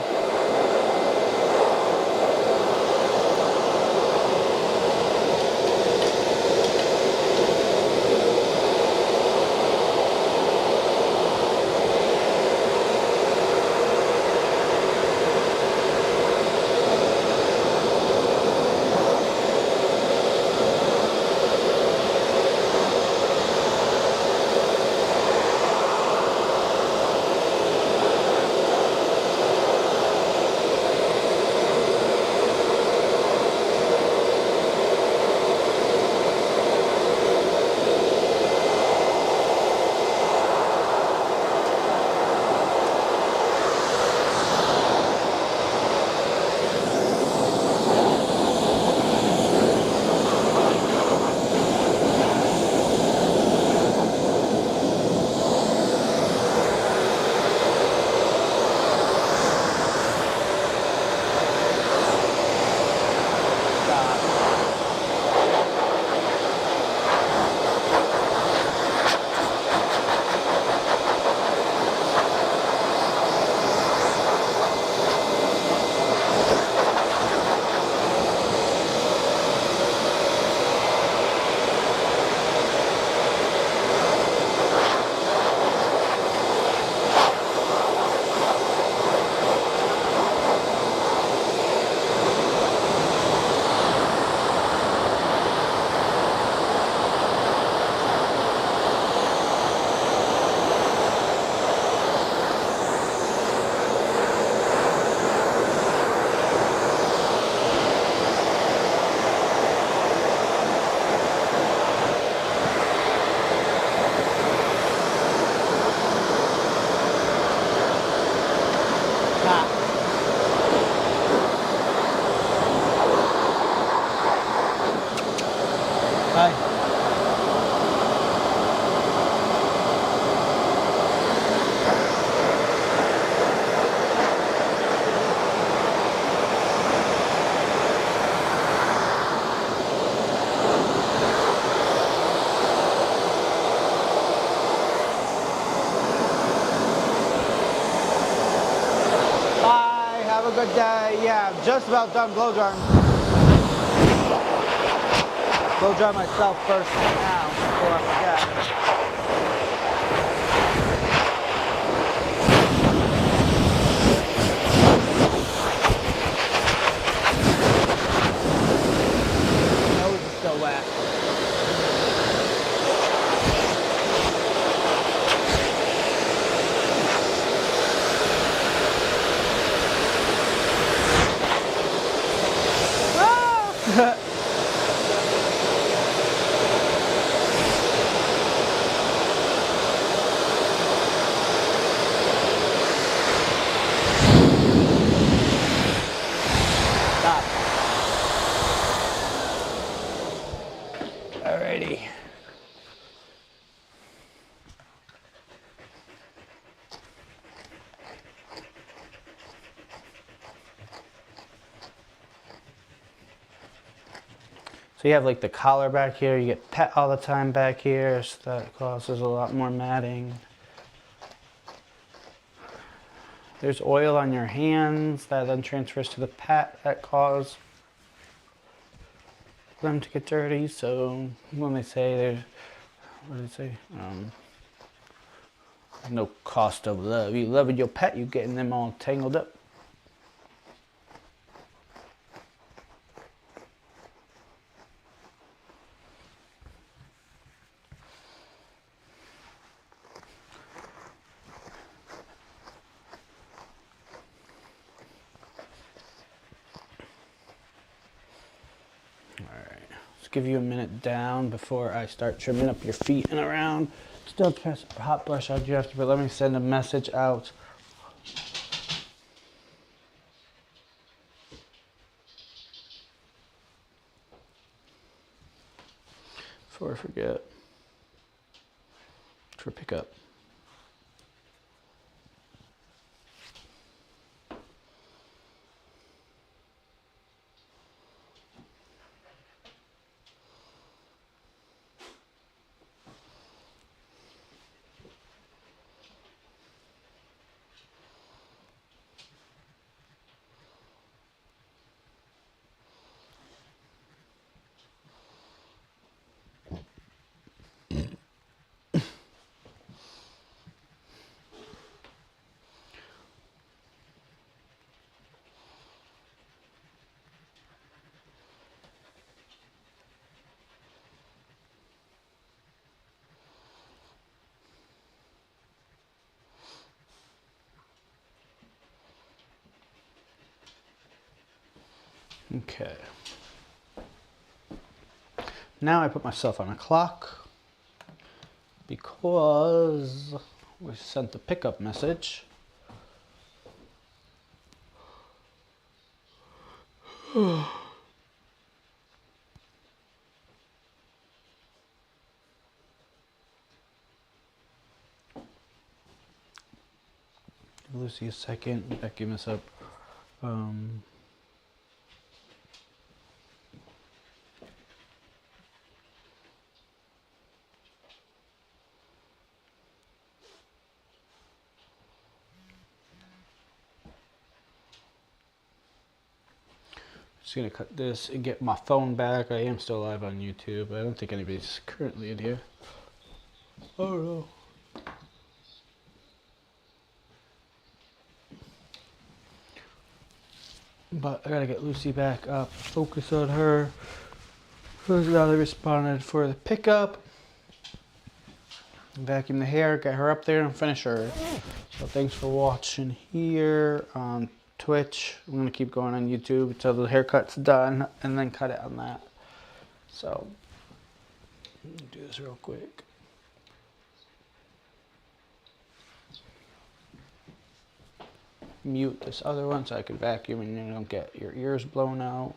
Hi. Bye. Have a good day. Yeah, I'm just about done blow drying. Blow dry myself first now before I forget. Nose is still wet. Ah! Stop. Alrighty. So you have like the collar back here, you get pet all the time back here, so that causes a lot more matting. There's oil on your hands that then transfers to the pet that cause them to get dirty. So when they say there's, what do they say? No cost of love. You loving your pet, you getting them all tangled up. Let's give you a minute down before I start trimming up your feet and around. Still press hot brush out you have to, but let me send a message out. Before I forget. For pickup. Okay. Now I put myself on a clock because we sent the pickup message. Give Lucy a second. Backing this up. Just gonna cut this and get my phone back. I am still live on YouTube. I don't think anybody's currently in here. I don't know. But I gotta get Lucy back up. Focus on her. Who's now they responded for the pickup. Vacuum the hair, get her up there and finish her. So thanks for watching here on Twitch. I'm gonna keep going on YouTube until the haircut's done and then cut it on that. So let me do this real quick. Mute this other one so I can vacuum and you don't get your ears blown out.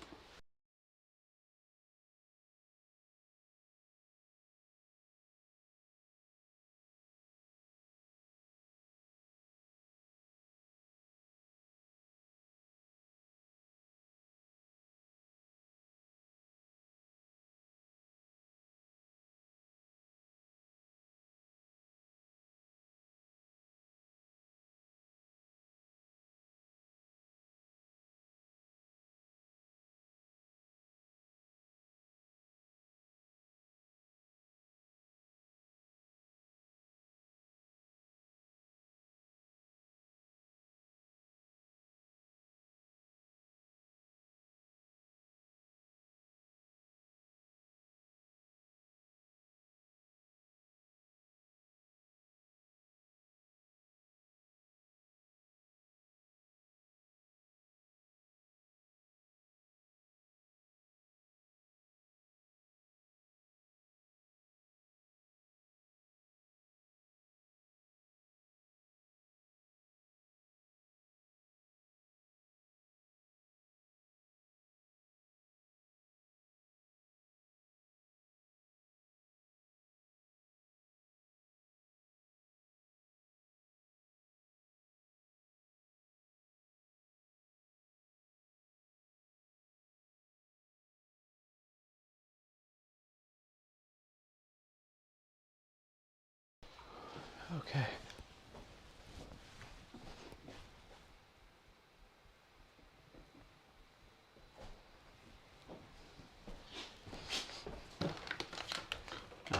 Okay.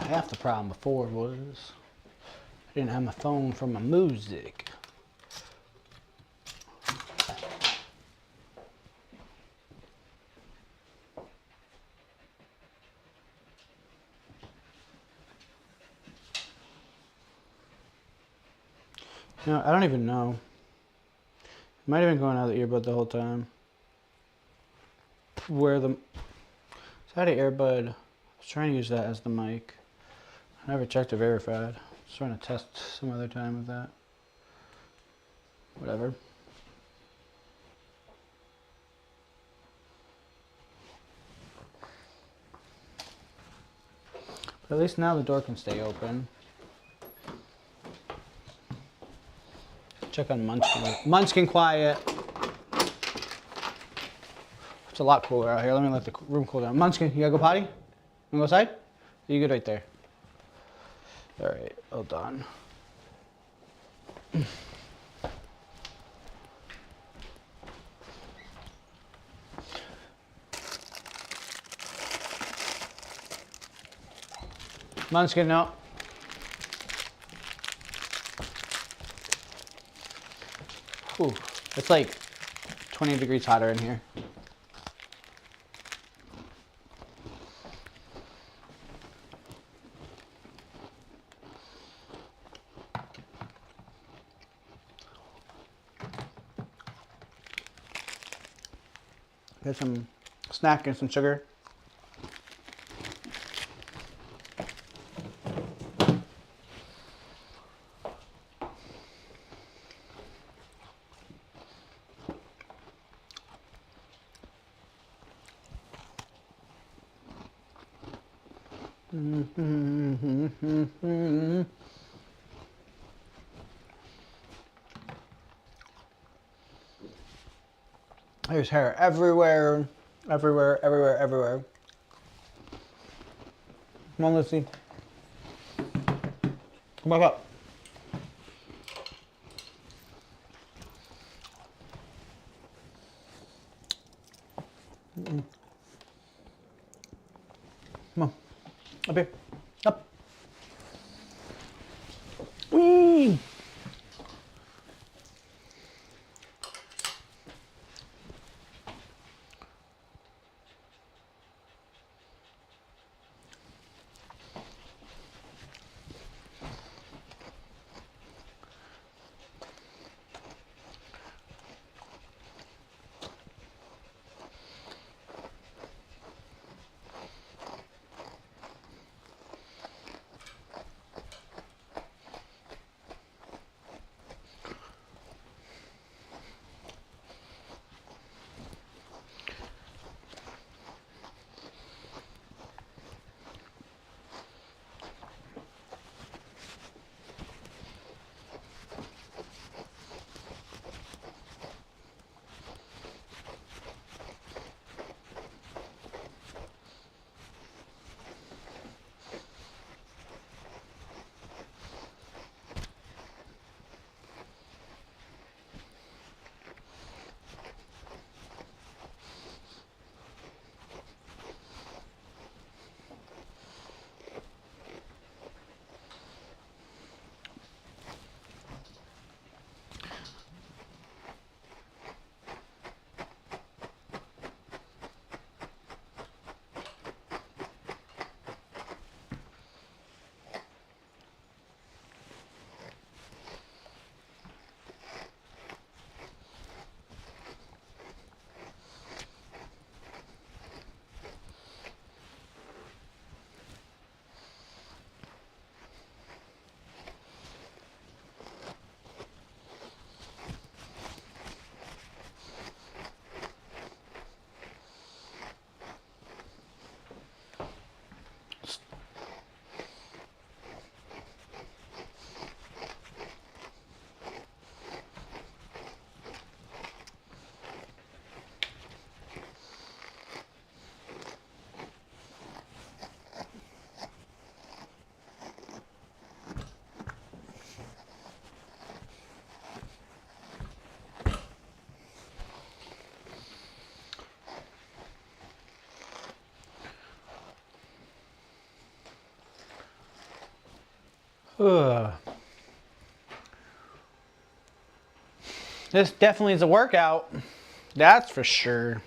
Half the problem before was I didn't have my phone for my music. You know, I don't even know. It might have been going out of the earbud the whole time. Where the... So I had an earbud. I was trying to use that as the mic. I never checked it verified. I was trying to test some other time with that. Whatever. But at least now the door can stay open. Check on Munchkin. Munchkin, quiet. It's a lot cooler out here. Let me let the room cool down. Munchkin, you gotta go potty? You wanna go outside? You good right there. All right, hold on. Munchkin, no. Ooh, it's like 20 degrees hotter in here. Get some snack and some sugar. There's hair everywhere, everywhere, everywhere, everywhere. Come on, Lucy. Come back up. Come on. Up here. Up. Whee! Ugh. This definitely is a workout. That's for sure.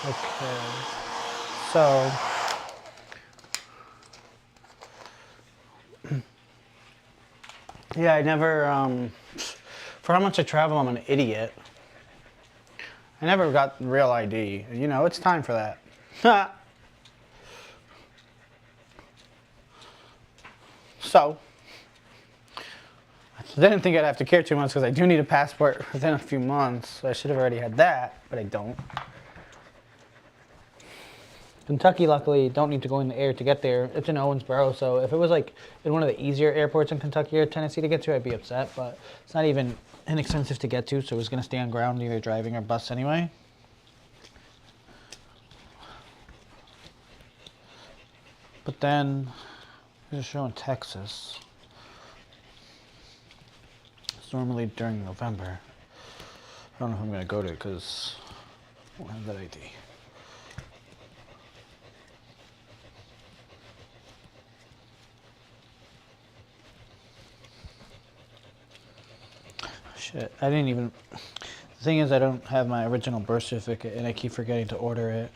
Okay. So, yeah, I never, for how much I travel, I'm an idiot. I never got real ID. You know, it's time for that. So, I didn't think I'd have to care too much because I do need a passport within a few months. So I should have already had that, but I don't. Kentucky, luckily, don't need to go in the air to get there. It's in Owensboro, so if it was like in one of the easier airports in Kentucky or Tennessee to get to, I'd be upset. But it's not even inexpensive to get to, so it was gonna stay on ground, either driving or bus anyway. But then there's a show in Texas. It's normally during November. I don't know if I'm gonna go to it because I don't have that ID. Shit, I didn't even. The thing is, I don't have my original birth certificate, and I keep forgetting to order it.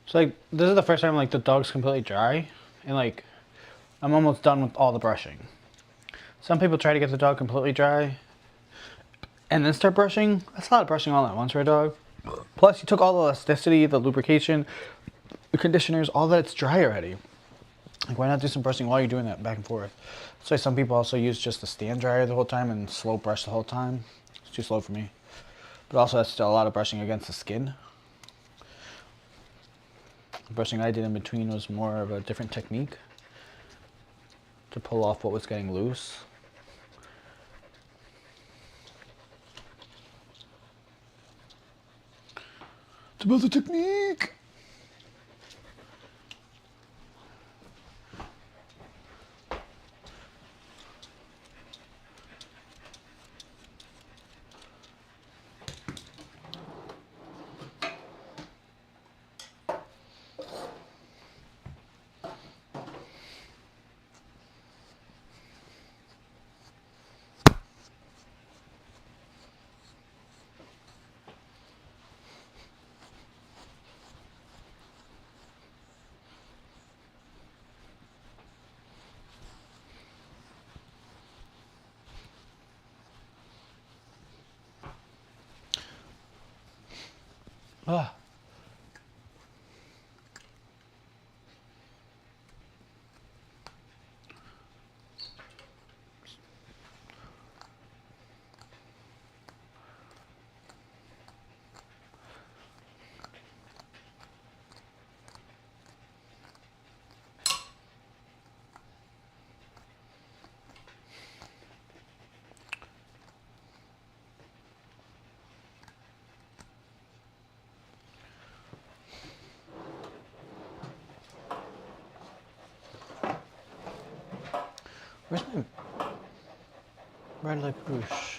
So like, this is the first time like the dog's completely dry, and like, I'm almost done with all the brushing. Some people try to get the dog completely dry, and then start brushing. That's a lot of brushing all at once for a dog. Plus, you took all the elasticity, the lubrication, the conditioners, all that's dry already. Like, why not do some brushing while you're doing that back and forth? That's why some people also use just the stand dryer the whole time and slow brush the whole time. It's too slow for me. But also, that's still a lot of brushing against the skin. The brushing I did in between was more of a different technique to pull off what was getting loose. It's about the technique. Ah. Where's my red light push?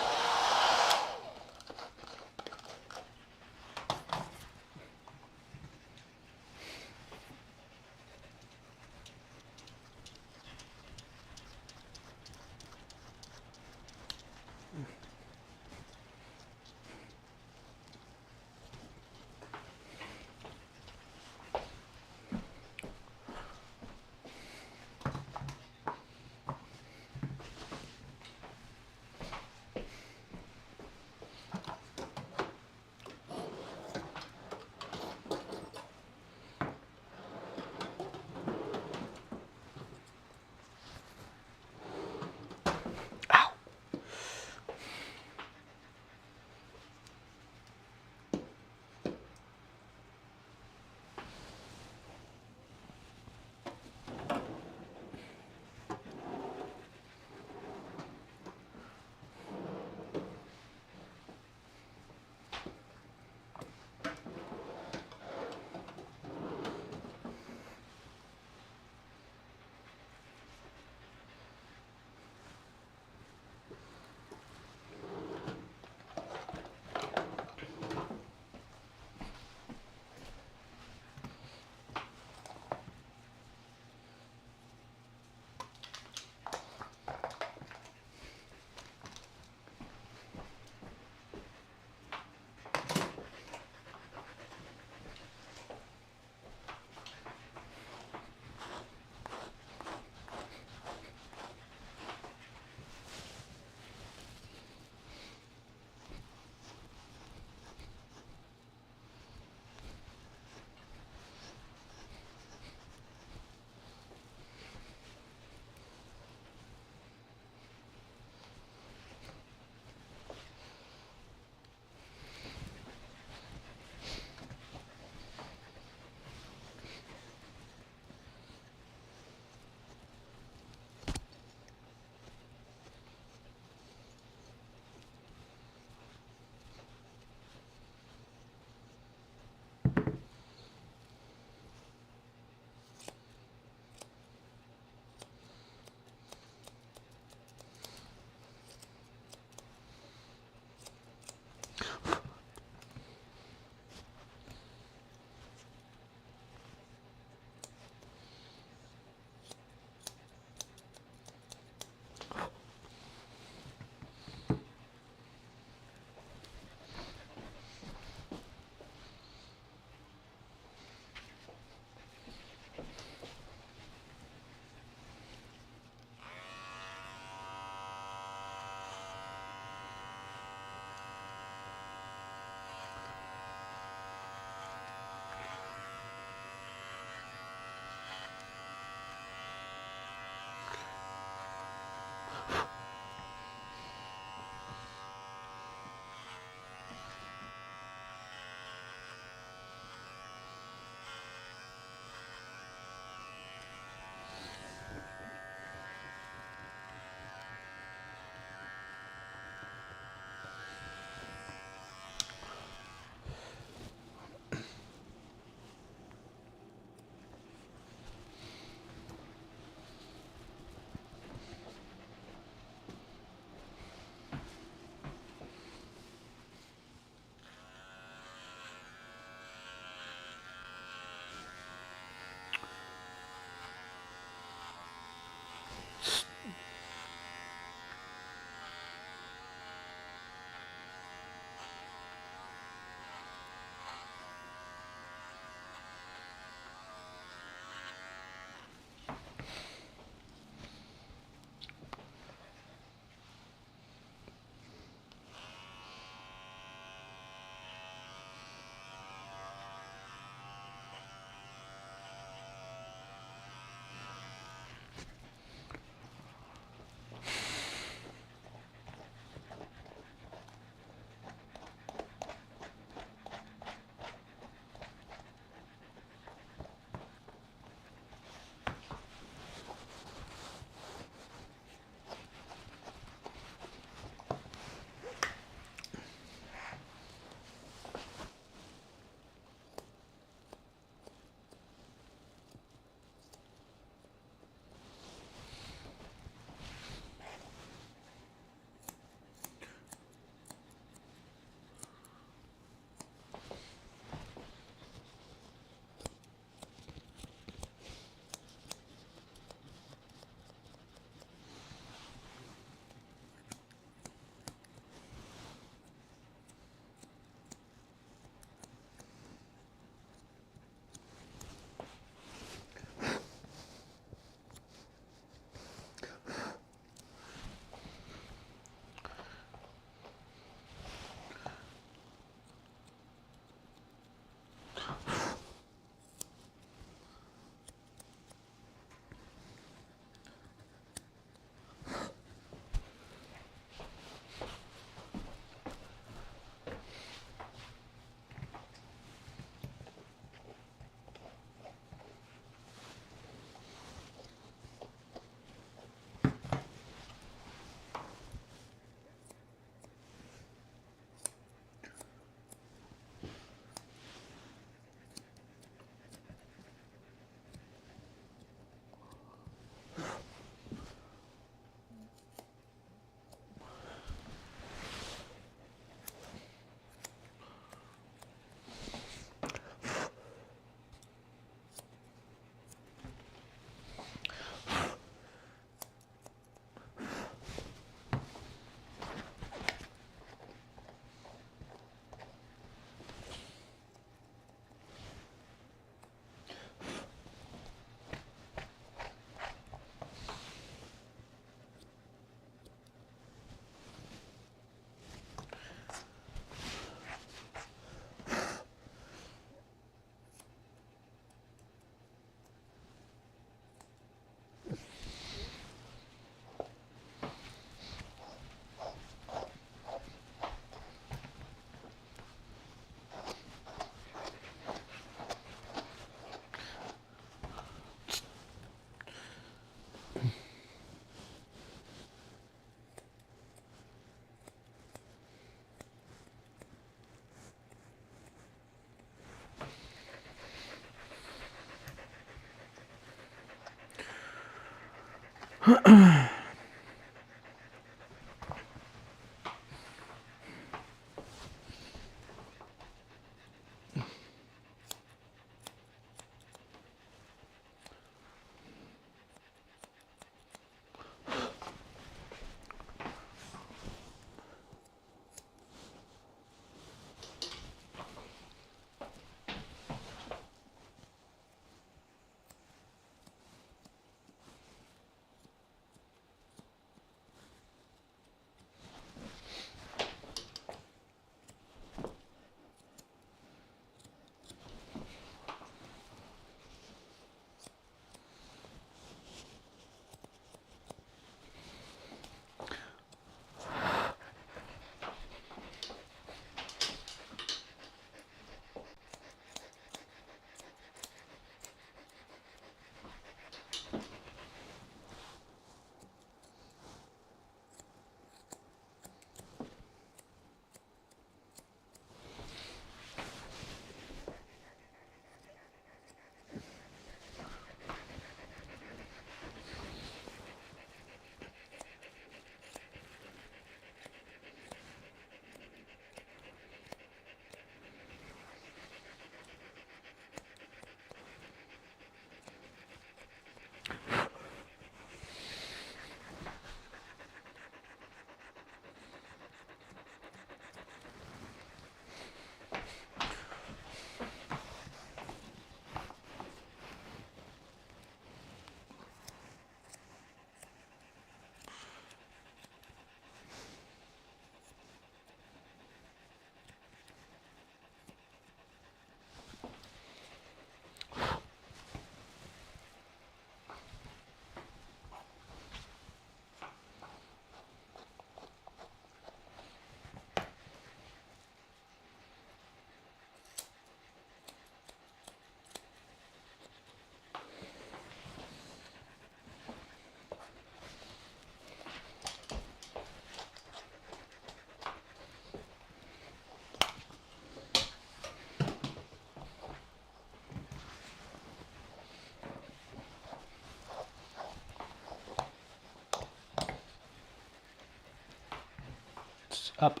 It's up.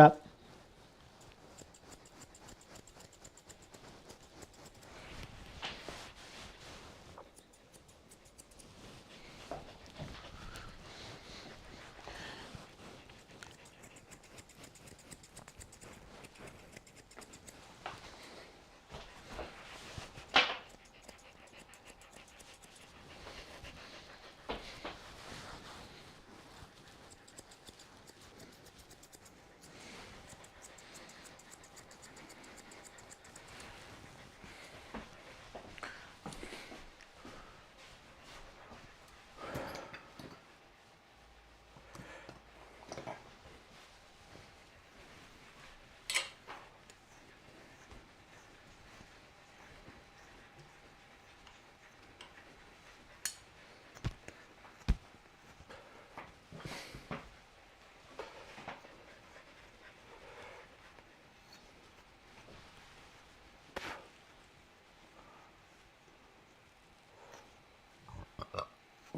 Stop.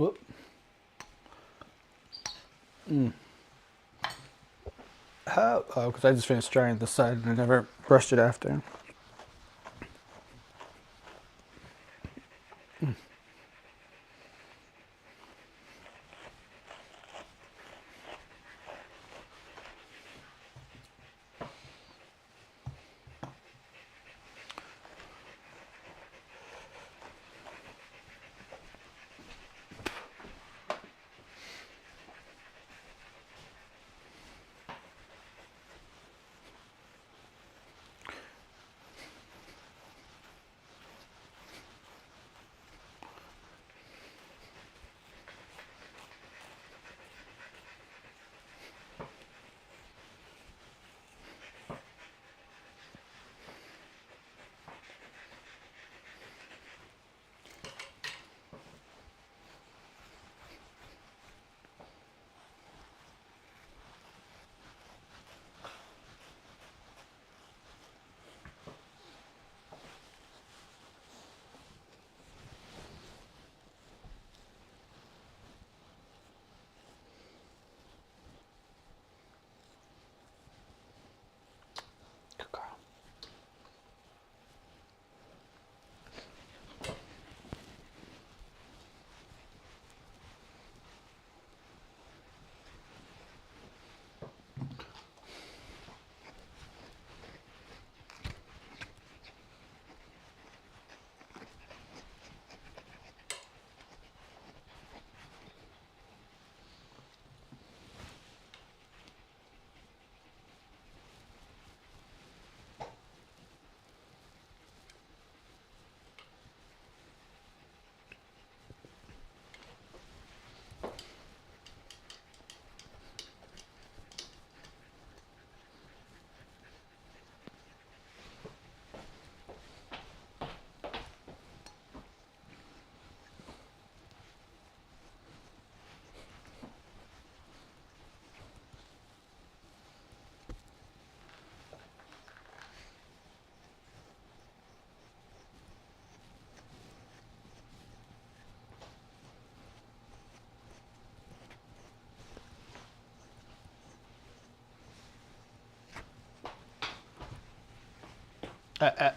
Whoop. How? Oh, because I just finished drying the side and I never brushed it after. Good girl. Uh, uh.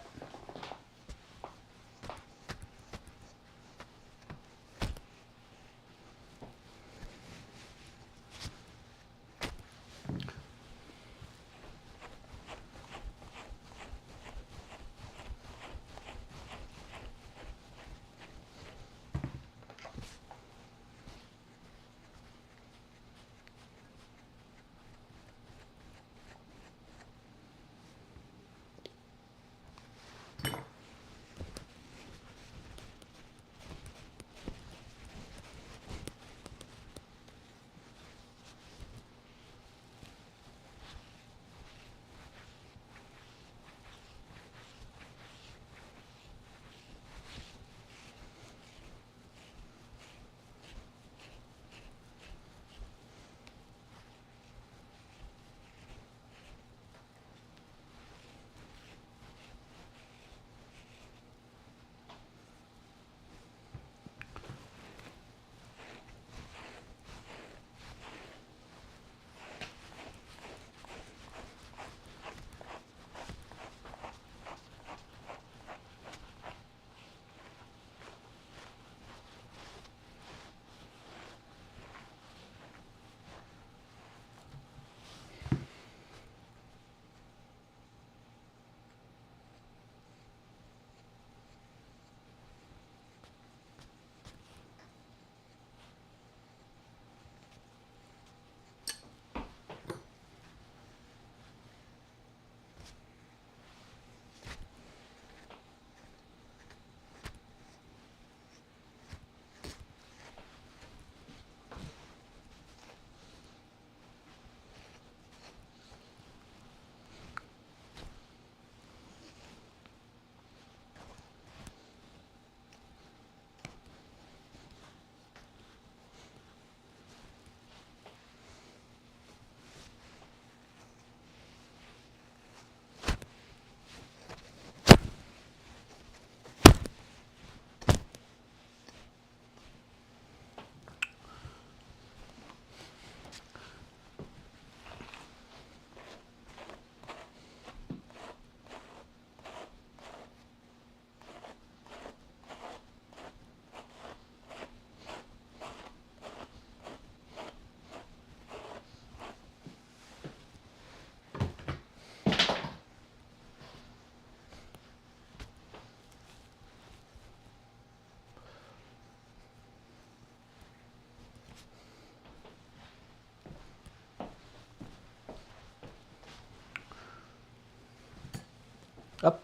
Up.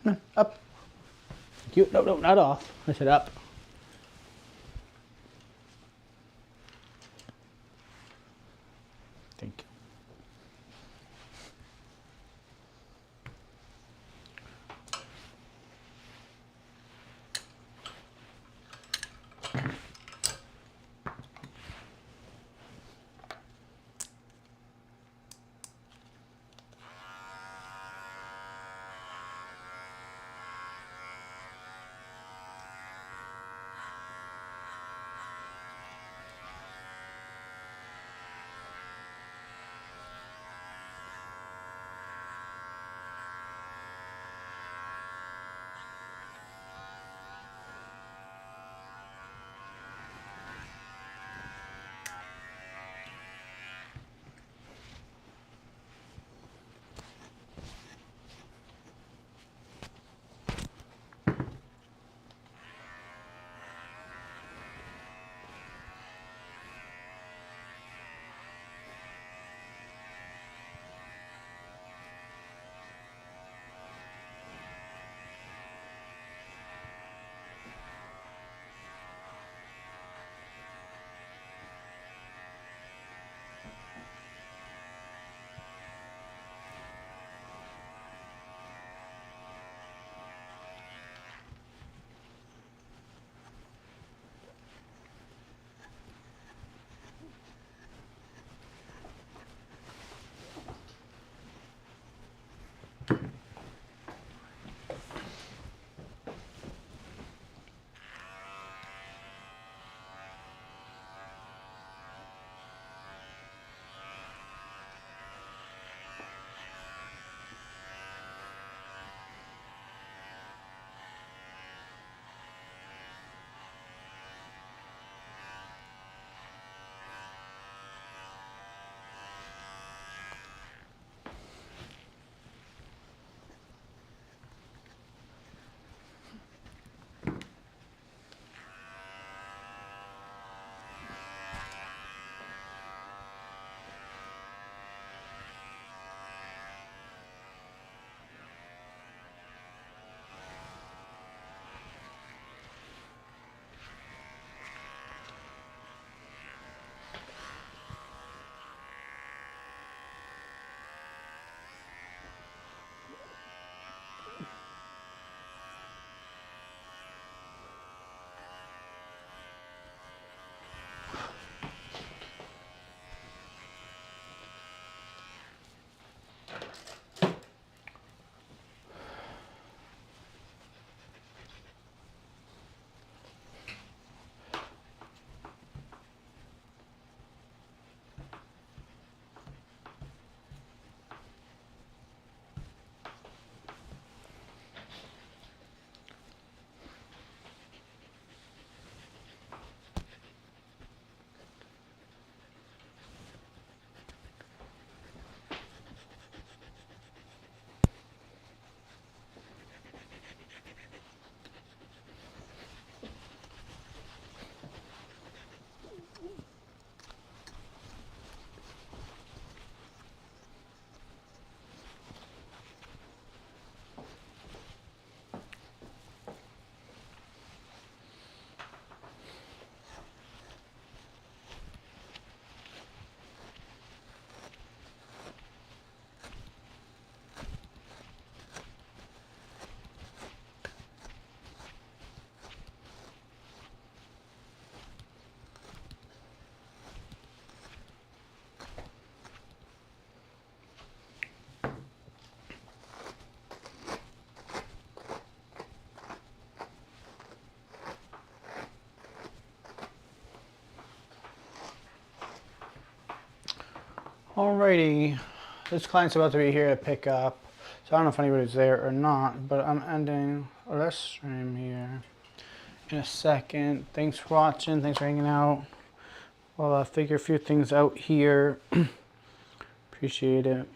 No, up. You, no, no, not off. I said up. Thank you. Alrighty, this client's about to be here to pick up, so I don't know if anybody's there or not, but I'm ending this stream here in a second. Thanks for watching, thanks for hanging out. Well, I'll figure a few things out here. Appreciate it.